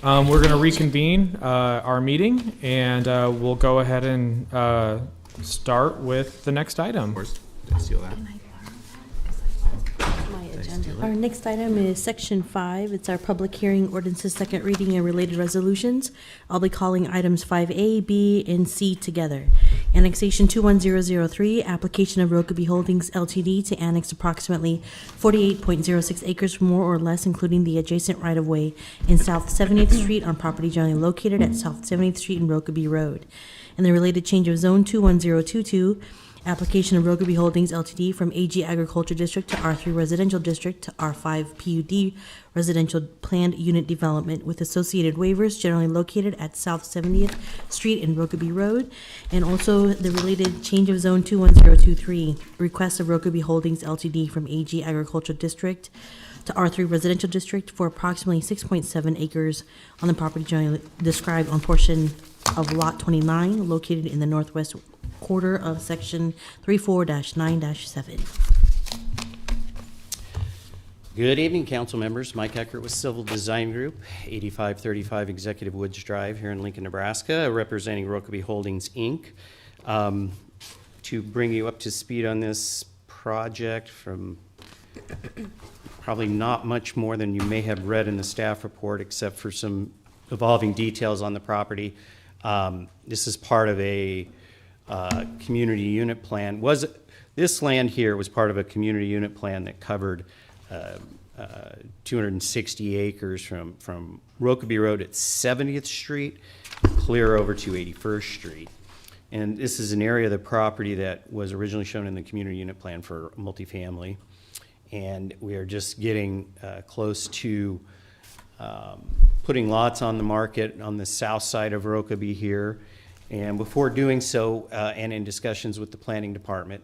We're going to reconvene our meeting, and we'll go ahead and start with the next item. Of course. Did I steal that? Our next item is Section 5. It's our public hearing, ordinances, second reading, and related resolutions. I'll be calling items 5A, B, and C together. Annexation 21003, application of Rokeby Holdings LTD to annex approximately 48.06 acres more or less, including the adjacent right-of-way in South 70th Street on property generally located at South 70th Street and Rokeby Road. And the related change of zone 21022, application of Rokeby Holdings LTD from AG Agriculture District to R3 Residential District to R5 PUD Residential Planned Unit Development with associated waivers generally located at South 70th Street and Rokeby Road. And also the related change of zone 21023, request of Rokeby Holdings LTD from AG Agriculture District to R3 Residential District for approximately 6.7 acres on the property generally described on portion of Lot 29 located in the northwest quarter of Section 34-9-7. Good evening, council members. Mike Eckert with Civil Design Group, 8535 Executive Woods Drive here in Lincoln, Nebraska, representing Rokeby Holdings, Inc. To bring you up to speed on this project from probably not much more than you may have read in the staff report, except for some evolving details on the property. This is part of a community unit plan. This land here was part of a community unit plan that covered 260 acres from Rokeby Road at 70th Street clear over to 81st Street. And this is an area of the property that was originally shown in the community unit plan for multifamily. And we are just getting close to putting lots on the market on the south side of Rokeby here. And before doing so, and in discussions with the planning department,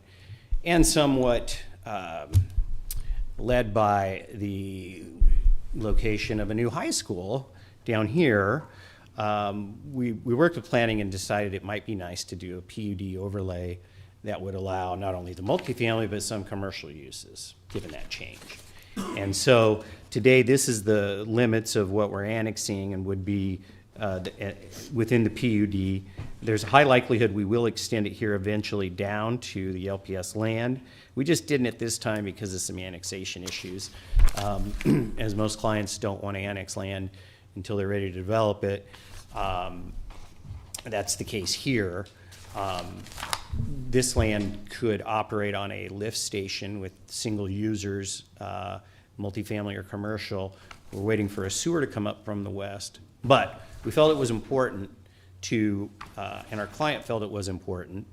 and somewhat led by the location of a new high school down here, we worked with planning and decided it might be nice to do a PUD overlay that would allow not only the multifamily, but some commercial uses, given that change. And so today, this is the limits of what we're annexing and would be within the PUD. There's a high likelihood we will extend it here eventually down to the LPS land. We just didn't at this time because of some annexation issues. As most clients don't want to annex land until they're ready to develop it. That's the case here. This land could operate on a lift station with single users, multifamily or commercial. We're waiting for a sewer to come up from the west. But we felt it was important to, and our client felt it was important,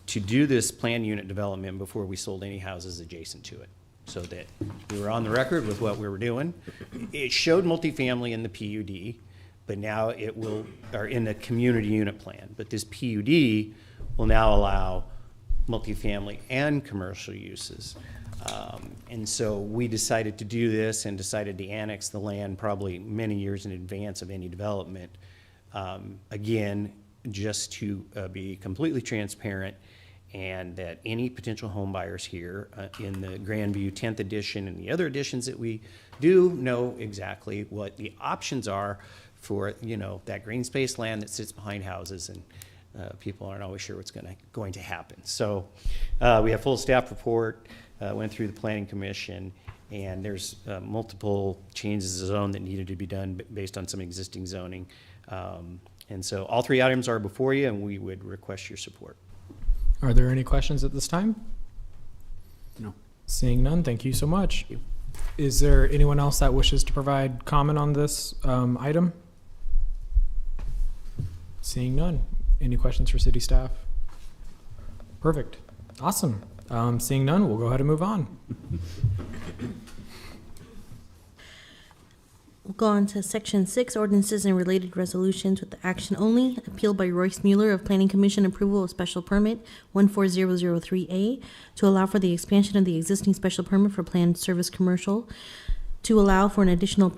to do this planned unit development before we sold any houses adjacent to it, so that we were on the record with what we were doing. It showed multifamily in the PUD, but now it will, or in the community unit plan, but this PUD will now allow multifamily and commercial uses. And so we decided to do this and decided to annex the land probably many years in advance of any development. Again, just to be completely transparent, and that any potential home buyers here in the Grandview 10th edition and the other editions that we do know exactly what the options are for, you know, that green space land that sits behind houses, and people aren't always sure what's going to happen. So we have full staff report, went through the planning commission, and there's multiple changes of zone that needed to be done based on some existing zoning. And so all three items are before you, and we would request your support. Are there any questions at this time? No. Seeing none, thank you so much. Is there anyone else that wishes to provide comment on this item? Seeing none. Any questions for city staff? Perfect. Awesome. Seeing none, we'll go ahead and move on. We'll go on to Section 6, ordinances and related resolutions with the action only. Appeal by Royce Mueller of Planning Commission approval of special permit 14003A to allow for the expansion of the existing special permit for planned service commercial to allow for an additional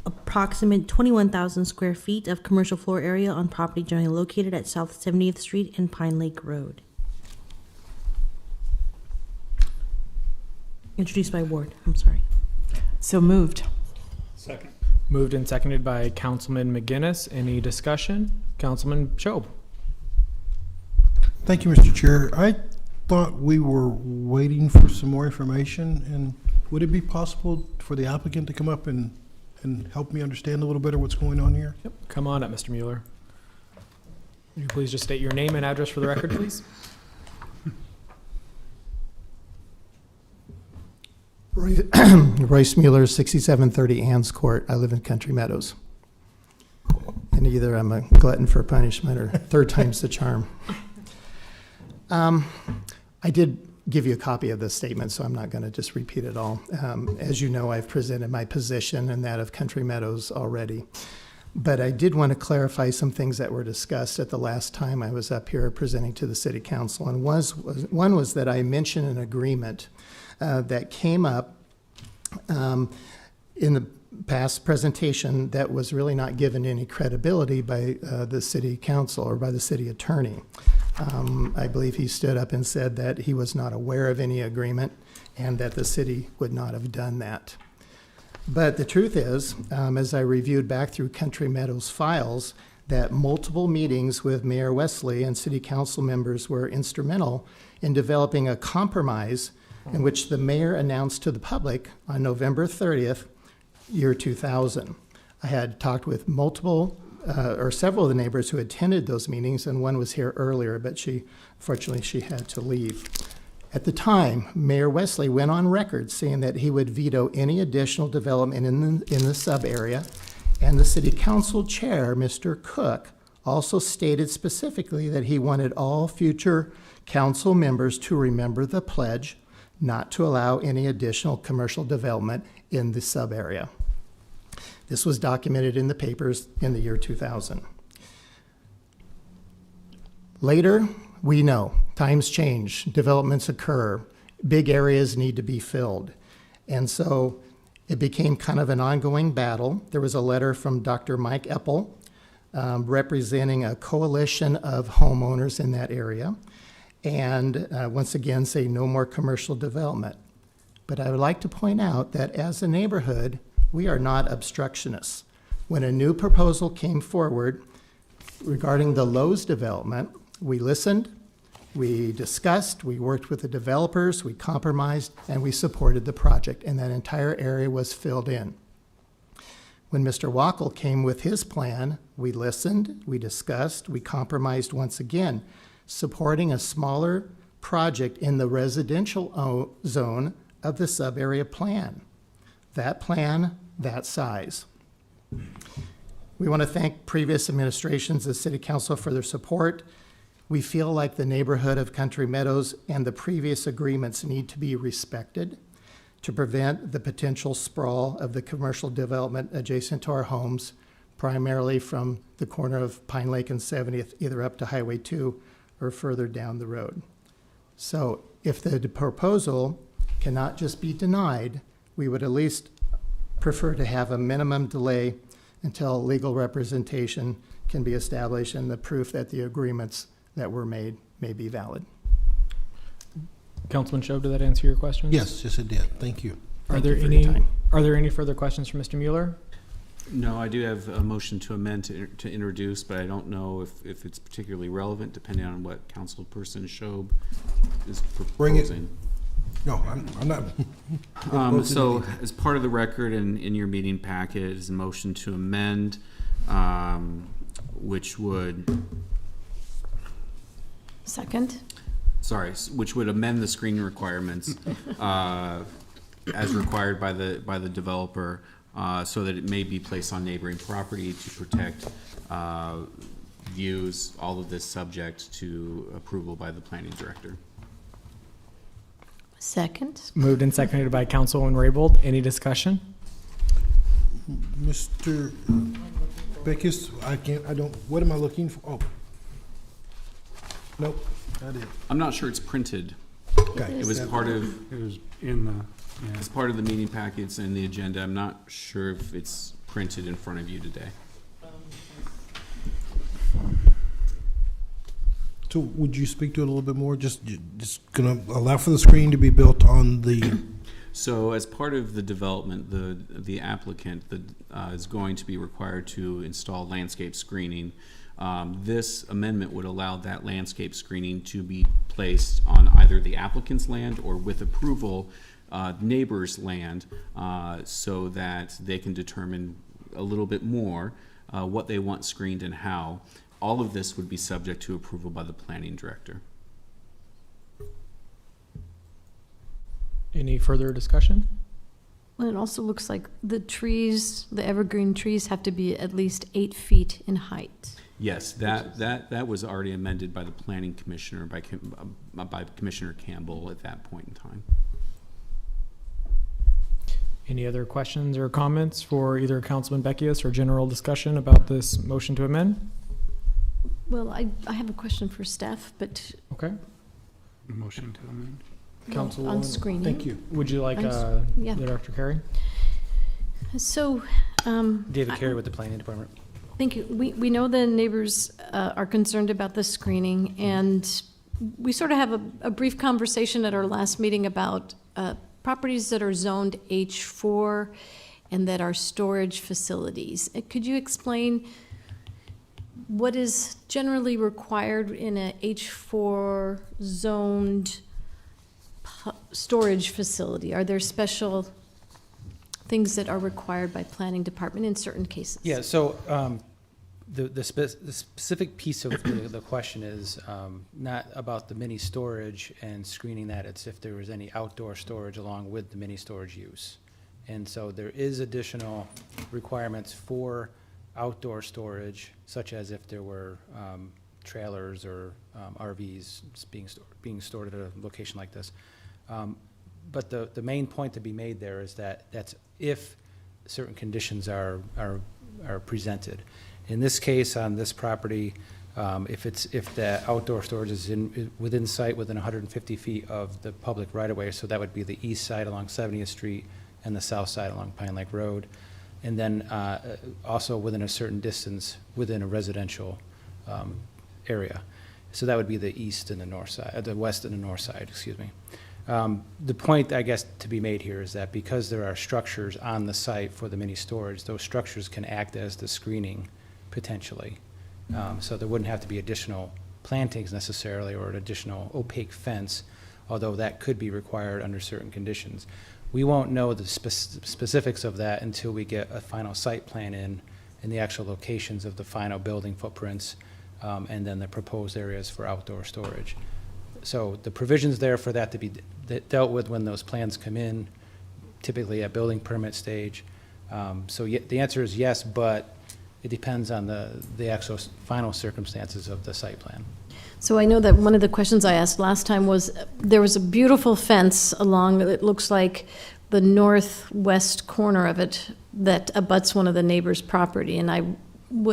approximate 21,000 square feet of commercial floor area on property generally located at South 70th Street and Pine Lake Road. Introduced by Ward. I'm sorry. So moved. Second. Moved and seconded by Councilman McGinnis. Any discussion? Councilman Shob. Thank you, Mr. Chair. I thought we were waiting for some more information, and would it be possible for the applicant to come up and help me understand a little better what's going on here? Yep. Come on up, Mr. Mueller. Would you please just state your name and address for the record, please? Royce Mueller, 6730 Ann's Court. I live in Country Meadows. And either I'm a glutton for punishment or third time's the charm. I did give you a copy of this statement, so I'm not going to just repeat it all. As you know, I've presented my position and that of Country Meadows already. But I did want to clarify some things that were discussed at the last time I was up here presenting to the City Council. And one was that I mentioned an agreement that came up in the past presentation that was really not given any credibility by the City Council or by the City Attorney. I believe he stood up and said that he was not aware of any agreement and that the city would not have done that. But the truth is, as I reviewed back through Country Meadows files, that multiple meetings with Mayor Wesley and City Council members were instrumental in developing a compromise in which the mayor announced to the public on November 30th, year 2000. I had talked with several of the neighbors who attended those meetings, and one was here earlier, but fortunately she had to leave. At the time, Mayor Wesley went on record saying that he would veto any additional development in the sub-area, and the City Council Chair, Mr. Cook, also stated specifically that he wanted all future council members to remember the pledge not to allow any additional commercial development in the sub-area. This was documented in the papers in the year 2000. Later, we know times change, developments occur, big areas need to be filled. And so it became kind of an ongoing battle. There was a letter from Dr. Mike Eppel representing a coalition of homeowners in that area. And once again, say no more commercial development. But I would like to point out that as a neighborhood, we are not obstructionists. When a new proposal came forward regarding the Lowe's development, we listened, we discussed, we worked with the developers, we compromised, and we supported the project, and that entire area was filled in. When Mr. Wackel came with his plan, we listened, we discussed, we compromised once again, supporting a smaller project in the residential zone of the sub-area plan. That plan, that size. We want to thank previous administrations of City Council for their support. We feel like the neighborhood of Country Meadows and the previous agreements need to be respected to prevent the potential sprawl of the commercial development adjacent to our homes, primarily from the corner of Pine Lake and 70th, either up to Highway 2 or further down the road. So if the proposal cannot just be denied, we would at least prefer to have a minimum delay until legal representation can be established and the proof that the agreements that were made may be valid. Councilman Shob, did that answer your question? Yes, it did. Thank you. Are there any further questions for Mr. Mueller? No, I do have a motion to amend to introduce, but I don't know if it's particularly relevant, depending on what Councilperson Shob is proposing. Bring it. No, I'm not. So, as part of the record and in your meeting packet is a motion to amend, which would which would amend the screening requirements as required by the developer. So that it may be placed on neighboring property to protect views, all of this subject to approval by the planning director. Second. Moved and seconded by Councilwoman Raybold. Any discussion? Mr. Beckus, what am I looking for? Oh. Nope, not it. I'm not sure it's printed. Okay. It was part of. It was in the. Yeah. As part of the meeting packets and the agenda. I'm not sure if it's printed in front of you today. So would you speak to it a little bit more? Just gonna allow for the screen to be built on the So as part of the development, the applicant is going to be required to install landscape screening. This amendment would allow that landscape screening to be placed on either the applicant's land or, with approval, neighbor's land, so that they can determine a little bit more what they want screened and how. All of this would be subject to approval by the planning director. Any further discussion? Well, it also looks like the trees, the evergreen trees, have to be at least 8 feet in height. Yes, that was already amended by the planning commissioner, by Commissioner Campbell at that point in time. Any other questions or comments for either Councilman Beckius or general discussion about this motion to amend? Well, I have a question for staff, but Okay. Motion to amend. Council on screening. Thank you. Would you like yeah. Dr. Carey? So, David Carey with the Planning Department. thank you. We know the neighbors are concerned about the screening, and we sort of have a brief conversation at our last meeting about properties that are zoned H4 and that are storage facilities. Could you explain what is generally required in a H4 zoned storage facility? Are there special things that are required by planning department in certain cases? Yeah, so the specific piece of the question is not about the mini storage and screening that. It's if there was any outdoor storage along with the mini storage use. And so there is additional requirements for outdoor storage, such as if there were trailers or RVs being stored at a location like this. But the main point to be made there is that that's if certain conditions are presented. In this case, on this property, if the outdoor storage is within sight, within 150 feet of the public right-of-way, so that would be the east side along 70th Street and the south side along Pine Lake Road, and then also within a certain distance within a residential area. So that would be the east and the north side, the west and the north side, excuse me. The point, I guess, to be made here is that because there are structures on the site for the mini storage, those structures can act as the screening potentially. So there wouldn't have to be additional plantings necessarily or an additional opaque fence, although that could be required under certain conditions. We won't know the specifics of that until we get a final site plan in and the actual locations of the final building footprints, and then the proposed areas for outdoor storage. So the provisions there for that to be dealt with when those plans come in, typically at building permit stage. So the answer is yes, but it depends on the actual final circumstances of the site plan. So I know that one of the questions I asked last time was, there was a beautiful fence along, it looks like the northwest corner of it that abuts one of the neighbor's property, and I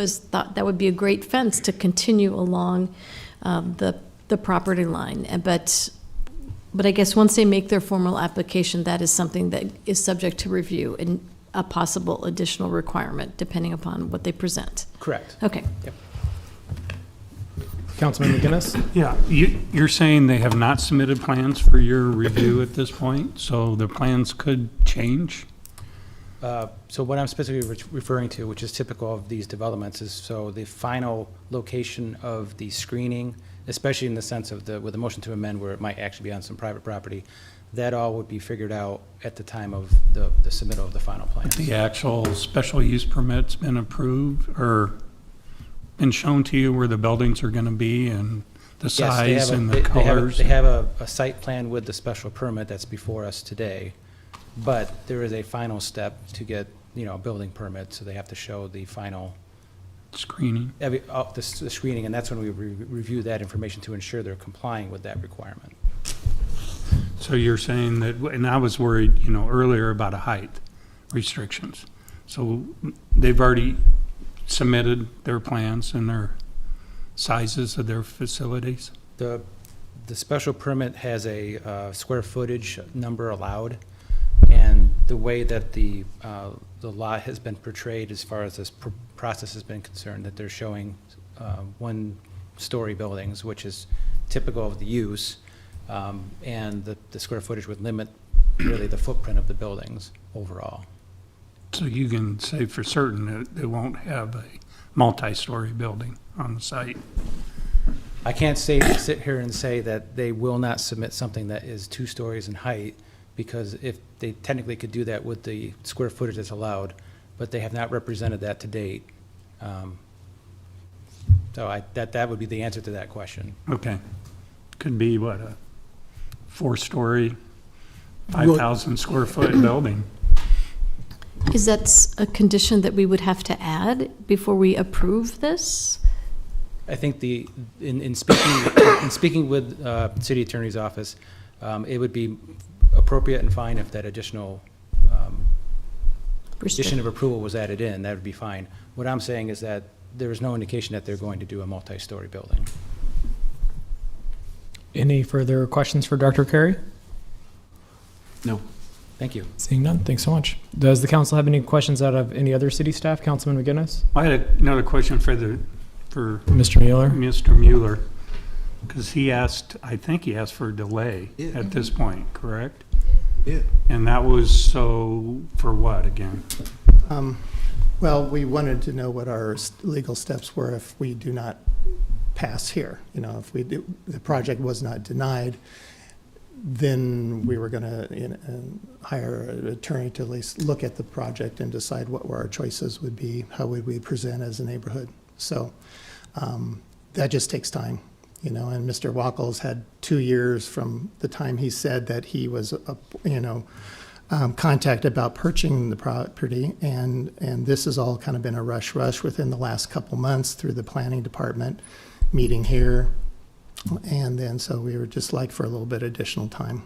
thought that would be a great fence to continue along the property line. But I guess once they make their formal application, that is something that is subject to review and a possible additional requirement depending upon what they present. Correct. Okay. Yep. Councilman McGinnis? Yeah, you're saying they have not submitted plans for your review at this point, so the plans could change? So what I'm specifically referring to, which is typical of these developments, is so the final location of the screening, especially in the sense of with the motion to amend where it might actually be on some private property, that all would be figured out at the time of the submittal of the final plan. The actual special use permit's been approved or been shown to you where the buildings are going to be and the size and the colors? They have a site plan with the special permit that's before us today, but there is a final step to get, a building permit, so they have to show the final screening. The screening, and that's when we review that information to ensure they're complying with that requirement. So you're saying that, and I was worried, earlier about height restrictions. So they've already submitted their plans and their sizes of their facilities? The special permit has a square footage number allowed, and the way that the lot has been portrayed as far as this process has been concerned, that they're showing one-story buildings, which is typical of the use, and the square footage would limit really the footprint of the buildings overall. So you can say for certain that they won't have a multi-story building on the site? I can't sit here and say that they will not submit something that is 2 stories in height, because if they technically could do that with the square footage that's allowed, but they have not represented that to date. So that would be the answer to that question. Okay. Could be, what, a 4-story, 5,000 square foot building? Is that a condition that we would have to add before we approve this? I think in speaking with city attorney's office, it would be appropriate and fine if that additional condition of approval was added in. That would be fine. What I'm saying is that there is no indication that they're going to do a multi-story building. Any further questions for Dr. Carey? No. Thank you. Seeing none, thanks so much. Does the council have any questions out of any other city staff? Councilman McGinnis? I had another question for Mr. Mueller. Mr. Mueller, because he asked, I think he asked for a delay at this point, correct? Yeah. And that was so for what again? Well, we wanted to know what our legal steps were if we do not pass here. You know, if the project was not denied, then we were going to hire an attorney to at least look at the project and decide what our choices would be, how would we present as a neighborhood. So that just takes time, you know, and Mr. Wackel's had 2 years from the time he said that he was, contacted about purchasing the property, and this has all kind of been a rush within the last couple months through the planning department meeting here. And then so we were just like for a little bit additional time.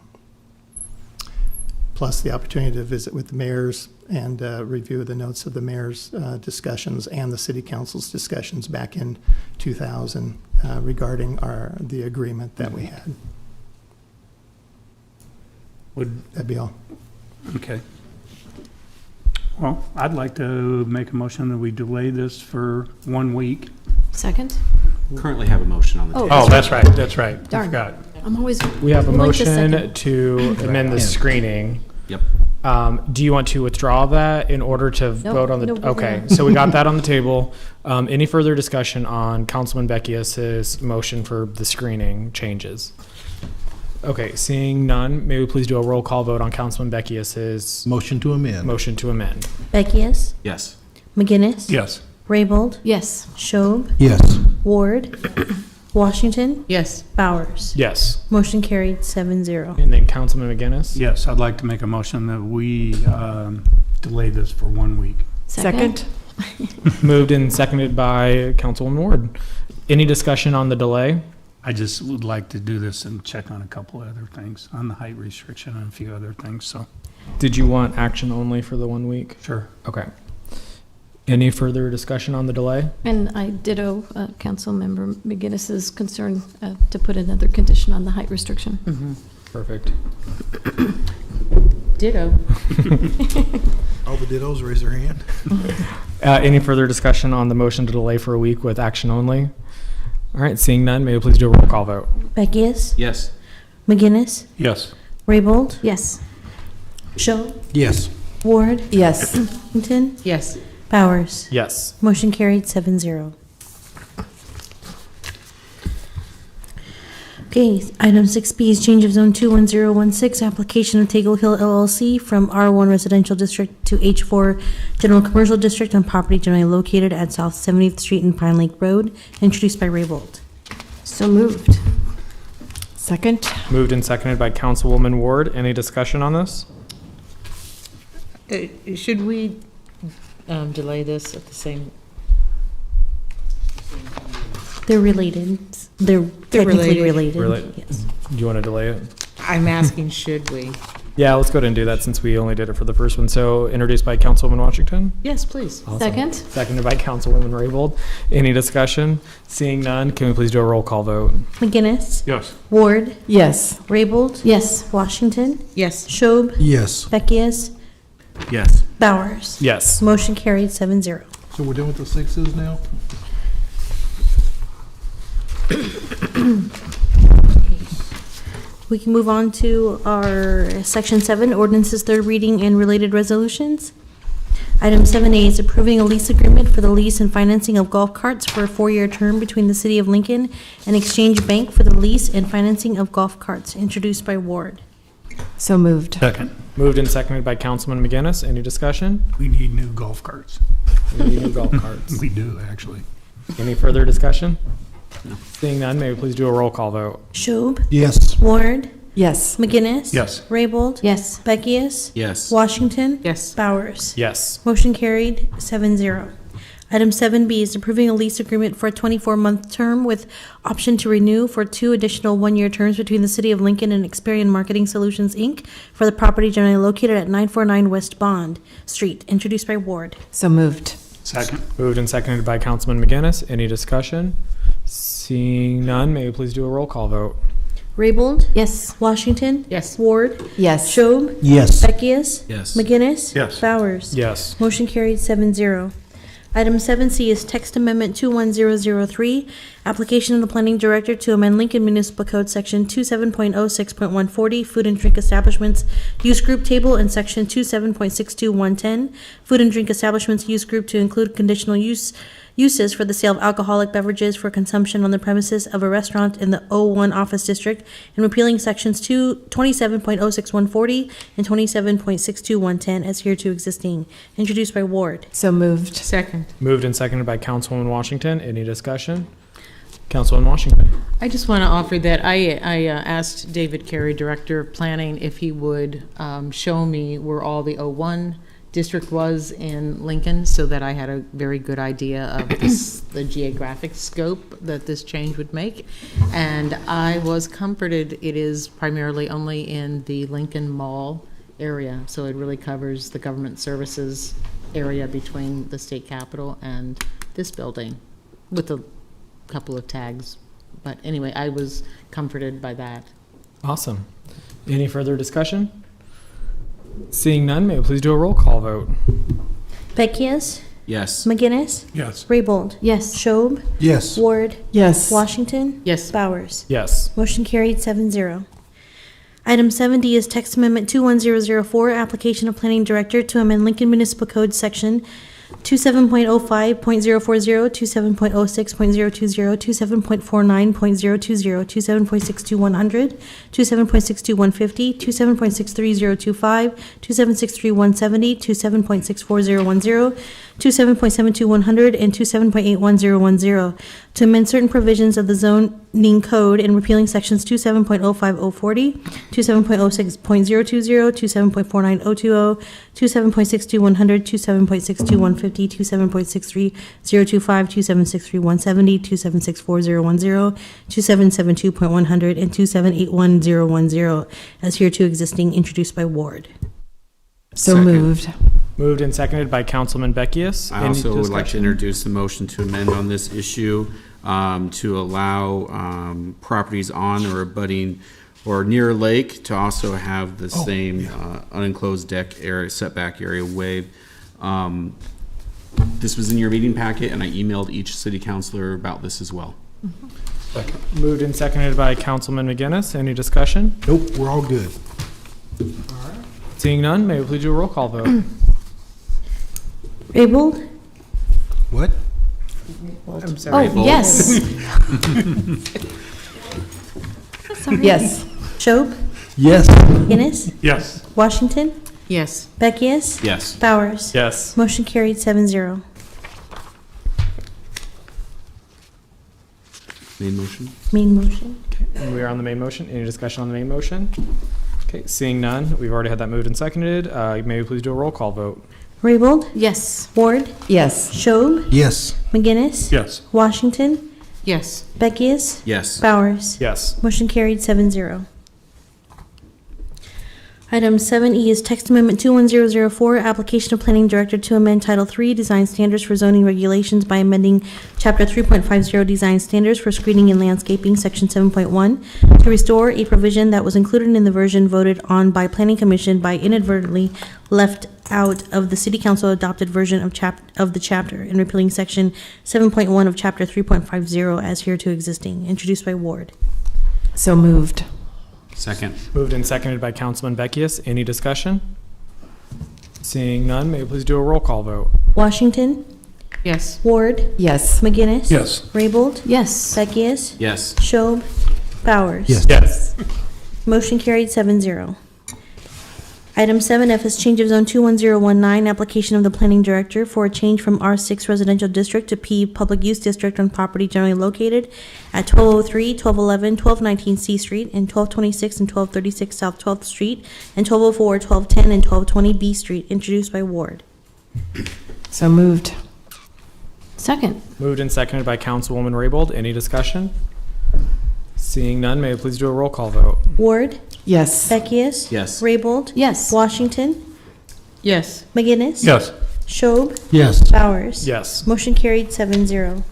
Plus the opportunity to visit with the mayors and review the notes of the mayor's discussions and the city council's discussions back in 2000 regarding the agreement that we had. That'd be all. Okay. Well, I'd like to make a motion that we delay this for 1 week. Second? Currently have a motion on the table. Oh, that's right, that's right. I Darn. forgot. I'm always. We have a like the motion second. to amend the screening. Yep. Do you want to withdraw that in order to vote on the? no, we're Okay, gonna- so we got that on the table. Any further discussion on Councilman Beckius's motion for the screening changes? Okay, seeing none, may we please do a roll call vote on Councilman Beckius's Motion to amend. motion to amend? Beckius, Yes. McGinnis, Yes. Raybold, Yes. Schob, Yes. Ward, Washington, Yes. Bowers. Yes. Motion carried 7-0. And then Councilman McGinnis? Yes, I'd like to make a motion that we delay this for 1 week. Second? Moved and seconded by Councilwoman Ward. Any discussion on the delay? I just would like to do this and check on a couple of other things, on the height restriction and a few other things, so. Did you want action only for the 1 week? Sure. Okay. Any further discussion on the delay? And I ditto Councilmember McGinnis's concern to put another condition on the height restriction. Perfect. Ditto. All the dittos raise their hand. Any further discussion on the motion to delay for a week with action only? All right, seeing none, may we please do a roll call vote? Beckius, Yes. McGinnis, Yes. Raybold, Yes. Schob, Yes. Ward, Yes. Washington, Yes. Bowers. Yes. Motion carried 7-0. Okay, item 6B is change of zone 21016, application of Tagle Hill LLC from R1 Residential District to H4 General Commercial District on property generally located at South 70th Street and Pine Lake Road, introduced by Raybold. So moved. Second. Moved and seconded by Councilwoman Ward. Any discussion on this? Should we delay this at the same? They're related. They're technically related. related. Yes. Do you want to delay it? I'm asking, should we? Yeah, let's go ahead and do that since we only did it for the first one. So introduced by Councilwoman Washington. Yes, please. Awesome. Second? Seconded by Councilwoman Raybold. Any discussion? Seeing none, can we please do a roll call vote? McGinnis, Yes. Ward, Yes. Raybold, Yes. Washington, Yes. Schob, Yes. Beckius, Yes. Bowers. Yes. Motion carried 7-0. So we're done with the sixes now? We can move on to our Section 7, ordinances, third reading, and related resolutions. Item 7A is approving a lease agreement for the lease and financing of golf carts for a 4-year term between the City of Lincoln and Exchange Bank for the lease and financing of golf carts, introduced by Ward. So moved. Second. Moved and seconded by Councilman McGinnis. Any discussion? We need new golf carts. We need new golf carts. We do, actually. Any further discussion? Seeing none, may we please do a roll call vote? Schob, Yes. Ward, Yes. McGinnis. Yes. Raybold. Yes. Beckius. Yes. Washington. Yes. Bowers. Yes. Motion carried, 7-0. Item 7B is approving a lease agreement for a 24-month term with option to renew for 2 additional 1-year terms between the City of Lincoln and Experian Marketing Solutions, Inc. for the property generally located at 949 West Bond Street, introduced by Ward. So moved. Second. Moved and seconded by Councilman McGinnis. Any discussion? Seeing none, may we please do a roll call vote? Raybold. Yes. Washington. Yes. Ward. Yes. Schob. Yes. Beckius. Yes. McGinnis. Yes. Bowers. Yes. Motion carried, 7-0. Item 7C is text amendment 21003, application of the planning director to amend Lincoln Municipal Code Section 27.06.140, food and drink establishments use group table, and Section 27.62110, food and drink establishments use group to include conditional uses for the sale of alcoholic beverages for consumption on the premises of a restaurant in the O1 Office District, and repealing Sections 27.06140 and 27.62110 as hereto existing, introduced by Ward. So moved. Second. Moved and seconded by Councilwoman Washington. Any discussion? Councilwoman Washington. I just want to offer that I asked David Carey, Director of Planning, if he would show me where all the O1 district was in Lincoln, so that I had a very good idea of the geographic scope that this change would make. And I was comforted it is primarily only in the Lincoln Mall area, so it really covers the government services area between the state capitol and this building, with a couple of tags. But anyway, I was comforted by that. Awesome. Any further discussion? Seeing none, may we please do a roll call vote? Beckius. Yes. McGinnis. Yes. Raybold. Yes. Schob. Yes. Ward. Yes. Washington. Yes. Bowers. Yes. Motion carried, 7-0. Item 7D is text amendment 21004, application of planning director to amend Lincoln Municipal Code Section 27.05.040, 27.06.020, 27.49.020, 27.62100, 27.62150, 27.63025, 27.63170, 27.64010, 27.72100, and 27.81010, to amend certain provisions of the zoning code and repealing sections 27.05040, 27.06.020, 27.49020, 27.62100, 27.62150, 27.63025, 27.63170, 27.64010, 27.72.100, and 27.81010, as hereto existing, introduced by Ward. So Second. moved. Moved and seconded by Councilman Beckius. I Any also would like to discussion? introduce the motion to amend on this issue to allow properties on or abutting or near a lake to also have the same unenclosed deck area, setback area waived. This was in your meeting packet, and I emailed each city councilor about this as well. Moved and seconded by Councilman McGinnis. Any discussion? Nope, we're all good. Seeing none, may we please do a roll call vote? Raybold. What? I'm sorry. Oh, yes. Sorry. Yes. Schob. Yes. McGinnis. Yes. Washington. Yes. Beckius. Yes. Bowers. Yes. Motion carried, 7-0. Main motion? Main motion. And we are on the main motion. Any discussion on the main motion? Okay, seeing none, we've already had that moved and seconded. May we please do a roll call vote? Raybold. Yes. Ward. Yes. Schob. Yes. McGinnis. Yes. Washington. Yes. Beckius. Yes. Bowers. Yes. Motion carried, 7-0. Item 7E is text amendment 21004, application of planning director to amend Title III, design standards for zoning regulations by amending Chapter 3.50, design standards for screening and landscaping, Section 7.1, to restore a provision that was included in the version voted on by Planning Commission by inadvertently left out of the City Council adopted version of the chapter, and repealing Section 7.1 of Chapter 3.50 as hereto existing, introduced by Ward. So moved. Second. Moved and seconded by Councilman Beckius. Any discussion? Seeing none, may we please do a roll call vote? Washington, Yes. Ward, Yes. McGinnis. Yes. Raybold, Yes. Beckius, Yes. Schob, Bowers. Yes. Motion carried 7-0. Item 7F is change of zone 21019, application of the planning director for a change from R6 residential district to P public use district on property generally located at 1203, 1211, 1219 C Street, and 1226 and 1236 South 12th Street, and 1204, 1210, and 1220 B Street, introduced by Ward. So moved. Second. Moved and seconded by Councilwoman Raybold. Any discussion? Seeing none, may we please do a roll call vote? Ward, Yes. Beckius. Yes. Raybold, Yes. Washington, Yes. McGinnis. Yes. Schob, Yes. Bowers. Yes. Motion carried 7-0.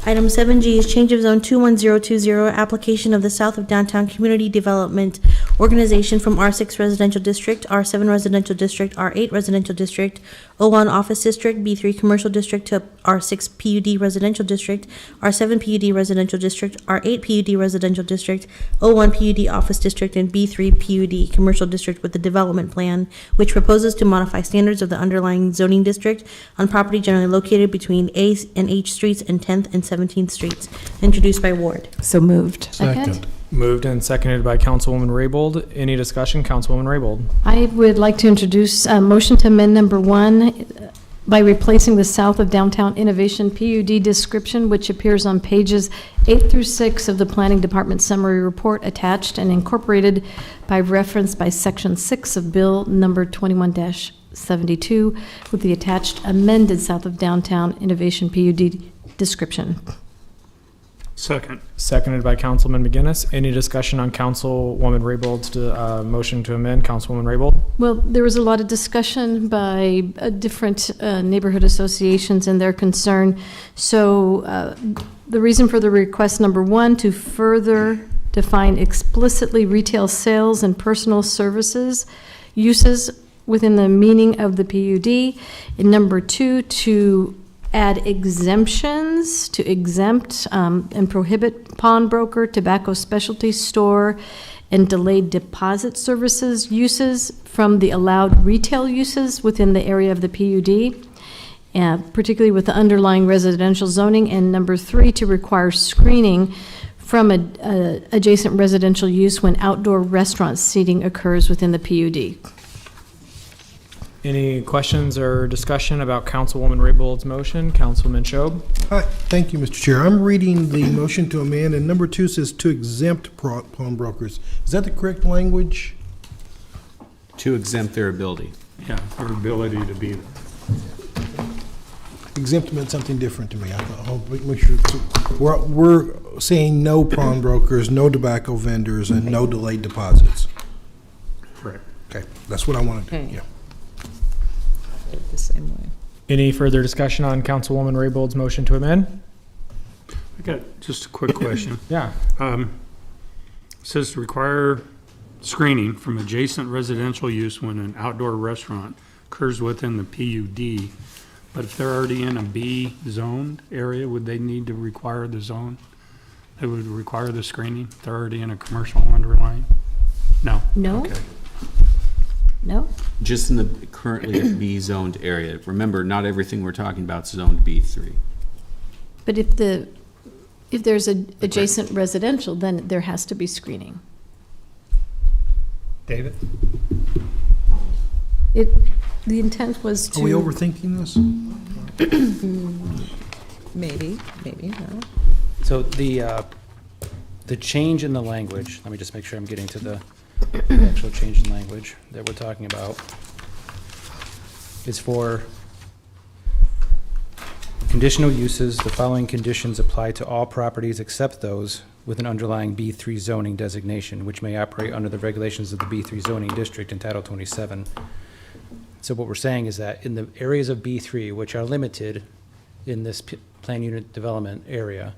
Item 7G is change of zone 21020, application of the South of Downtown Community Development Organization from R6 Residential District, R7 Residential District, R8 Residential District, O1 Office District, B3 Commercial District to R6 PUD Residential District, R7 PUD Residential District, R8 PUD Residential District, O1 PUD Office District, and B3 PUD Commercial District with the development plan, which proposes to modify standards of the underlying zoning district on property generally located between A and H Streets and 10th and 17th Streets, introduced by Ward. So moved. Second. Moved and seconded by Councilwoman Raybold. Any discussion? Councilwoman Raybold. I would like to introduce a motion to amend number 1 by replacing the South of Downtown Innovation PUD description, which appears on pages 8 through 6 of the Planning Department Summary Report attached and incorporated by reference by Section 6 of Bill number 21-72 with the attached amended South of Downtown Innovation PUD description. Second. Seconded by Councilman McGinnis. Any discussion on Councilwoman Raybold's motion to amend? Councilwoman Raybold? Well, there was a lot of discussion by different neighborhood associations and their concern. So the reason for the request, number 1, to further define explicitly retail sales and personal services uses within the meaning of the PUD. And number 2, to add exemptions to exempt and prohibit pawnbroker, tobacco specialty store, and delayed deposit services uses from the allowed retail uses within the area of the PUD, particularly with the underlying residential zoning. And number 3, to require screening from adjacent residential use when outdoor restaurant seating occurs within the PUD. Any questions or discussion about Councilwoman Raybold's motion? Councilman Schob? Hi, thank you, Mr. Chair. I'm reading the motion to amend, and number 2 says to exempt pawnbrokers. Is that the correct language? To exempt their ability. Yeah, our ability to be there. Exempt meant something different to me. I'll make sure. We're saying no pawnbrokers, no tobacco vendors, and no delayed deposits. Correct. Okay, that's what I wanted to, Okay. yeah. The same way. Any further discussion on Councilwoman Raybold's motion to amend? I got just a quick question. Yeah. It says to require screening from adjacent residential use when an outdoor restaurant occurs within the PUD. But if they're already in a B zoned area, would they need to require the zone? They would require the screening if they're already in a commercial underlying? No? No? Okay. No? Just in the currently B zoned area. Remember, not everything we're talking about is zoned B3. But if there's a adjacent residential, then there has to be screening. David? The intent was to. Are we overthinking this? Maybe, no. So the change in the language, let me just make sure I'm getting to the actual change in language that we're talking about, is for conditional uses. The following conditions apply to all properties except those with an underlying B3 zoning designation, which may operate under the regulations of the B3 zoning district in Title 27. So what we're saying is that in the areas of B3, which are limited in this plan unit development area,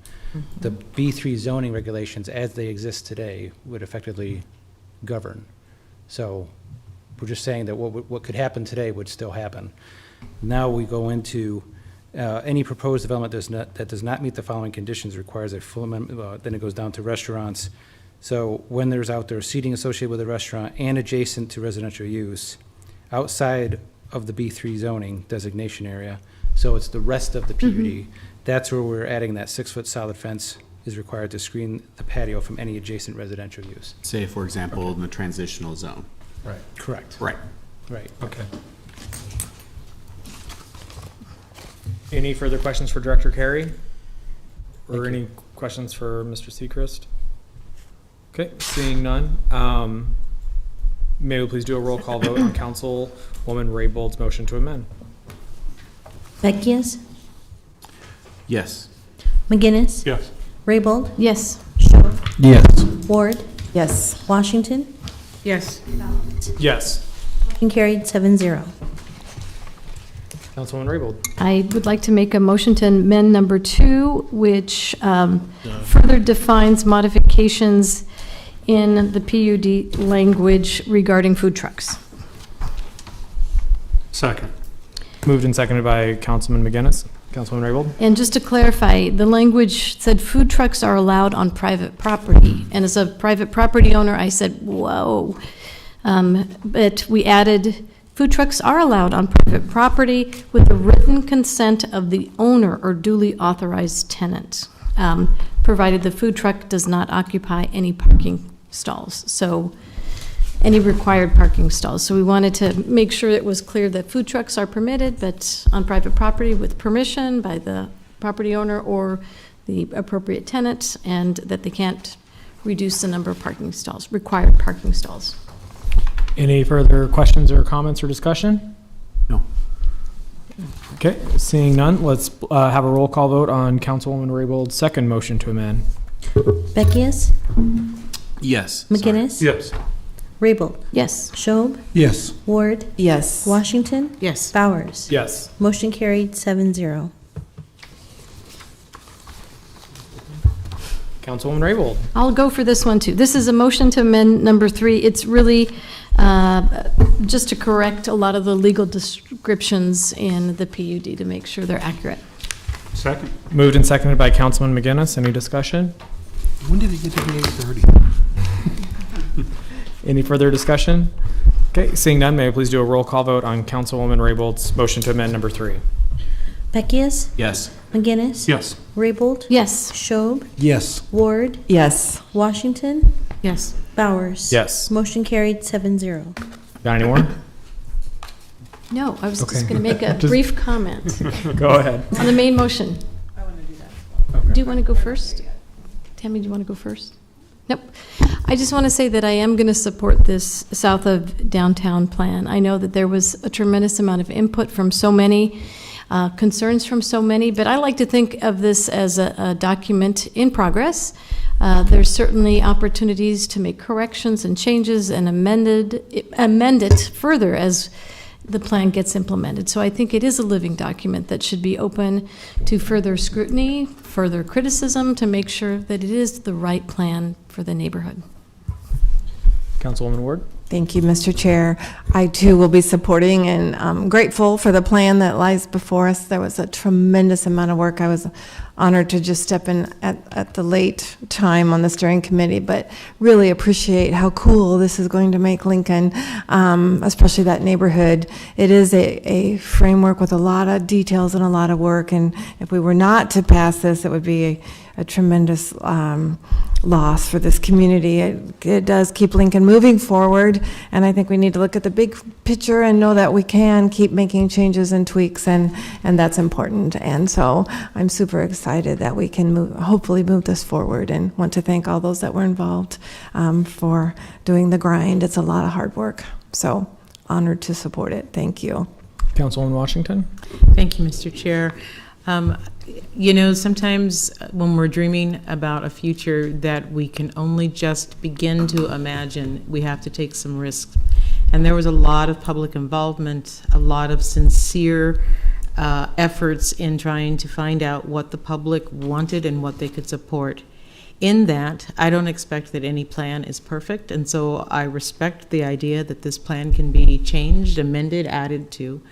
the B3 zoning regulations as they exist today would effectively govern. So we're just saying that what could happen today would still happen. Now we go into any proposed development that does not meet the following conditions requires a full amendment. Then it goes down to restaurants, So when there's outdoor seating associated with a restaurant and adjacent to residential use, outside of the B3 zoning designation area, so it's the rest of the PUD, that's where we're adding that 6-foot solid fence is required to screen the patio from any adjacent residential use. Say, for example, in the transitional zone. Right. Correct. Right. Right. Okay. Any further questions for Director Carey? Or any questions for Mr. Sechrist? Okay, seeing none. May we please do a roll call vote on Councilwoman Raybold's motion to amend? Beckius, Yes. McGinnis, Yes. Raybold, Yes. Shaw, Yes. Ward, Yes. Washington, Yes. Yes. motion carried 7-0. Councilwoman Raybold. I would like to make a motion to amend number 2, which further defines modifications in the PUD language regarding food trucks. Second. Moved and seconded by Councilman McGinnis. Councilwoman Raybold. And just to clarify, the language said food trucks are allowed on private property. And as a private property owner, I said, whoa. But we added, food trucks are allowed on private property with the written consent of the owner or duly authorized tenant, provided the food truck does not occupy any parking stalls. So any required parking stalls. So we wanted to make sure it was clear that food trucks are permitted, but on private property with permission by the property owner or the appropriate tenant, and that they can't reduce the number of parking stalls, required parking stalls. Any further questions or comments or discussion? No. Okay, seeing none, let's have a roll call vote on Councilwoman Raybold's second motion to amend. Beckius, Yes. McGinnis, Yes. Raybold, Yes. Shob, Yes. Ward, Yes. Washington, Yes. Bowers. Yes. Motion carried 7-0. Councilwoman Raybold. I'll go for this one too. This is a motion to amend number 3. It's really just to correct a lot of the legal descriptions in the PUD to make sure they're accurate. Second. Moved and seconded by Councilman McGinnis. Any discussion? When did it get to be 8:30? Any further discussion? Okay, seeing none, may I please do a roll call vote on Councilwoman Raybold's motion to amend number 3? Beckius, Yes. McGinnis, Yes. Raybold, Yes. Shob, Yes. Ward, Yes. Washington, Yes. Bowers. Yes. Motion carried 7-0. Got any more? No, I was Okay. just going to make a Just- brief comment Go ahead. on the main motion. I want to do that. Do you want to go first? Tammy, do you want to go first? Nope. I just want to say that I am going to support this south of downtown plan. I know that there was a tremendous amount of input from so many, concerns from so many, but I like to think of this as a document in progress. There's certainly opportunities to make corrections and changes and amend it further as the plan gets implemented. So I think it is a living document that should be open to further scrutiny, further criticism, to make sure that it is the right plan for the neighborhood. Councilwoman Ward? Thank you, Mr. Chair. I too will be supporting, and I'm grateful for the plan that lies before us. There was a tremendous amount of work. I was honored to just step in at the late time on the steering committee, but really appreciate how cool this is going to make Lincoln, especially that neighborhood. It is a framework with a lot of details and a lot of work, and if we were not to pass this, it would be a tremendous loss for this community. It does keep Lincoln moving forward, and I think we need to look at the big picture and know that we can keep making changes and tweaks, and that's important. And so I'm super excited that we can hopefully move this forward, and want to thank all those that were involved for doing the grind. It's a lot of hard work, so honored to support it. Thank you. Councilwoman Washington? Thank you, Mr. Chair. You know, sometimes when we're dreaming about a future that we can only just begin to imagine, we have to take some risks. And there was a lot of public involvement, a lot of sincere efforts in trying to find out what the public wanted and what they could support. In that, I don't expect that any plan is perfect, and so I respect the idea that this plan can be changed, amended, added to.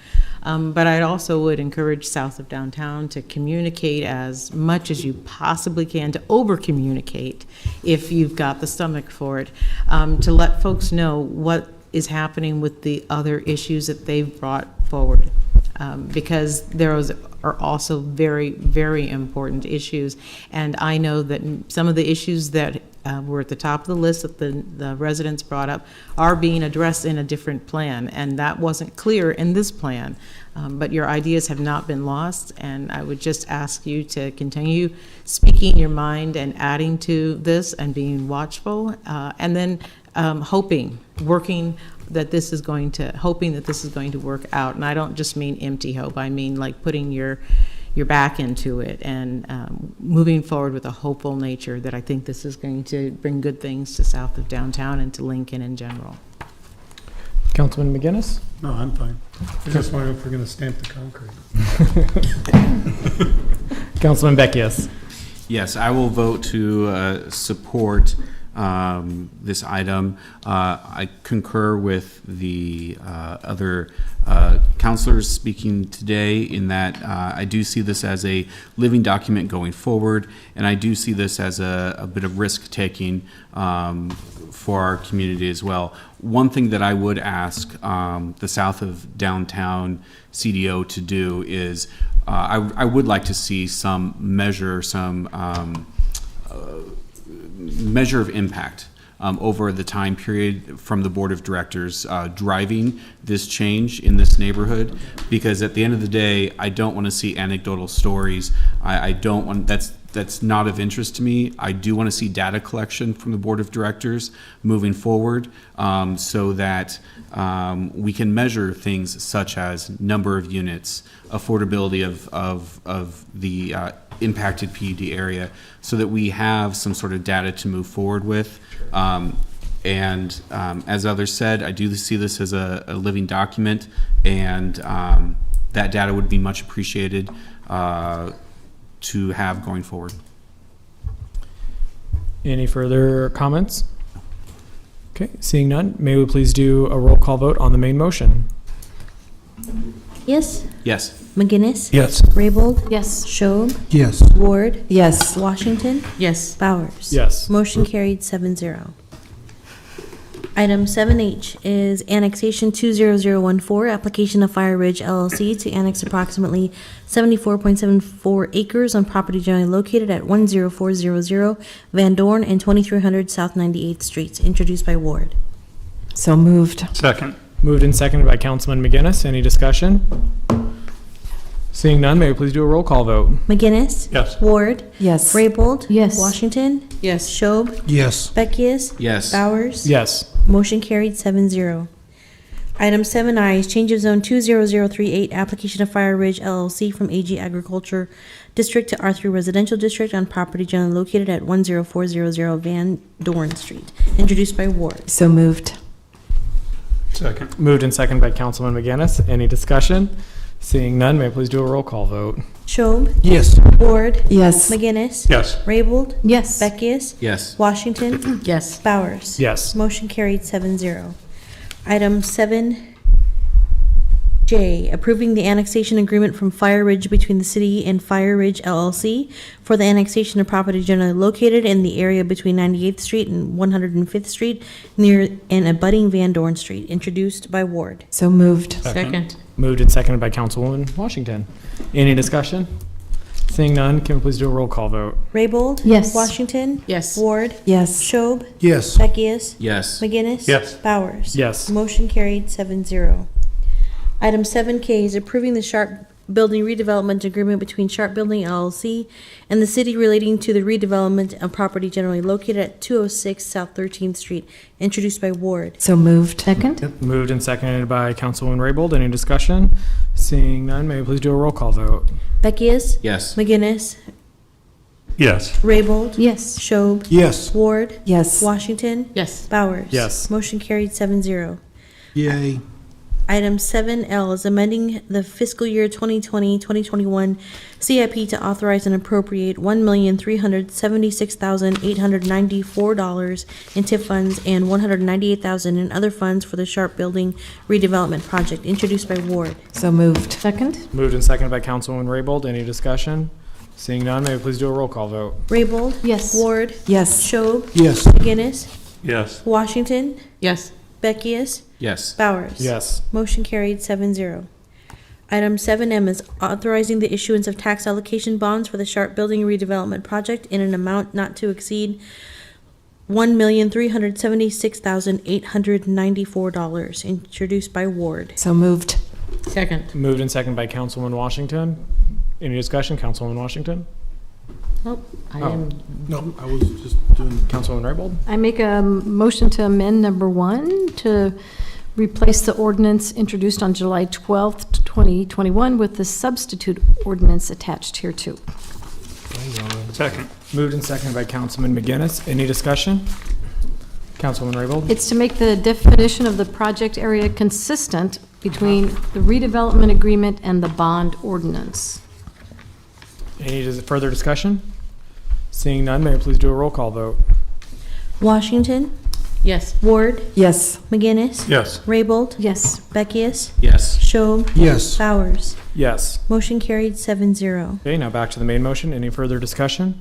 But I also would encourage south of downtown to communicate as much as you possibly can, to over-communicate if you've got the stomach for it, to let folks know what is happening with the other issues that they've brought forward. Because those are also very, very important issues. And I know that some of the issues that were at the top of the list that the residents brought up are being addressed in a different plan, and that wasn't clear in this plan. But your ideas have not been lost, and I would just ask you to continue speaking your mind and adding to this and being watchful, and then hoping that this is going to work out. And I don't just mean empty hope. I mean like putting your back into it and moving forward with a hopeful nature that I think this is going to bring good things to south of downtown and to Lincoln in general. Councilman McGinnis? No, I'm fine. I just wondering if we're going to stamp the concrete. Councilman Beckius? Yes, I will vote to support this item. I concur with the other counselors speaking today in that I do see this as a living document going forward, and I do see this as a bit of risk-taking for our community as well. One thing that I would ask the south of downtown CDO to do is I would like to see some measure of impact over the time period from the board of directors driving this change in this neighborhood, because at the end of the day, I don't want to see anecdotal stories. I don't want, that's not of interest to me. I do want to see data collection from the board of directors moving forward, so that we can measure things such as number of units, affordability of the impacted PUD area, so that we have some sort of data to move forward with. As others said, I do see this as a living document, and that data would be much appreciated to have going forward. Any further comments? Okay, seeing none, may we please do a roll call vote on the main motion? Yes. Yes. McGinnis? Yes. Raybold? Yes. Schob? Yes. Ward? Yes. Washington? Yes. Bowers? Yes. Motion carried 7-0. Item 7H is annexation 20014, application of Fire Ridge LLC to annex approximately 74.74 acres on property generally located at 10400 Van Dorn and 2300 South 98th Streets, introduced by Ward. So moved. Second. Moved and seconded by Councilman McGinnis. Any discussion? Seeing none, may we please do a roll call vote? McGinnis? Yes. Ward? Yes. Raybold? Yes. Washington? Yes. Schob? Yes. Beckius? Yes. Bowers? Yes. Motion carried 7-0. Item 7I is change of zone 20038, application of Fire Ridge LLC from AG Agriculture District to R3 Residential District on property generally located at 10400 Van Dorn Street, introduced by Ward. So moved. Second. Moved and seconded by Councilman McGinnis. Any discussion? Seeing none, may I please do a roll call vote? Schob? Yes. Ward? Yes. McGinnis? Yes. Raybold? Yes. Beckius? Yes. Washington? Yes. Bowers? Yes. Motion carried 7-0. Item 7J, approving the annexation agreement from Fire Ridge between the city and Fire Ridge LLC for the annexation of property generally located in the area between 98th Street and 105th Street near and abutting Van Dorn Street, introduced by Ward. So moved. Second. Moved and seconded by Councilwoman Washington. Any discussion? Seeing none, can we please do a roll call vote? Raybold? Yes. Washington? Yes. Ward? Yes. Schob? Yes. Beckius? Yes. McGinnis? Yes. Bowers? Yes. Motion carried 7-0. Item 7K is approving the Sharp Building redevelopment agreement between Sharp Building LLC and the city relating to the redevelopment of property generally located at 206 South 13th Street, introduced by Ward. So moved. Second? Moved and seconded by Councilwoman Raybold. Any discussion? Seeing none, may we please do a roll call vote? Beckius? Yes. McGinnis? Yes. Raybold? Yes. Schob? Yes. Ward? Yes. Washington? Yes. Bowers? Yes. Motion carried 7-0. Yay. Item 7L is amending the fiscal year 2020-2021 CIP to authorize and appropriate $1,376,894 in TIF funds and $198,000 in other funds for the Sharp Building redevelopment project, introduced by Ward. So moved. Second? Moved and seconded by Councilwoman Raybold. Any discussion? Seeing none, may we please do a roll call vote? Raybold? Yes. Ward? Yes. Schob? Yes. McGinnis? Yes. Washington? Yes. Beckius? Yes. Bowers? Yes. Motion carried 7-0. Item 7M is authorizing the issuance of tax allocation bonds for the Sharp Building redevelopment project in an amount not to exceed $1,376,894, introduced by Ward. So moved. Second. Moved and seconded by Councilwoman Washington. Any discussion? Councilwoman Washington? Nope, I Oh. am, No, I was just doing. Councilwoman Raybold? I make a motion to amend number 1 to replace the ordinance introduced on July 12th, 2021 with the substitute ordinance attached here too. Second. Moved and seconded by Councilman McGinnis. Any discussion? Councilwoman Raybold? It's to make the definition of the project area consistent between the redevelopment agreement and the bond ordinance. Any further discussion? Seeing none, may we please do a roll call vote? Washington? yes. Ward? Yes. McGinnis? Yes. Raybold? Yes. Beckius? Yes. Schob? Yes. Bowers? Yes. Motion carried 7-0. Okay, now back to the main motion. Any further discussion?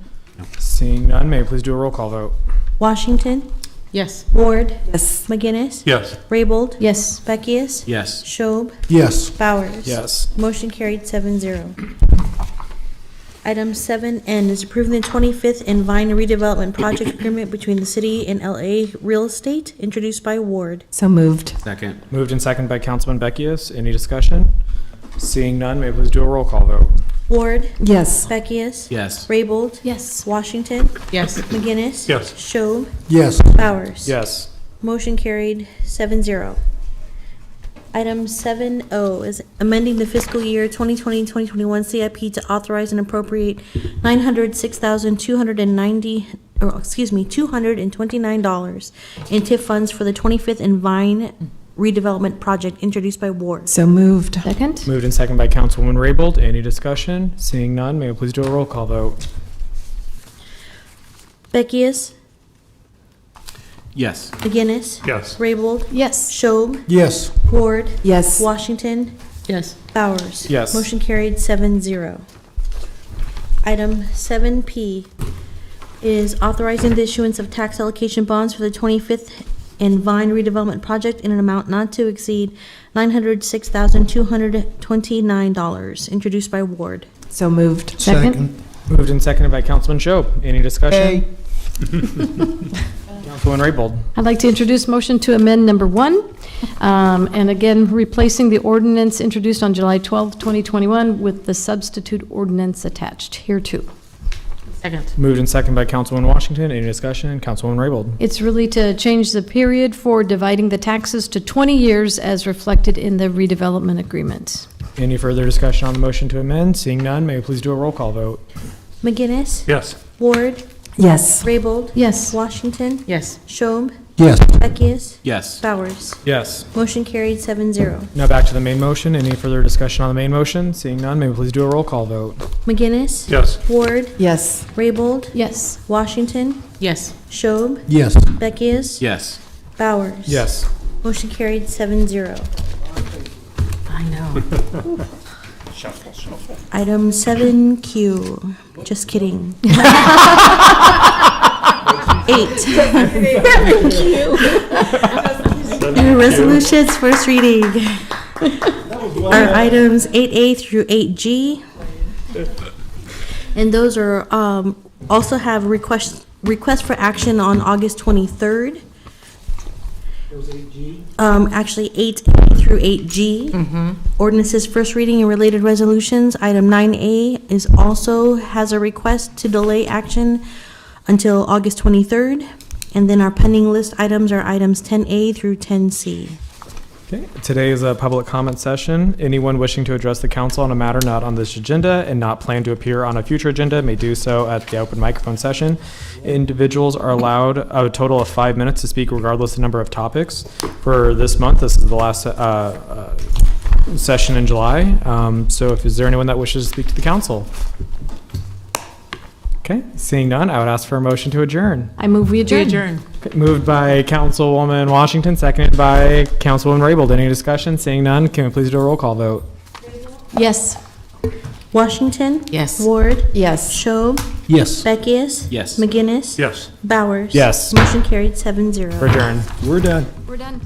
Seeing none, may we please do a roll call vote? Washington? Yes. Ward? Yes. McGinnis? Yes. Raybold? Yes. Beckius? Yes. Schob? Yes. Bowers? Yes. Motion carried 7-0. Item 7N is approving the 25th and Vine redevelopment project agreement between the city and LA Real Estate, introduced by Ward. So moved. Second. Moved and seconded by Councilman Beckius. Any discussion? Seeing none, may we please do a roll call vote? Ward? Yes. Beckius? Yes. Raybold? Yes. Washington? Yes. McGinnis? Yes. Schob? Yes. Bowers? Yes. Motion carried 7-0. Item 7O is amending the fiscal year 2020-2021 CIP to authorize and appropriate $229 in TIF funds for the 25th and Vine redevelopment project, introduced by Ward. So moved. Second? Moved and seconded by Councilwoman Raybold. Any discussion? Seeing none, may we please do a roll call vote? Beckius? Yes. McGinnis? Yes. Raybold? Yes. Schob? Yes. Ward? Yes. Washington? Yes. Bowers? Yes. Motion carried 7-0. Item 7P is authorizing the issuance of tax allocation bonds for the 25th and Vine redevelopment project in an amount not to exceed $906,229, introduced by Ward. So moved. Second? Moved and seconded by Councilman Schob. Any discussion? Councilwoman Raybold. I'd like to introduce motion to amend number 1, and again, replacing the ordinance introduced on July 12th, 2021 with the substitute ordinance attached here too. Second. Moved and seconded by Councilwoman Washington. Any discussion? Councilwoman Raybold. It's really to change the period for dividing the taxes to 20 years as reflected in the redevelopment agreement. Any further discussion on the motion to amend? Seeing none, may we please do a roll call vote? McGinnis? Yes. Ward? Yes. Raybold? Yes. Washington? Yes. Schob? Yes. Beckius? Yes. Bowers? Yes. Motion carried 7-0. Now back to the main motion. Any further discussion on the main motion? Seeing none, may we please do a roll call vote? McGinnis? Yes. Ward? Yes. Raybold? Yes. Washington? Yes. Schob? Yes. Beckius? Yes. Bowers? Yes. Motion carried 7-0. I know. Item 7Q. Just kidding. 8. Resolutions, first reading. Are items 8A through 8G. And those are, also have requests for action on August 23rd. Actually 8A through 8G. Ordinances, first reading and related resolutions. Item 9A is also has a request to delay action until August 23rd. And then our pending list items are items 10A through 10C. Okay, today is a public comment session. Anyone wishing to address the council on a matter not on this agenda and not plan to appear on a future agenda may do so at the open microphone session. Individuals are allowed a total of 5 minutes to speak regardless of the number of topics. For this month, this is the last session in July. So is there anyone that wishes to speak to the council? Okay, seeing none, I would ask for a motion to adjourn. I move we adjourn. Okay, moved by Councilwoman Washington, seconded by Councilwoman Raybold. Any discussion? Seeing none, can we please do a roll call vote? Yes. Washington? Yes. Ward? Yes. Schob? Yes. Beckius? Yes. McGinnis? Yes. Bowers? Yes. Motion carried 7-0. Adjourn. We're done. We're done.